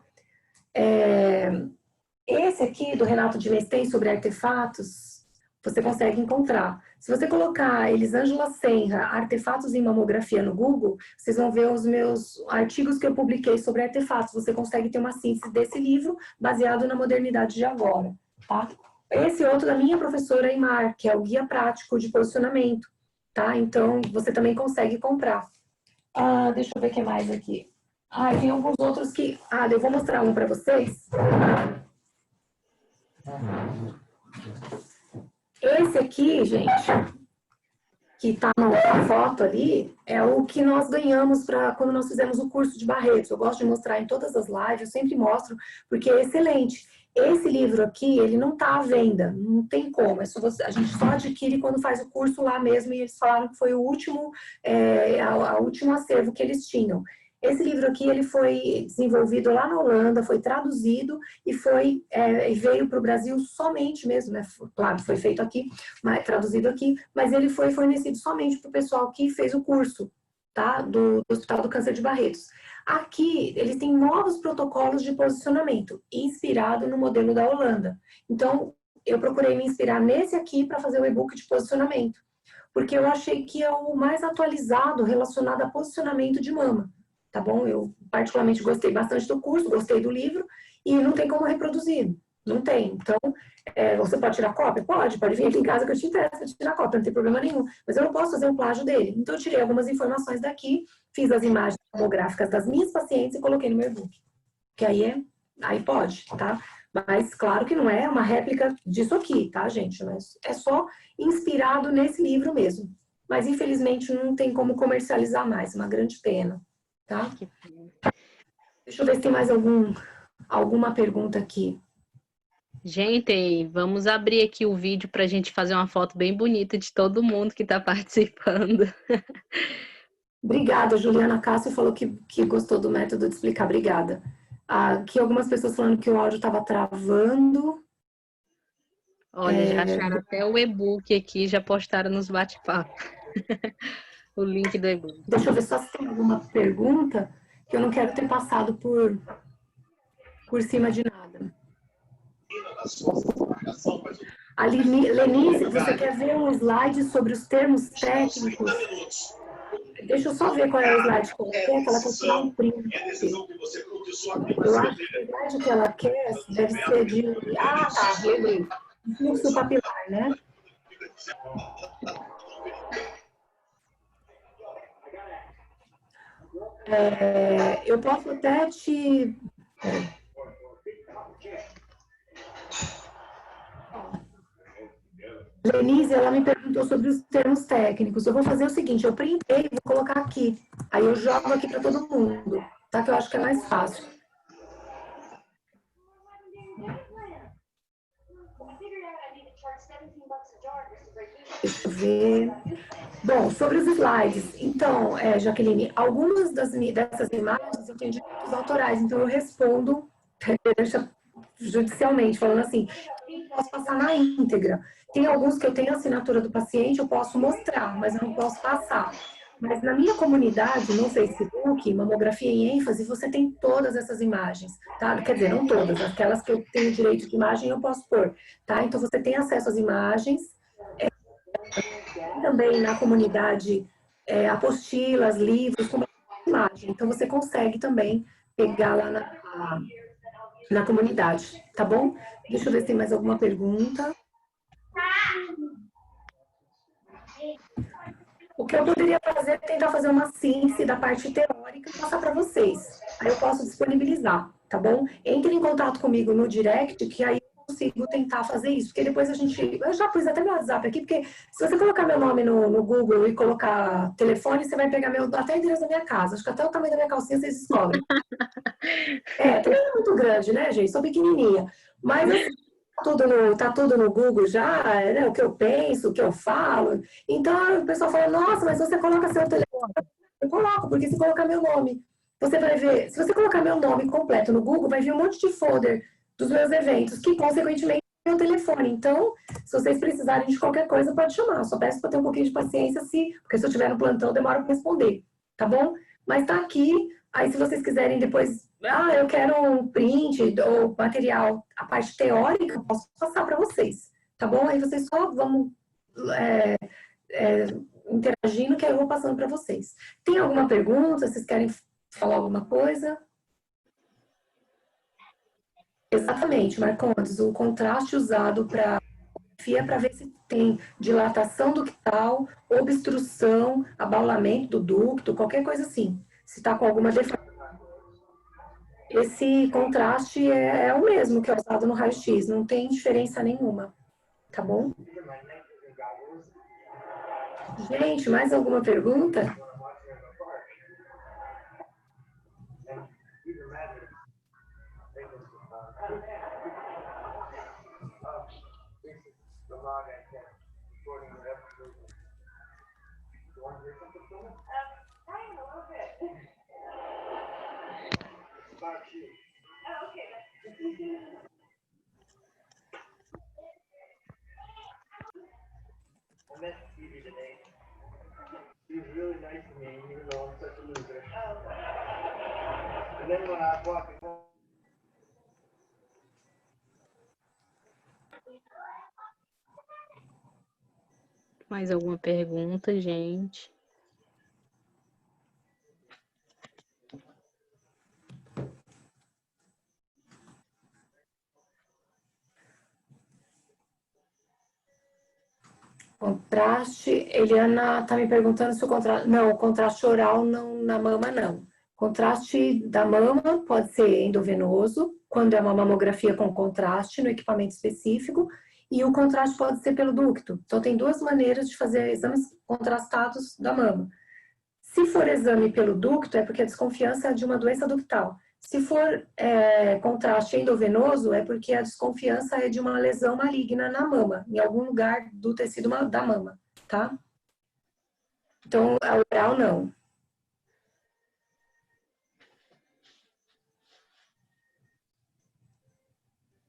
Speaker 1: Esse aqui do Renato de Mestem sobre artefatos, você consegue encontrar. Se você colocar Elisângela Senra, artefatos em mamografia no Google, vocês vão ver os meus artigos que eu publiquei sobre artefatos. Você consegue ter uma síntese desse livro baseado na modernidade de agora, tá? Esse outro da minha professora Aymar, que é o Guia Prático de Posicionamento, tá? Então, você também consegue comprar. Deixa eu ver o que mais aqui. Tem alguns outros que... eu vou mostrar um para vocês. Esse aqui, gente, que está na foto ali, é o que nós ganhamos quando nós fizemos o curso de Barretos. Eu gosto de mostrar em todas as lives, eu sempre mostro, porque é excelente. Esse livro aqui, ele não está à venda, não tem como, a gente só adquire quando faz o curso lá mesmo, e eles falaram que foi o último, o último acervo que eles tinham. Esse livro aqui, ele foi desenvolvido lá na Holanda, foi traduzido e veio para o Brasil somente mesmo, né? Claro, foi feito aqui, traduzido aqui, mas ele foi fornecido somente para o pessoal que fez o curso, tá? Do Hospital do Câncer de Barretos. Aqui, eles têm novos protocolos de posicionamento, inspirado no modelo da Holanda. Então, eu procurei me inspirar nesse aqui para fazer o e-book de posicionamento, porque eu achei que é o mais atualizado relacionado a posicionamento de mama. Tá bom? Eu particularmente gostei bastante do curso, gostei do livro, e não tem como reproduzir, não tem. Então, você pode tirar cópia? Pode vir aqui em casa que eu te interesso para tirar cópia, não tem problema nenhum, mas eu não posso fazer um plágio dele. Então, eu tirei algumas informações daqui, fiz as imagens tomográficas das minhas pacientes e coloquei no meu e-book. Que aí pode, tá? Mas, claro que não é uma réplica disso aqui, tá, gente? Mas é só inspirado nesse livro mesmo. Mas, infelizmente, não tem como comercializar mais, uma grande pena. Tá? Deixa eu ver se tem mais alguma pergunta aqui.
Speaker 2: Gente, vamos abrir aqui o vídeo para a gente fazer uma foto bem bonita de todo mundo que está participando.
Speaker 1: Obrigada, Juliana Cássio falou que gostou do método de explicar. Obrigada. Aqui algumas pessoas falando que o áudio estava travando.
Speaker 2: Olha, já acharam até o e-book aqui, já postaram nos bate-papo. O link do e-book.
Speaker 1: Deixa eu ver só se tem alguma pergunta, que eu não quero ter passado por cima de nada. A Lenise, você quer ver um slide sobre os termos técnicos? Deixa eu só ver qual é o slide que ela quer, que ela quer tirar um print. Eu acho que o slide que ela quer deve ser de... tá, lembrei. Fluxo papilar, né? Eu posso até te... Lenise, ela me perguntou sobre os termos técnicos. Eu vou fazer o seguinte, eu printei e vou colocar aqui. Aí eu jogo aqui para todo mundo, tá? Que eu acho que é mais fácil. Deixa eu ver. Bom, sobre os slides. Então, Jaqueline, algumas dessas imagens eu tenho direitos autorais, então eu respondo judicialmente, falando assim, eu posso passar na íntegra. Tem alguns que eu tenho a assinatura do paciente, eu posso mostrar, mas eu não posso passar. Mas na minha comunidade, no Facebook, Mamografia em ênfase, você tem todas essas imagens, tá? Quer dizer, não todas, aquelas que eu tenho direito de imagem eu posso pôr, tá? Então você tem acesso às imagens. Também na comunidade, apostilas, livros, com imagem. Então você consegue também pegar lá na comunidade, tá bom? Deixa eu ver se tem mais alguma pergunta. O que eu poderia fazer é tentar fazer uma síntese da parte teórica e passar para vocês. Aí eu posso disponibilizar, tá bom? Entre em contato comigo no direct, que aí eu consigo tentar fazer isso. Porque depois eu já pus até meu WhatsApp aqui, porque se você colocar meu nome no Google e colocar telefone, você vai pegar até o endereço da minha casa. Acho que até o tamanho da minha calcinha vocês descobrem. Também não é muito grande, né, gente? Sou pequenininha. Mas assim, tá tudo no Google já, né? O que eu penso, o que eu falo. Então, o pessoal fala, nossa, mas você coloca seu telefone. Eu coloco, porque se colocar meu nome, você vai ver, se você colocar meu nome completo no Google, vai vir um monte de folder dos meus eventos, que consequentemente é meu telefone. Então, se vocês precisarem de qualquer coisa, pode chamar. Eu só peço para ter um pouquinho de paciência, porque se eu estiver no plantão, demora para responder, tá bom? Mas tá aqui, aí se vocês quiserem depois, eu quero um print ou material, a parte teórica, eu posso passar para vocês, tá bom? Aí vocês só vão interagindo, que aí eu vou passando para vocês. Tem alguma pergunta? Vocês querem falar alguma coisa? Exatamente, Marcondes, o contraste usado para ver se tem dilatação ductal, obstrução, abaulamento do ducto, qualquer coisa assim. Se está com alguma deformação. Esse contraste é o mesmo que é usado no raio-x, não tem diferença nenhuma, tá bom? Gente, mais alguma pergunta?
Speaker 2: Mais alguma pergunta, gente?
Speaker 1: Contraste, Eliana está me perguntando se o contraste... Não, o contraste oral não, na mama não. Contraste da mama pode ser endovenoso, quando é uma mamografia com contraste no equipamento específico, e o contraste pode ser pelo ducto. Então, tem duas maneiras de fazer exames contrastados da mama. Se for exame pelo ducto, é porque a desconfiança é de uma doença ductal. Se for contraste endovenoso, é porque a desconfiança é de uma lesão maligna na mama, em algum lugar do tecido da mama, tá? Então, a oral não.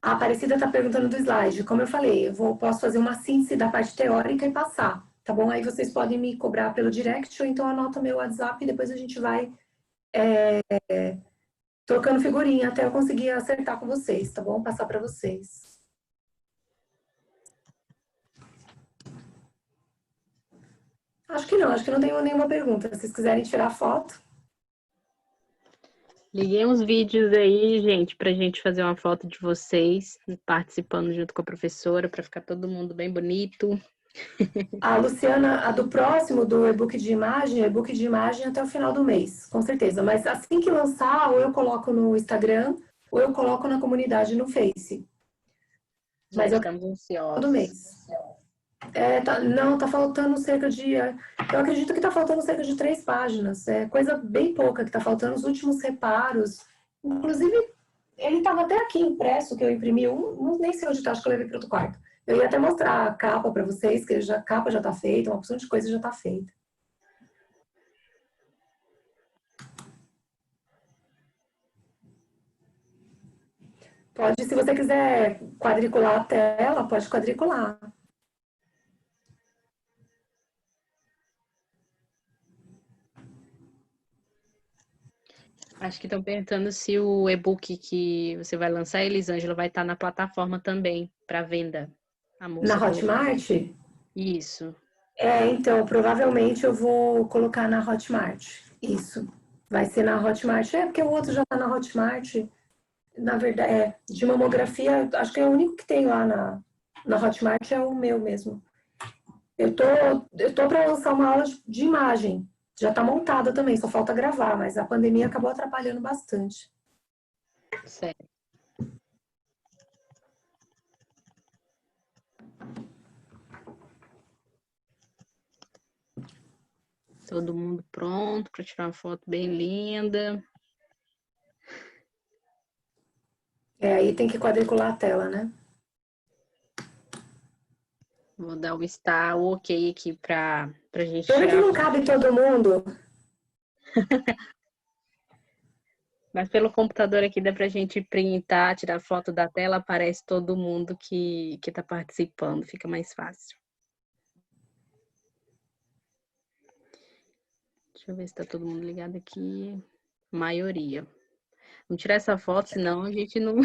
Speaker 1: A Aparecida está perguntando do slide. Como eu falei, posso fazer uma síntese da parte teórica e passar, tá bom? Aí vocês podem me cobrar pelo direct ou então anota meu WhatsApp e depois a gente vai trocando figurinha até eu conseguir acertar com vocês, tá bom? Passar para vocês. Acho que não tenho nenhuma pergunta. Se vocês quiserem tirar foto.
Speaker 2: Liguei uns vídeos aí, gente, pra gente fazer uma foto de vocês participando junto com a professora, para ficar todo mundo bem bonito.
Speaker 1: A Luciana, a do próximo, do e-book de imagem até o final do mês, com certeza. Mas assim que lançar, ou eu coloco no Instagram, ou eu coloco na comunidade no Face.
Speaker 2: Mas estamos ansiosos.
Speaker 1: Todo mês. Tá faltando cerca de... Eu acredito que tá faltando cerca de 3 páginas. É coisa bem pouca que tá faltando, os últimos reparos. Inclusive, ele estava até aqui impresso, que eu imprimi nem sei onde tá, acho que eu levei para outro quarto. Eu ia até mostrar a capa para vocês, que a capa já tá feita, uma opção de coisa já tá feita. Pode, se você quiser quadricular a tela, pode quadricular.
Speaker 2: Acho que estão perguntando se o e-book que você vai lançar, Elisângela, vai estar na plataforma também, para venda.
Speaker 1: Na Hotmart?
Speaker 2: Isso.
Speaker 1: Então, provavelmente eu vou colocar na Hotmart. Isso. Vai ser na Hotmart. Porque o outro já tá na Hotmart. Na verdade, de mamografia, acho que é o único que tem lá na Hotmart é o meu mesmo. Eu tô para lançar uma aula de imagem. Já está montada também, só falta gravar, mas a pandemia acabou atrapalhando bastante.
Speaker 2: Certo. Todo mundo pronto para tirar uma foto bem linda.
Speaker 1: Aí tem que quadricular a tela, né?
Speaker 2: Vou dar o star, o ok aqui pra gente
Speaker 1: Pena que
Speaker 2: tirar.
Speaker 1: não cabe todo mundo.
Speaker 2: Mas pelo computador aqui dá pra gente printar, tirar foto da tela, aparece todo mundo que tá participando, fica mais fácil. Deixa eu ver se tá todo mundo ligado aqui. Maioria. Vamos tirar essa foto, senão a gente não...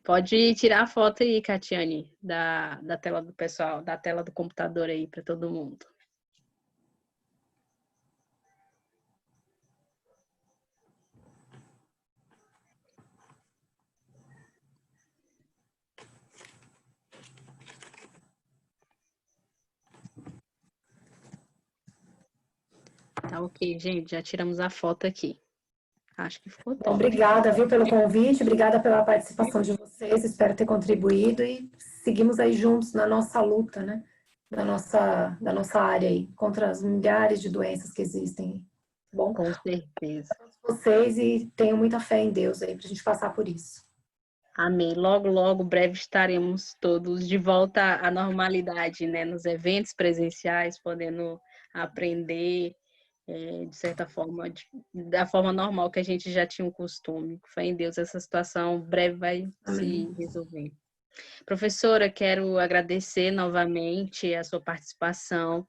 Speaker 2: Pode tirar a foto aí, Catiane, da tela do pessoal, da tela do computador aí para todo mundo. Tá ok, gente, já tiramos a foto aqui. Acho que ficou
Speaker 1: Bom,
Speaker 2: top.
Speaker 1: obrigada, viu, pelo convite, obrigada pela participação de vocês, espero ter contribuído e seguimos aí juntos na nossa luta, né, da nossa área aí, contra as milhares de doenças que existem. Bom,
Speaker 2: Com certeza.
Speaker 1: vocês e tenham muita fé em Deus aí pra gente passar por isso.
Speaker 2: Amém. Logo, logo, breve estaremos todos de volta à normalidade, né? Nos eventos presenciais, podendo aprender, de certa forma, da forma normal que a gente já tinha um costume. Fé em Deus, essa situação breve vai
Speaker 1: Amém.
Speaker 2: se resolver. Professora, quero agradecer novamente a sua participação.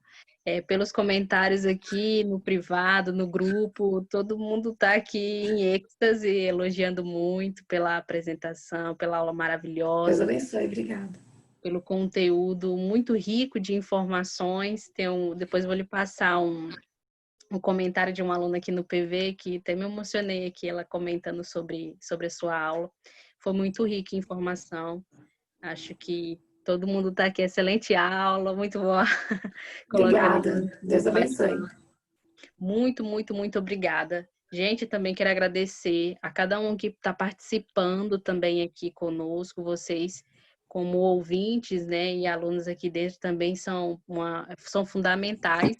Speaker 2: Pelos comentários aqui no privado, no grupo, todo mundo está aqui em êxtase, elogiando muito pela apresentação, pela aula
Speaker 1: Deus
Speaker 2: maravilhosa,
Speaker 1: abençoe, obrigada.
Speaker 2: pelo conteúdo muito rico de informações. Depois vou lhe passar um comentário de uma aluna aqui no PV, que até me emocionei aqui, ela comentando sobre a sua aula. Foi muito rica em informação. Acho que todo mundo está aqui. Excelente aula, muito boa. Colocando aqui
Speaker 1: Obrigada,
Speaker 2: no
Speaker 1: Deus abençoe.
Speaker 2: bate-papo. Muito, muito, muito obrigada. Gente, também quero agradecer a cada um que está participando também aqui conosco. Vocês, como ouvintes, né, e alunos aqui dentro também são fundamentais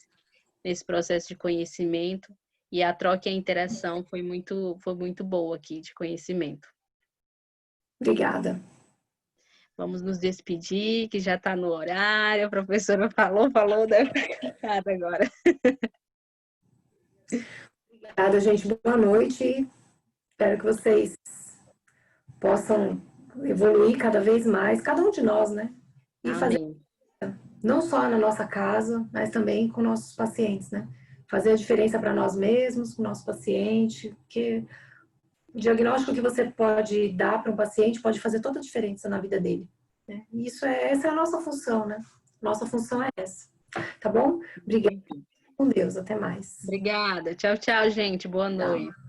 Speaker 2: nesse processo de conhecimento. E a troca e a interação foi muito boa aqui de conhecimento.
Speaker 1: Obrigada.
Speaker 2: Vamos nos despedir, que já está no horário. A professora falou, deve ficar agora.
Speaker 1: Obrigada, gente. Boa noite. Espero que vocês possam evoluir cada vez mais, cada um de nós, né? E fazer
Speaker 2: Amém.
Speaker 1: não só na nossa casa, mas também com nossos pacientes, né? Fazer a diferença para nós mesmos, com o nosso paciente, porque o diagnóstico que você pode dar para um paciente pode fazer toda a diferença na vida dele. Né? E essa é a nossa função, né? Nossa função é essa. Tá bom? Obrigada. Com Deus. Até mais.
Speaker 2: Obrigada. Tchau, tchau, gente. Boa noite.
Speaker 1: Tchau.